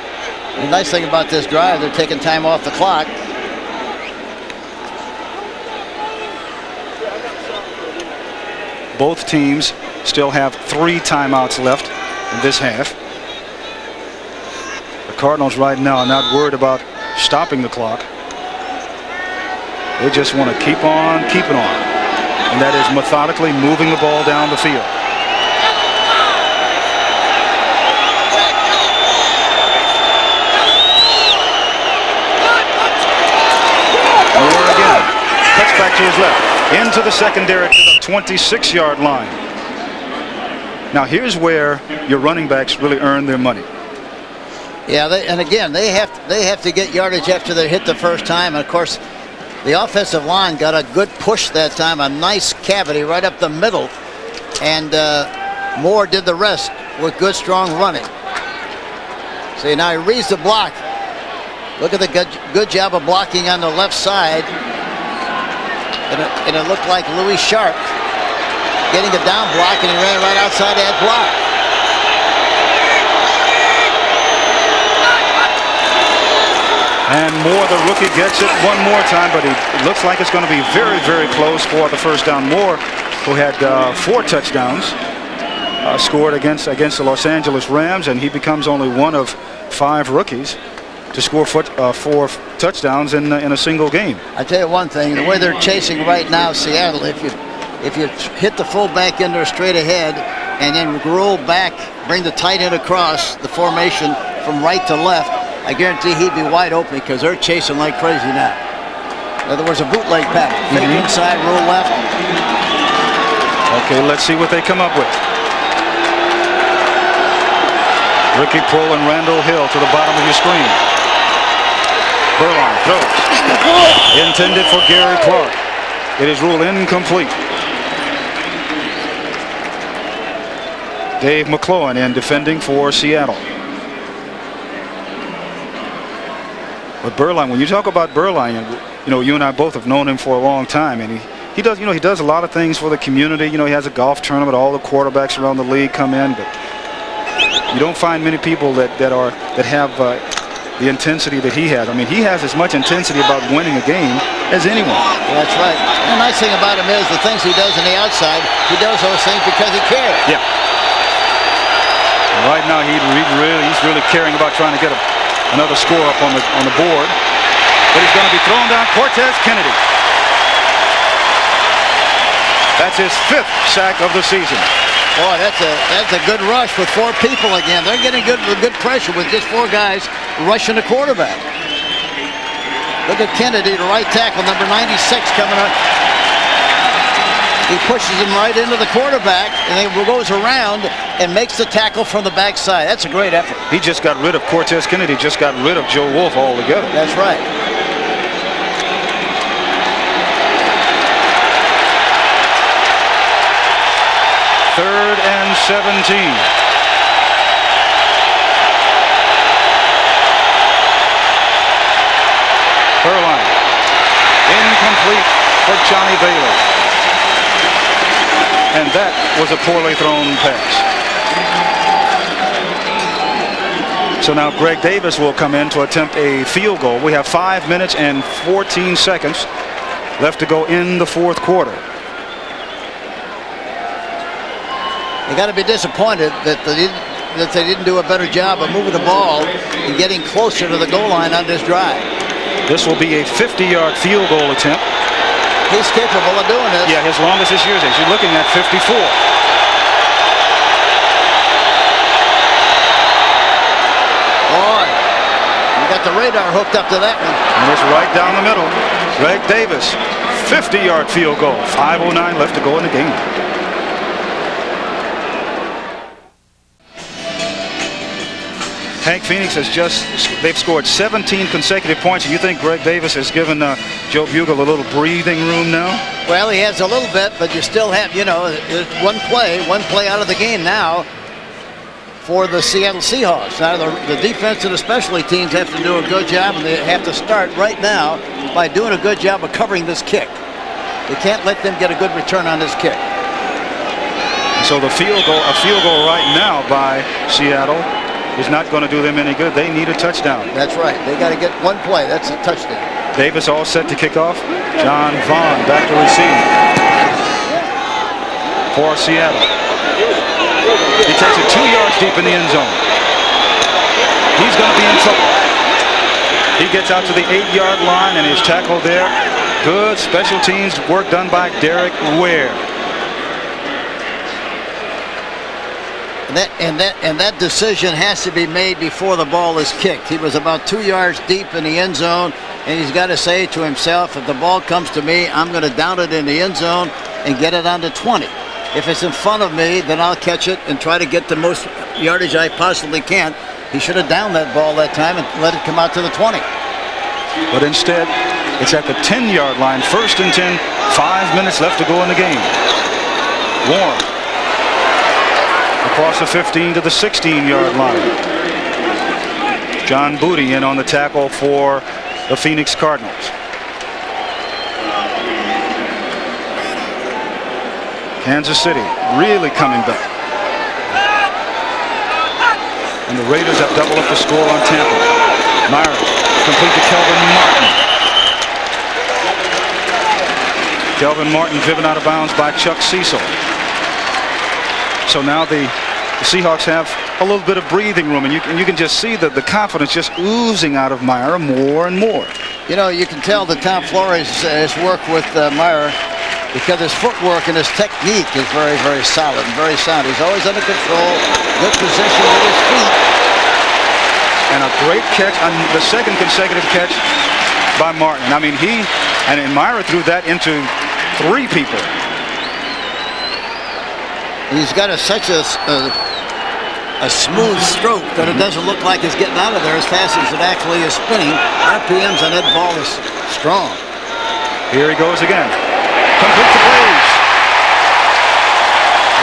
The nice thing about this drive, they're taking time off the clock. Both teams still have 3 timeouts left in this half. The Cardinals right now are not worried about stopping the clock. They just want to keep on keeping on. And that is methodically moving the ball down the field. Moore again. Cuts back to his left. Into the secondary to the 26-yard line. Now here's where your running backs really earn their money. Yeah, and again, they have to get yardage after they hit the first time. And of course, the offensive line got a good push that time, a nice cavity right up the middle. And Moore did the rest with good, strong running. See, now he reads the block. Look at the good job of blocking on the left side. And it looked like Louis Sharp getting a down block, and he ran right outside that block. And Moore, the rookie, gets it one more time, but it looks like it's going to be very, very close for the first down. Moore, who had 4 touchdowns, scored against the Los Angeles Rams, and he becomes only one of 5 rookies to score 4 touchdowns in a single game. I tell you one thing, the way they're chasing right now, Seattle, if you hit the fullback in there straight ahead and then roll back, bring the tight end across the formation from right to left, I guarantee he'd be wide open because they're chasing like crazy now. In other words, a bootleg pack. Fake inside, roll left. Okay, let's see what they come up with. Ricky Prohl and Randall Hill to the bottom of your screen. Beuerlein throws. Intended for Gary Clark. It is ruled incomplete. Dave McCloughan in defending for Seattle. But Beuerlein, when you talk about Beuerlein, you know, you and I both have known him for a long time, and he does, you know, he does a lot of things for the community. You know, he has a golf tournament. All the quarterbacks around the league come in, but you don't find many people that have the intensity that he has. I mean, he has as much intensity about winning a game as anyone. That's right. And the nice thing about him is the things he does on the outside, he does those things because he cares. Yeah. And right now, he's really caring about trying to get another score up on the board. But he's going to be thrown down. Cortez Kennedy. That's his 5th sack of the season. Boy, that's a good rush with 4 people again. They're getting good pressure with just 4 guys rushing the quarterback. Look at Kennedy, the right tackle, number 96 coming up. He pushes him right into the quarterback and then goes around and makes the tackle from the backside. That's a great effort. He just got rid of Cortez Kennedy, just got rid of Joe Wolf altogether. That's right. Third and 17. Beuerlein. Incomplete for Johnny Bailey. And that was a poorly thrown pass. So now Greg Davis will come in to attempt a field goal. We have 5 minutes and 14 seconds left to go in the 4th quarter. You got to be disappointed that they didn't do a better job of moving the ball and getting closer to the goal line on this drive. This will be a 50-yard field goal attempt. He's capable of doing this. Yeah, his longest this year is you're looking at 54. Boy, you got the radar hooked up to that one. And it's right down the middle. Greg Davis, 50-yard field goal. 5:09 left to go in the game. Hank Phoenix they've scored 17 consecutive points. And you think Greg Davis has given Joe Bugel a little breathing room now? Well, he has a little bit, but you still have, you know, one play out of the game now. for the Seattle Seahawks. Now the defense and the specialty teams have to do a good job, and they have to start right now by doing a good job of covering this kick. They can't let them get a good return on this kick. So a field goal right now by Seattle is not going to do them any good. They need a touchdown. That's right. They got to get one play. That's a touchdown. Davis all set to kick off. John Vaughn back to receive for Seattle. He takes it 2 yards deep in the end zone. He's going to be in trouble. He gets out to the 8-yard line and is tackled there. Good special teams work done by Derek Ware. And that decision has to be made before the ball is kicked. He was about 2 yards deep in the end zone, and he's got to say to himself, if the ball comes to me, I'm going to down it in the end zone and get it on to 20. If it's in front of me, then I'll catch it and try to get the most yardage I possibly can. He should have downed that ball that time and let it come out to the 20. But instead, it's at the 10-yard line. 1st and 10, 5 minutes left to go in the game. Warren across the 15 to the 16-yard line. John Booty in on the tackle for the Phoenix Cardinals. Kansas City really coming back. And the Raiders have doubled up the score on Tampa. Mirer complete to Kelvin Martin. Kelvin Martin driven out of bounds by Chuck Cecil. So now the Seahawks have a little bit of breathing room, and you can just see the confidence just oozing out of Mirer more and more. You know, you can tell that Tom Flores has worked with Mirer because his footwork and his technique is very, very solid and very sound. He's always under control, good position with his feet. And a great catch on the second consecutive catch by Martin. I mean, and Mirer threw that into 3 people. He's got such a smooth stroke that it doesn't look like it's getting out of there as fast as it actually is spinning. RPMs on that ball is strong. Here he goes again. Complete to Blaze.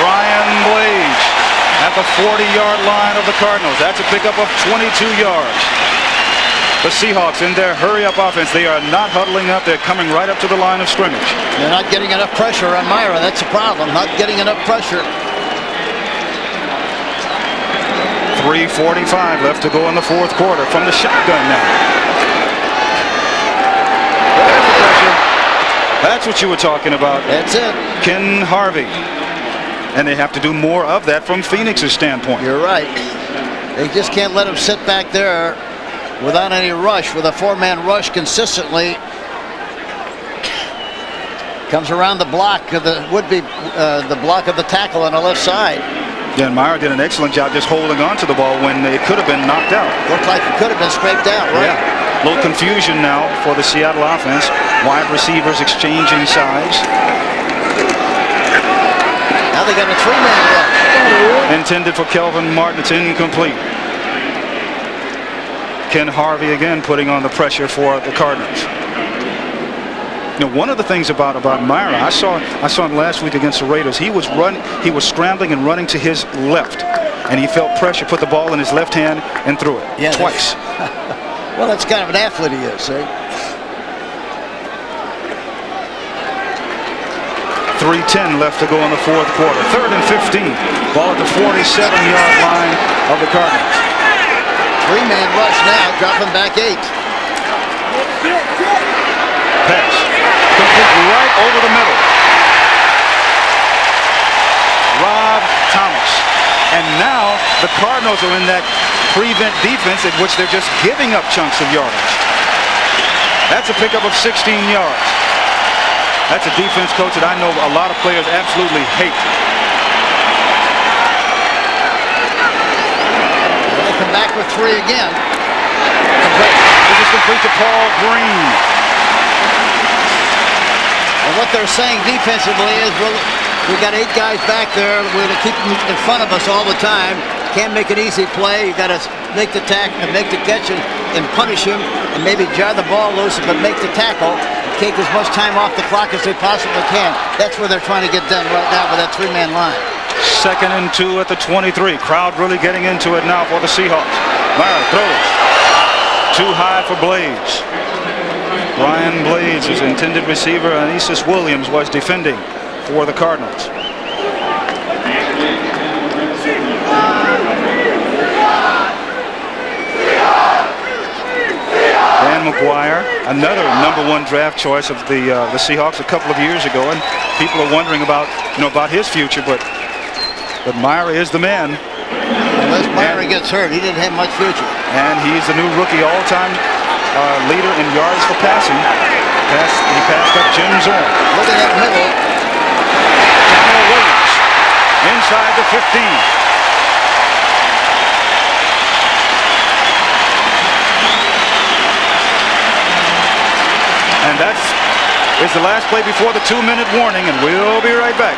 Brian Blaze at the 40-yard line of the Cardinals. That's a pickup of 22 yards. The Seahawks in their hurry-up offense, they are not huddling up. They're coming right up to the line of scrimmage. They're not getting enough pressure on Mirer. That's the problem. Not getting enough pressure. 3:45 left to go in the 4th quarter from the shotgun now. There's the pressure. That's what you were talking about. That's it. Ken Harvey. And they have to do more of that from Phoenix's standpoint. You're right. They just can't let him sit back there without any rush, with a 4-man rush consistently. Comes around the block of the the block of the tackle on the left side. Yeah, and Mirer did an excellent job just holding on to the ball when it could have been knocked out. Looked like it could have been scraped out, right? Yeah. A little confusion now for the Seattle offense. Wide receivers exchanging sides. Now they got a 3-man rush. Intended for Kelvin Martin. It's incomplete. Ken Harvey again putting on the pressure for the Cardinals. You know, one of the things about Mirer, I saw him last week against the Raiders. He was scrambling and running to his left, and he felt pressure, put the ball in his left hand, and threw it twice. Well, that's kind of an athlete he is, eh? 3:10 left to go in the 4th quarter. 3rd and 15. Ball at the 47-yard line of the Cardinals. 3-man rush now, dropping back 8. Pass. Complete right over the middle. Rob Thomas. And now the Cardinals are in that prevent defense in which they're just giving up chunks of yardage. That's a pickup of 16 yards. That's a defense, coach, that I know a lot of players absolutely hate. They come back with 3 again. This is complete to Paul Green. And what they're saying defensively is, we got 8 guys back there. We're going to keep them in front of us all the time. Can't make an easy play. You got to make the catch and punish him, and maybe jar the ball loose, but make the tackle. Take as much time off the clock as they possibly can. That's where they're trying to get done right now with that 3-man line. 2nd and 2 at the 23. Crowd really getting into it now for the Seahawks. Mirer throws. Too high for Blades. Brian Blades, his intended receiver, and Isis Williams was defending for the Cardinals. Dan McGuire, another #1 draft choice of the Seahawks a couple of years ago, and people are wondering about his future, but Mirer is the man. Unless Mirer gets hurt, he didn't have much future. And he's the new rookie all-time leader in yards for passing. He passed up Jim Zorn. Look at that middle. Daniel Williams inside the 15. And that is the last play before the 2-minute warning, and we'll be right back.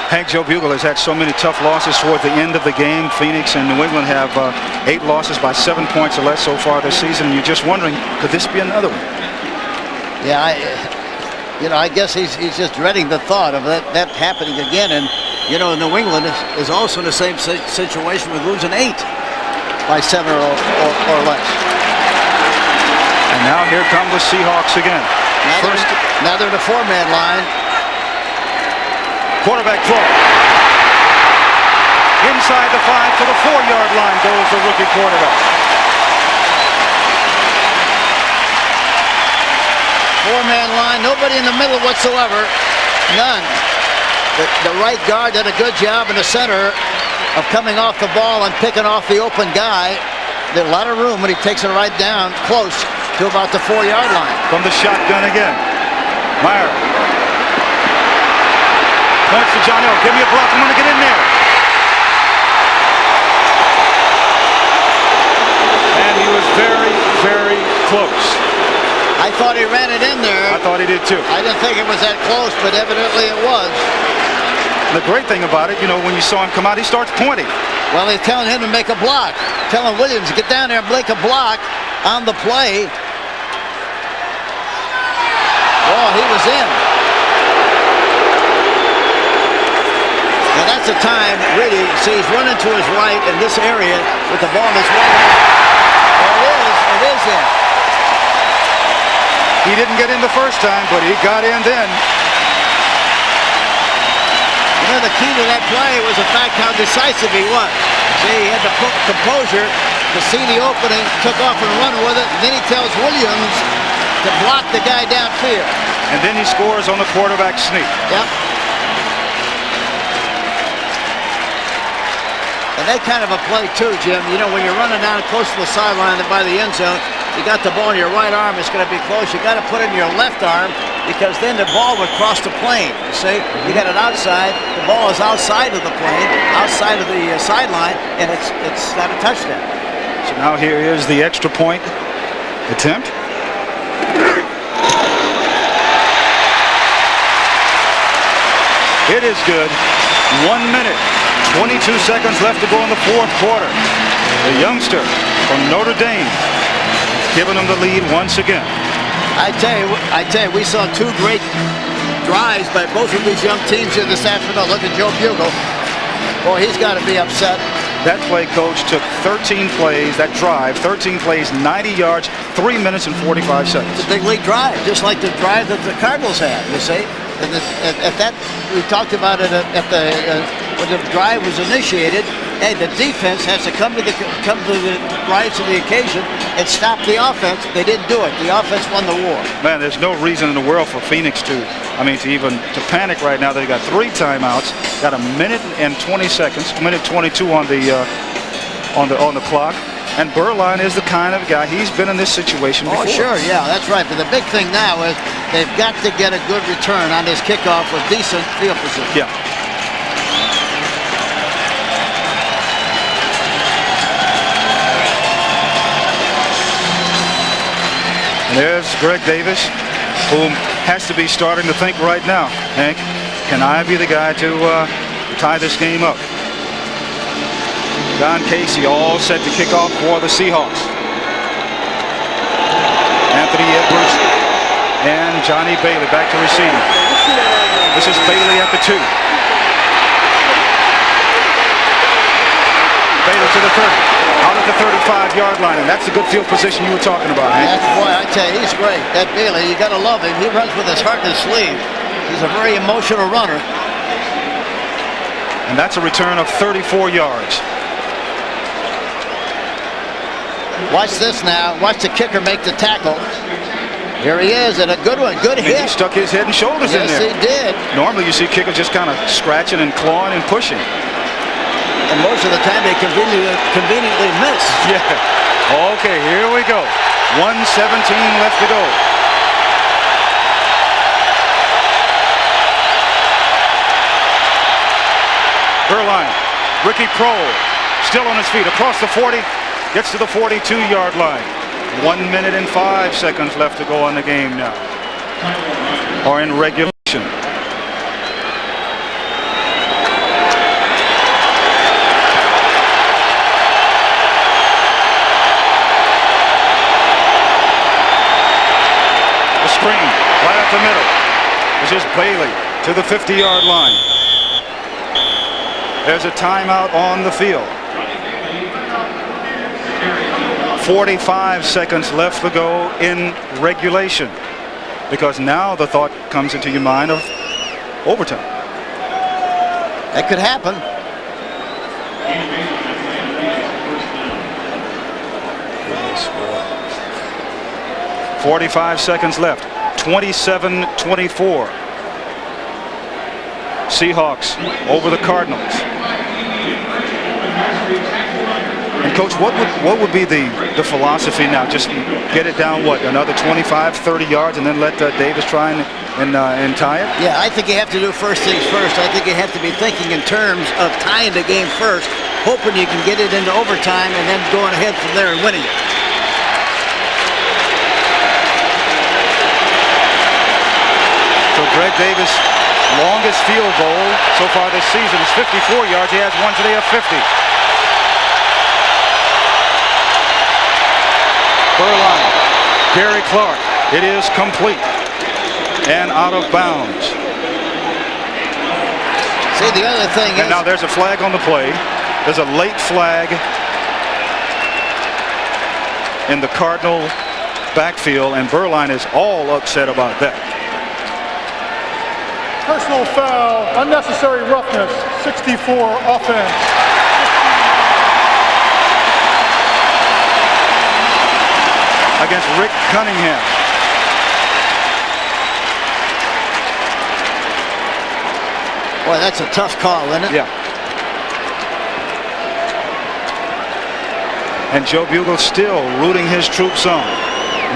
Hank Joe Bugel has had so many tough losses toward the end of the game. Phoenix and New England have 8 losses by 7 points or less so far this season. You're just wondering, could this be another one? Yeah, I guess he's just dreading the thought of that happening again. And New England is also in the same situation with losing 8 by 7 or less. And now here come the Seahawks again. Now they're in the 4-man line. Quarterback throw. Inside the 5 to the 4-yard line goes the rookie quarterback. 4-man line, nobody in the middle whatsoever. None. The right guard did a good job in the center of coming off the ball and picking off the open guy. There's a lot of room when he takes it right down close to about the 4-yard line. From the shotgun again. Mirer. Points to John L. Give me a block. I'm going to get in there. And he was very, very close. I thought he ran it in there. I thought he did too. I didn't think it was that close, but evidently it was. The great thing about it, when you saw him come out, he starts pointing. Well, he's telling him to make a block. Telling Williams to get down there and make a block on the play. Oh, he was in. Now that's the time, really, see, he's running to his right in this area with the ball in his right hand. Well, it is in. He didn't get in the first time, but he got in then. The key to that play was the fact how decisive he was. See, he had the composure to see the opening, took off and run with it, and then he tells Williams to block the guy downfield. And then he scores on the quarterback sneak. Yep. And that kind of a play too, Jim, when you're running down close to the sideline and by the end zone, you got the ball in your right arm, it's going to be close. You got to put it in your left arm because then the ball would cross the plane. You see, you got it outside, the ball is outside of the plane, outside of the sideline, and it's not a touchdown. So now here is the extra point attempt. It is good. 1 minute, 22 seconds left to go in the 4th quarter. The youngster from Notre Dame giving them the lead once again. I tell you, we saw 2 great drives by both of these young teams here this afternoon. Look at Joe Bugel. Boy, he's got to be upset. That play, coach, took 13 plays, that drive, 13 plays, 90 yards, 3 minutes and 45 seconds. It's a big league drive, just like the drive that the Cardinals had, you see. And at that, we talked about it when the drive was initiated. Hey, the defense has to come to the rise to the occasion and stop the offense. They didn't do it. The offense won the war. Man, there's no reason in the world for Phoenix to panic right now. They got 3 timeouts, got 1 minute and 20 seconds, 1 minute 22 on the clock. And Beuerlein is the kind of guy, he's been in this situation before. Oh, sure, yeah, that's right. But the big thing now is they've got to get a good return on this kickoff with decent field position. Yeah. And there's Greg Davis, who has to be starting to think right now, Hank, can I be the guy to tie this game up? Don Casey all set to kick off for the Seahawks. Anthony Edwards and Johnny Bailey back to receive. This is Bailey at the 2. Bailey to the 30. Out at the 35-yard line, and that's the good field position you were talking about. That's, boy, I tell you, he's great. That Bailey, you got to love him. He runs with his heart in his sleeve. He's a very emotional runner. And that's a return of 34 yards. Watch this now. Watch the kicker make the tackle. Here he is, and a good one. Good hit. He stuck his head and shoulders in there. Yes, he did. Normally you see kickers just kind of scratching and clawing and pushing. And most of the time they conveniently miss. Yeah. Okay, here we go. 1:17 left to go. Beuerlein, Ricky Prohl, still on his feet, across the 40, gets to the 42-yard line. 1 minute and 5 seconds left to go on the game now, or in regulation. The screen right up the middle. This is Bailey to the 50-yard line. There's a timeout on the field. 45 seconds left to go in regulation, because now the thought comes into your mind of overtime. That could happen. Yes. 45 seconds left. 27-24. Seahawks over the Cardinals. And Coach, what would be the philosophy now? Just get it down, what, another 25, 30 yards, and then let Davis try and tie it? Yeah, I think you have to do first things first. I think you have to be thinking in terms of tying the game first, hoping you can get it into overtime, and then going ahead from there and winning it. So Greg Davis' longest field goal so far this season is 54 yards. He has one today of 50. Beuerlein, Gary Clark. It is complete and out of bounds. See, the other thing is... And now there's a flag on the play. There's a late flag in the Cardinal backfield, and Beuerlein is all upset about that. Personal foul, unnecessary roughness, 64 offense. Against Rick Cunningham. Boy, that's a tough call, isn't it? Yeah. And Joe Bugel still rooting his troops on,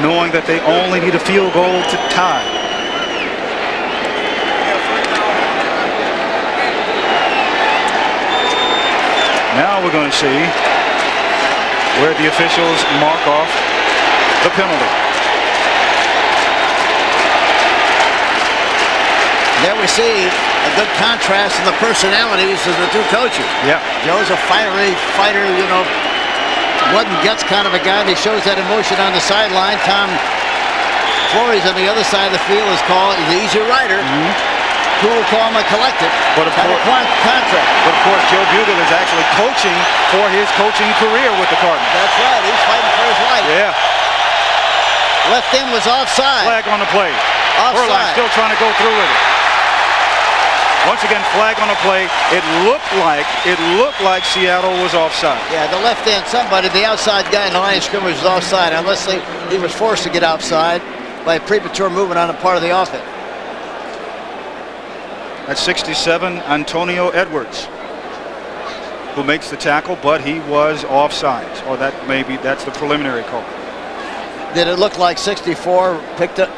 knowing that they only need a field goal to tie. Now we're going to see where the officials mark off the penalty. There we see a good contrast in the personalities of the two coaches. Yeah. Joe's a fiery fighter, you know, blood and guts kind of a guy, and he shows that emotion on the sideline. Tom Flores on the other side of the field is called the easy rider. Who will call him a collective. But of course, Joe Bugel is actually coaching for his coaching career with the Cardinals. That's right. He's fighting for his life. Yeah. Left end was offside. Flag on the play. Offside. Beuerlein still trying to go through with it. Once again, flag on the play. It looked like Seattle was offside. Yeah, the left end, somebody, the outside guy in the line of scrimmage was offside, unless he was forced to get outside by a premature movement on the part of the offense. At 67, Antonio Edwards, who makes the tackle, but he was offside. Or that's the preliminary call. Did it look like 64 picked up?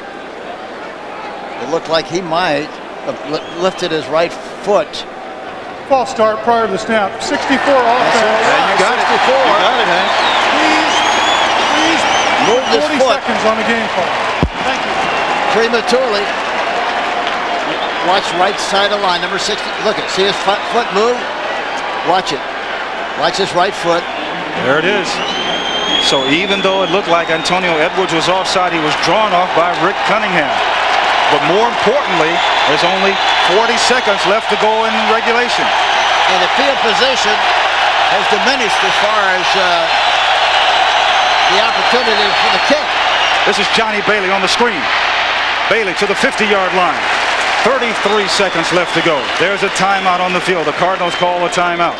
It looked like he might have lifted his right foot. False start prior to the snap. 64 offense. Yeah, you got 64. it. You got it, Hank. Please Move this 40 foot. seconds on the game clock. Thank you. Prematurely. Watch right side of the line, number 60. Look at, see his foot move? Watch it. Watch his right foot. There it is. So even though it looked like Antonio Edwards was offside, he was drawn off by Rick Cunningham. But more importantly, there's only 40 seconds left to go in regulation. And the field position has diminished as far as the opportunity for the kick. This is Johnny Bailey on the screen. Bailey to the 50-yard line. 33 seconds left to go. There's a timeout on the field. The Cardinals call a timeout.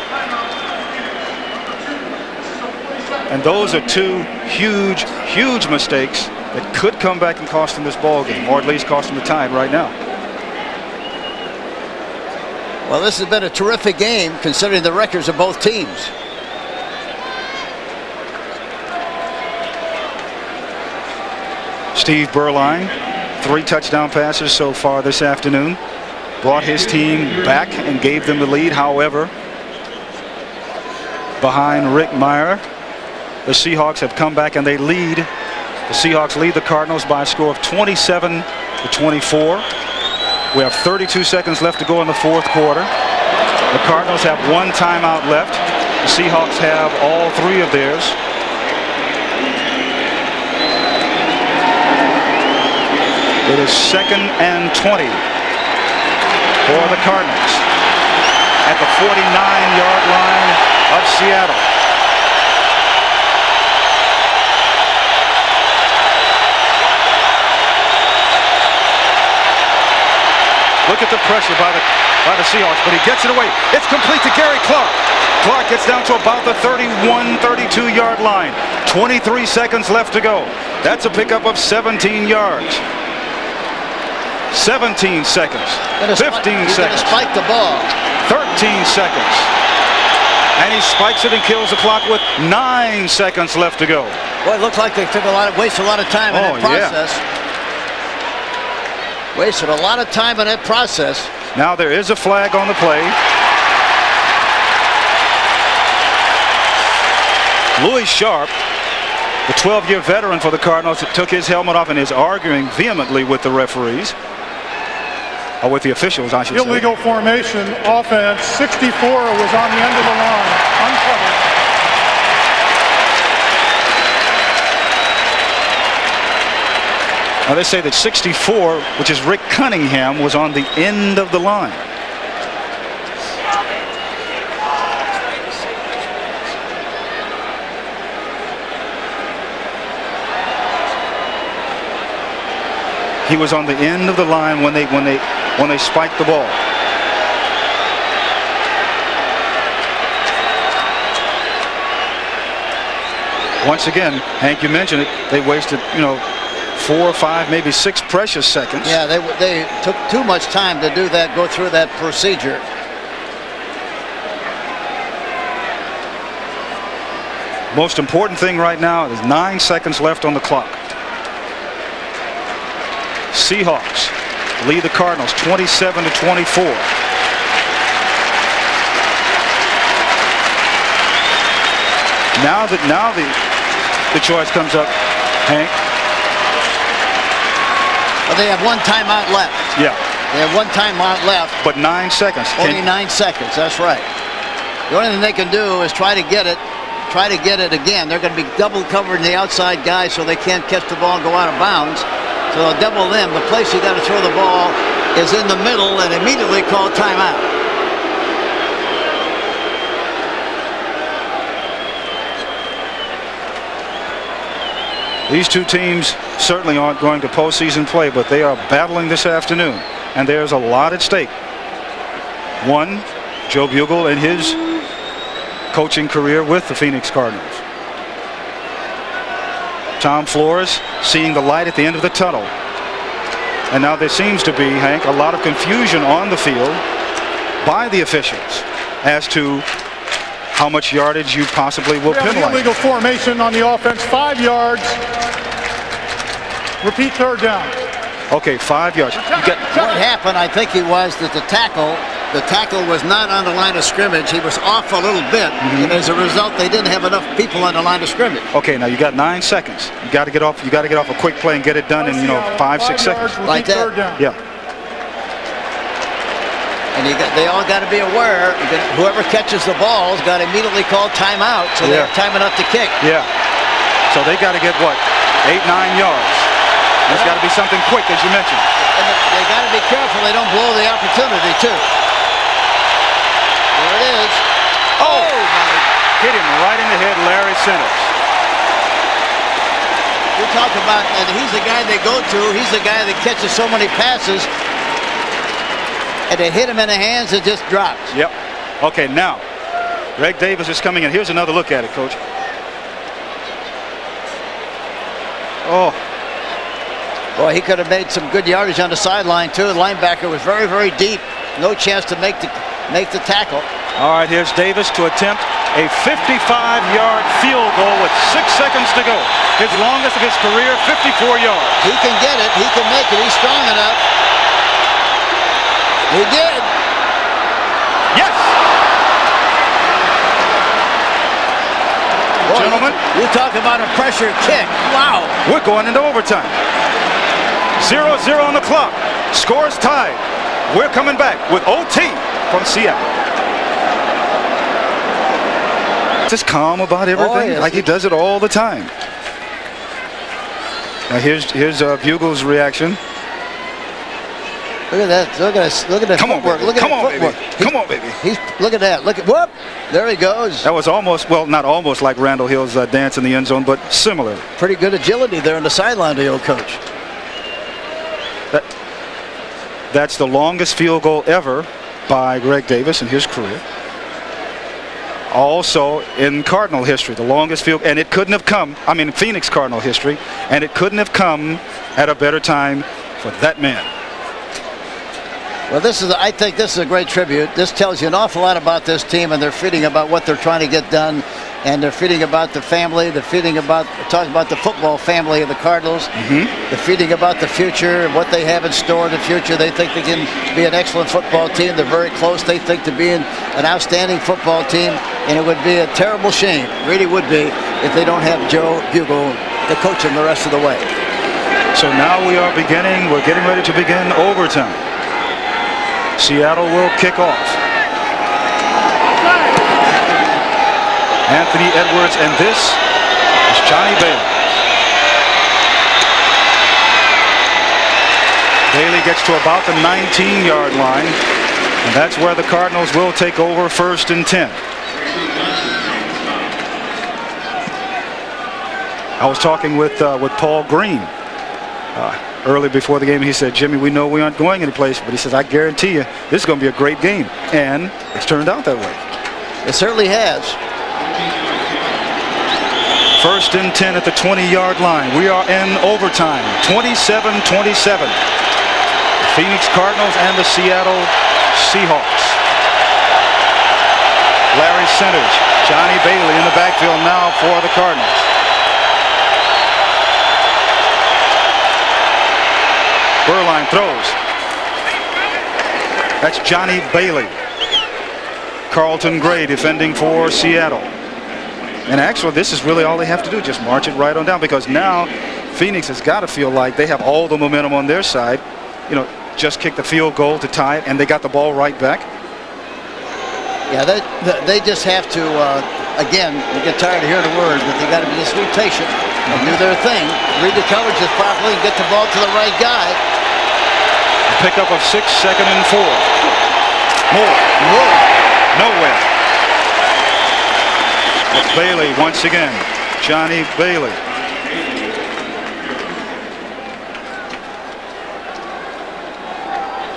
And those are two huge, huge mistakes that could come back and cost them this ball game, or at least cost them the Tide right now. Well, this has been a terrific game considering the records of both teams. Steve Beuerlein, 3 touchdown passes so far this afternoon. Brought his team back and gave them the lead. However, behind Rick Mirer, the Seahawks have come back and they lead. The Seahawks lead the Cardinals by a score of 27-24. We have 32 seconds left to go in the fourth quarter. The Cardinals have 1 timeout left. The Seahawks have all 3 of theirs. It is 2nd and 20 for the Cardinals at the 49-yard line of Seattle. Look at the pressure by the Seahawks, but he gets it away. It's complete to Gary Clark. Clark gets down to about the 31, 32-yard line. 23 seconds left to go. That's a pickup of 17 yards. 17 seconds. 15 seconds. Spike the ball. 13 seconds. And he spikes it and kills the clock with 9 seconds left to go. Boy, it looked like they wasted a lot of time in that process. Wasted a lot of time in that process. Now there is a flag on the play. Louis Sharp, the 12-year veteran for the Cardinals, took his helmet off and is arguing vehemently with the referees. Or with the officials, I should say. Illegal formation offense. 64 was on the end of the line. Uncovered. Now they say that 64, which is Rick Cunningham, was on the end of the line. He was on the end of the line when they spiked the ball. Once again, Hank, you mentioned it. They wasted, 4 or 5, maybe 6 precious seconds. Yeah, they took too much time to do that, go through that procedure. Most important thing right now is 9 seconds left on the clock. Seahawks lead the Cardinals 27-24. Now the choice comes up, Hank. Well, they have 1 timeout left. Yeah. They have 1 timeout left. But 9 seconds. Only 9 seconds. That's right. The only thing they can do is try to get it again. They're going to be double covering the outside guys so they can't catch the ball and go out of bounds. So they'll double them. The place you got to throw the ball is in the middle and immediately call timeout. These two teams certainly aren't going to postseason play, but they are battling this afternoon, and there's a lot at stake. One, Joe Bugel in his coaching career with the Phoenix Cardinals. Tom Flores seeing the light at the end of the tunnel. And now there seems to be, Hank, a lot of confusion on the field by the officials as to how much yardage you possibly will penalize. Illegal formation on the offense, 5 yards. Repeat, 3rd down. Okay, 5 yards. What happened, I think, was that the tackle was not on the line of scrimmage. He was off a little bit, and as a result, they didn't have enough people on the line of scrimmage. Okay, now you got 9 seconds. You got to get off. You got to get off a quick play and get it done in 5, 6 seconds. Like that. 3rd down. Yeah. And they all got to be aware that whoever catches the ball's got to immediately call timeout, so they have time enough to kick. Yeah. So they got to get what, 8, 9 yards. There's got to be something quick, as you mentioned. And they got to be careful they don't blow the opportunity, too. There it is. Oh, hit him right in the head, Larry Centers. You talk about, and he's the guy they go to. He's the guy that catches so many passes. And they hit him in the hands, it just drops. Yep. Okay, now, Greg Davis is coming in. Here's another look at it, Coach. Oh. Boy, he could have made some good yardage on the sideline, too. The linebacker was very, very deep. No chance to make the tackle. All right, here's Davis to attempt a 55-yard field goal with 6 seconds to go. His longest of his career, 54 yards. He can get it. He can make it. He's strong enough. He did. Yes. Boy, gentlemen, you talk about a pressure kick. Wow. We're going into overtime. 0-0 on the clock. Scores tied. We're coming back with OT from Seattle. Just calm about everything, yes. like he does it all the time. Now here's Bugle's reaction. Look at that! Look at that Come on, footwork! baby. Look at Come that on, footwork! baby. Come on, baby. Look at that! Look at whoop! There he goes. That was almost, well, not almost like Randall Hill's dance in the end zone, but similar. Pretty good agility there on the sideline, the old coach. That's the longest field goal ever by Greg Davis in his career. Also in Cardinal history, the longest field, and it couldn't have come, I mean Phoenix Cardinal history, and it couldn't have come at a better time for that man. Well, I think this is a great tribute. This tells you an awful lot about this team and their feeling about what they're trying to get done, and their feeling about the family, the feeling about, talking about the football family of the Cardinals, the feeling about the future, what they have in store in the future. They think they can be an excellent football team. They're very close, they think, to being an outstanding football team, and it would be a terrible shame, really would be, if they don't have Joe Bugle to coach them the rest of the way. So now we're getting ready to begin overtime. Seattle will kick off. Anthony Edwards, and this is Johnny Bailey. Bailey gets to about the 19-yard line, and that's where the Cardinals will take over 1st and 10. I was talking with Paul Green early before the game. He said, Jimmy, we know we aren't going anyplace, but he says, I guarantee you this is going to be a great game. And it's turned out that way. It certainly has. 1st and 10 at the 20-yard line. We are in overtime, 27-27. The Phoenix Cardinals and the Seattle Seahawks. Larry Centers, Johnny Bailey in the backfield now for the Cardinals. Beuerlein throws. That's Johnny Bailey. Carlton Gray defending for Seattle. And actually, this is really all they have to do, just march it right on down, because now Phoenix has got to feel like they have all the momentum on their side. You know, just kick the field goal to tie it, and they got the ball right back. Yeah, they just have to, again, we get tired of hearing the word, but they got to just be patient and do their thing, read the coverages properly, and get the ball to the right guy. Pickup of 6, 2nd and 4. More. Nowhere. It's Bailey once again. Johnny Bailey.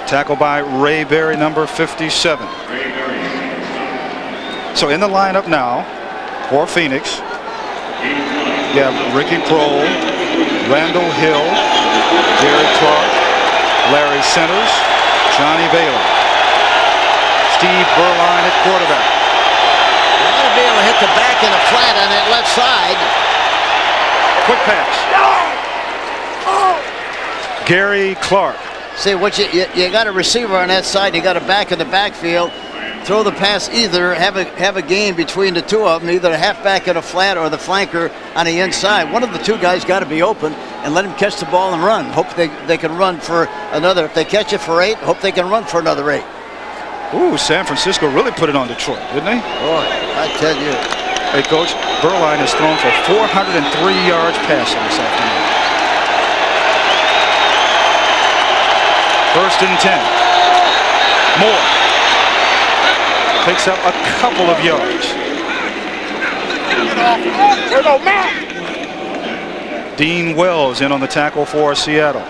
Tackle by Ray Berry, number 57. So in the lineup now for Phoenix, you have Ricky Prohl, Randall Hill, Gary Clark, Larry Centers, Johnny Bailey, Steve Beuerlein at quarterback. They're going to be able to hit the back and the flat on that left side. Quick pass. Gary Clark. See, what you got a receiver on that side, you got a back in the backfield. Throw the pass, either have a game between the two of them, either a halfback and a flat or the flanker on the inside. One of the two guys got to be open and let him catch the ball and run. Hope they can run for another. If they catch it for 8, hope they can run for another 8. Ooh, San Francisco really put it on Detroit, didn't they? Boy, I tell you. Hey, Coach, Beuerlein has thrown for 403 yards passing this afternoon. First and 10. Moore picks up a couple of yards. Dean Wells in on the tackle for Seattle.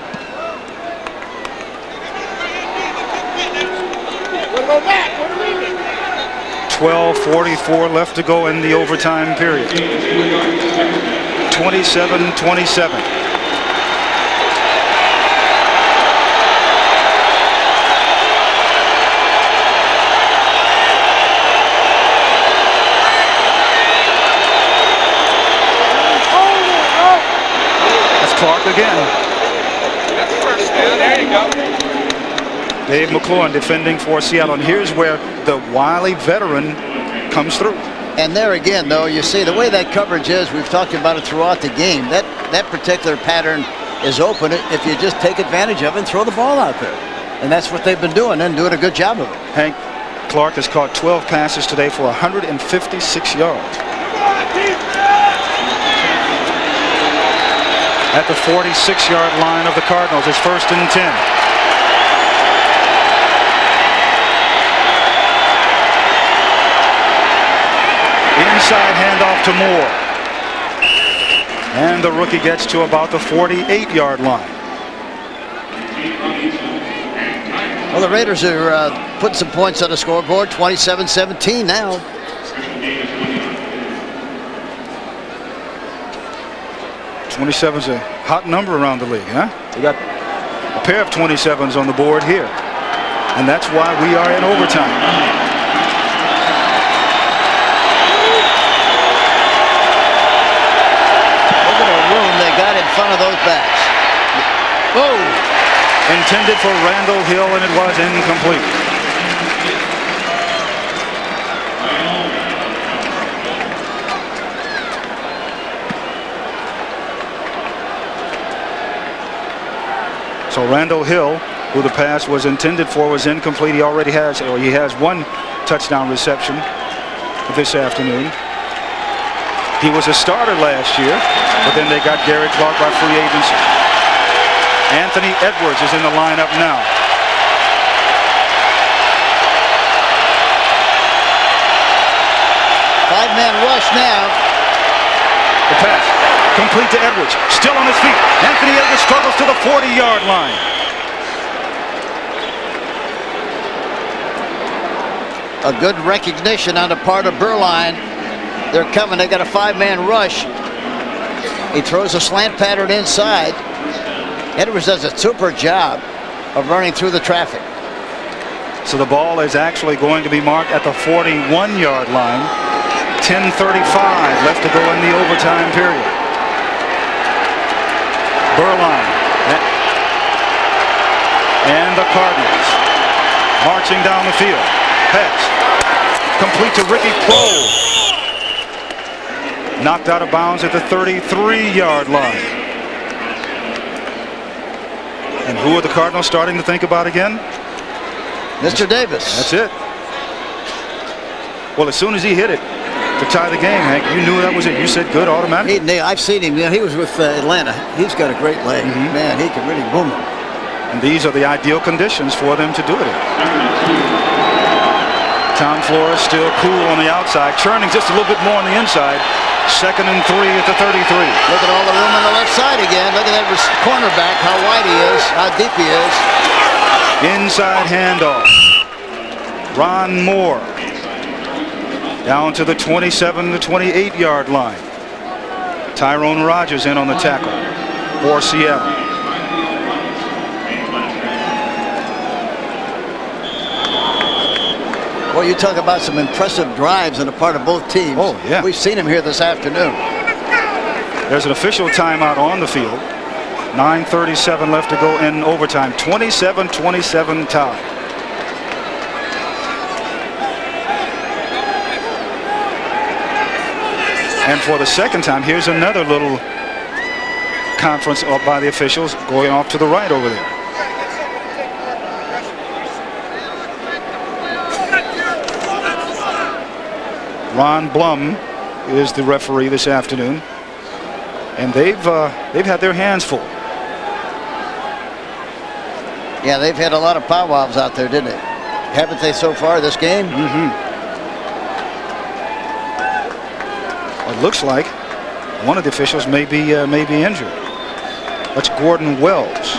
12:44 left to go in the overtime period. 27-27. Clark again. There you go. Dave McClellan defending for Seattle. And here's where the wily veteran comes through. And there again, though, you see the way that coverage is, we've talked about it throughout the game. That particular pattern is open if you just take advantage of it and throw the ball out there. And that's what they've been doing and doing a good job of it. Hank Clark has caught 12 passes today for 156 yards. At the 46-yard line of the Cardinals, it's first and 10. Inside handoff to Moore. And the rookie gets to about the 48-yard line. Well, the Raiders are putting some points on the scoreboard, 27-17 now. 27's a hot number around the league, huh? We got a pair of 27s on the board here. And that's why we are in overtime. Look at the room they got in front of those backs. Whoa! Intended for Randall Hill, and it was incomplete. So Randall Hill, who the pass was intended for, was incomplete. He already has, or he has one touchdown reception this afternoon. He was a starter last year, but then they got Gary Clark by free agency. Anthony Edwards is in the lineup now. Five-man rush now. The pass complete to Edwards, still on his feet. Anthony Edwards struggles to the 40-yard line. A good recognition on the part of Beuerlein. They're coming. They got a five-man rush. He throws a slant pattern inside. Edwards does a super job of running through the traffic. So the ball is actually going to be marked at the 41-yard line. 10:35 left to go in the overtime period. Beuerlein and the Cardinals marching down the field. Pass complete to Ricky Proehl. Knocked out of bounds at the 33-yard line. And who are the Cardinals starting to think about again? Mr. Davis. That's it. Well, as soon as he hit it to tie the game, Hank, you knew that was it. You said good automatically. I've seen him. He was with Atlanta. He's got a great leg. Man, he can really boom it. And these are the ideal conditions for them to do it in. Tom Flores still cool on the outside, churning just a little bit more on the inside. 2nd and 3 at the 33. Look at all the room on the left side again. Look at that cornerback, how wide he is, how deep he is. Inside handoff. Ron Moore down to the 27 to 28-yard line. Tyrone Rogers in on the tackle for Seattle. Well, you talk about some impressive drives on the part of both teams. Oh, yeah. We've seen him here this afternoon. There's an official timeout on the field. 9:37 left to go in overtime. 27-27 tie. And for the second time, here's another little conference up by the officials going off to the right over there. Ron Blum is the referee this afternoon, and they've had their hands full. Yeah, they've had a lot of powwows out there, didn't they? Haven't they so far this game? It looks like one of the officials may be injured. That's Gordon Wells,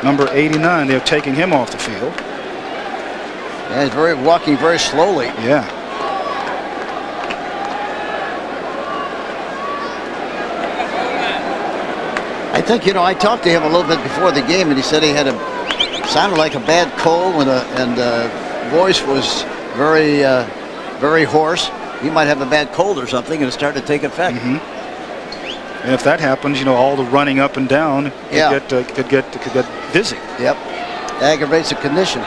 number 89. They're taking him off the field. Yeah, he's walking very slowly. Yeah. I think, you know, I talked to him a little bit before the game, and he said he had sounded like a bad cold, and voice was very, very hoarse. He might have a bad cold or something, and it started to take effect. And if that happens, you know, all the running up and down could get dizzy. Yep, aggravates the condition.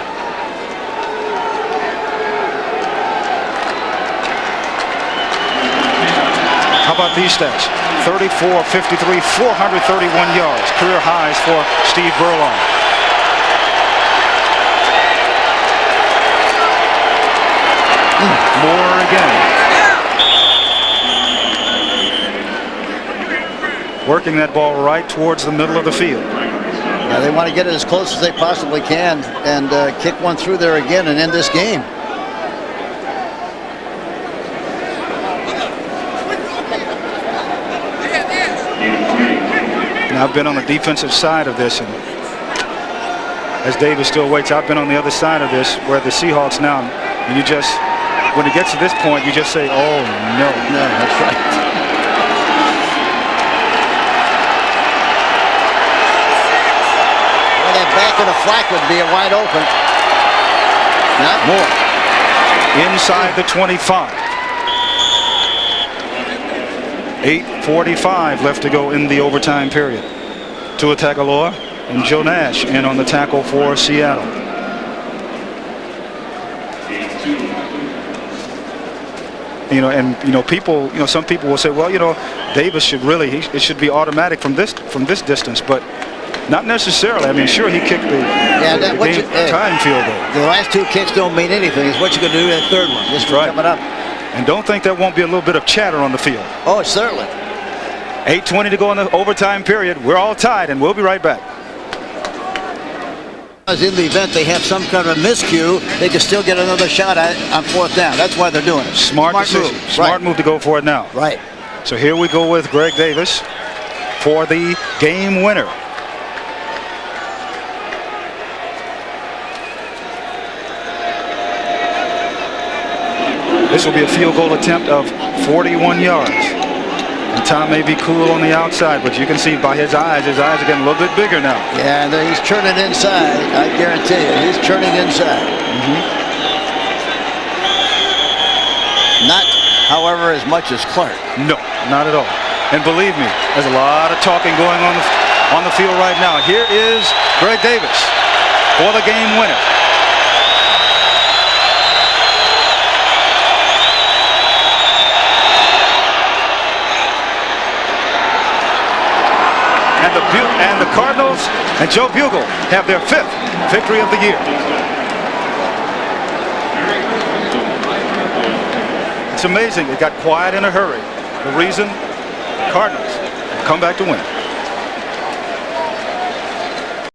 How about these stats? 34, 53, 431 yards. Career highs for Steve Beuerlein. Moore again. Working that ball right towards the middle of the field. Yeah, they want to get it as close as they possibly can and kick one through there again and end this game. Now, I've been on the defensive side of this, and as Davis still waits, I've been on the other side of this where the Seahawks now, and you just, when it gets to this point, you just say, oh no. No, that's right. Well, that back of the flat would be wide open. Not more. Inside the 25. 8:45 left to go in the overtime period. Tua Tagovailoa and Joe Nash in on the tackle for Seattle. You know, and you know, people, you know, some people will say, well, you know, Davis should really, it should be automatic from this distance, but not necessarily. I mean, sure, he kicked the game time field goal. The last two kicks don't mean anything. It's what you're going to do in that third one. This one coming up. And don't think there won't be a little bit of chatter on the field. Oh, certainly. 8:20 to go in the overtime period. We're all tied, and we'll be right back. In the event they have some kind of a miscue, they can still get another shot on fourth down. That's why they're doing it. Smart decision. Move. Smart move to go for it now. Right. So here we go with Greg Davis for the game winner. This will be a field goal attempt of 41 yards. And Tom may be cool on the outside, but you can see by his eyes are getting a little bit bigger now. Yeah, and he's turning inside. I guarantee you, he's turning inside. Not, however, as much as Clark. No, not at all. And believe me, there's a lot of talking going on the field right now. Here is Greg Davis for the game winner. And the Cardinals and Joe Bugel have their 5th victory of the year. It's amazing. It got quiet in a hurry. The reason, the Cardinals come back to win.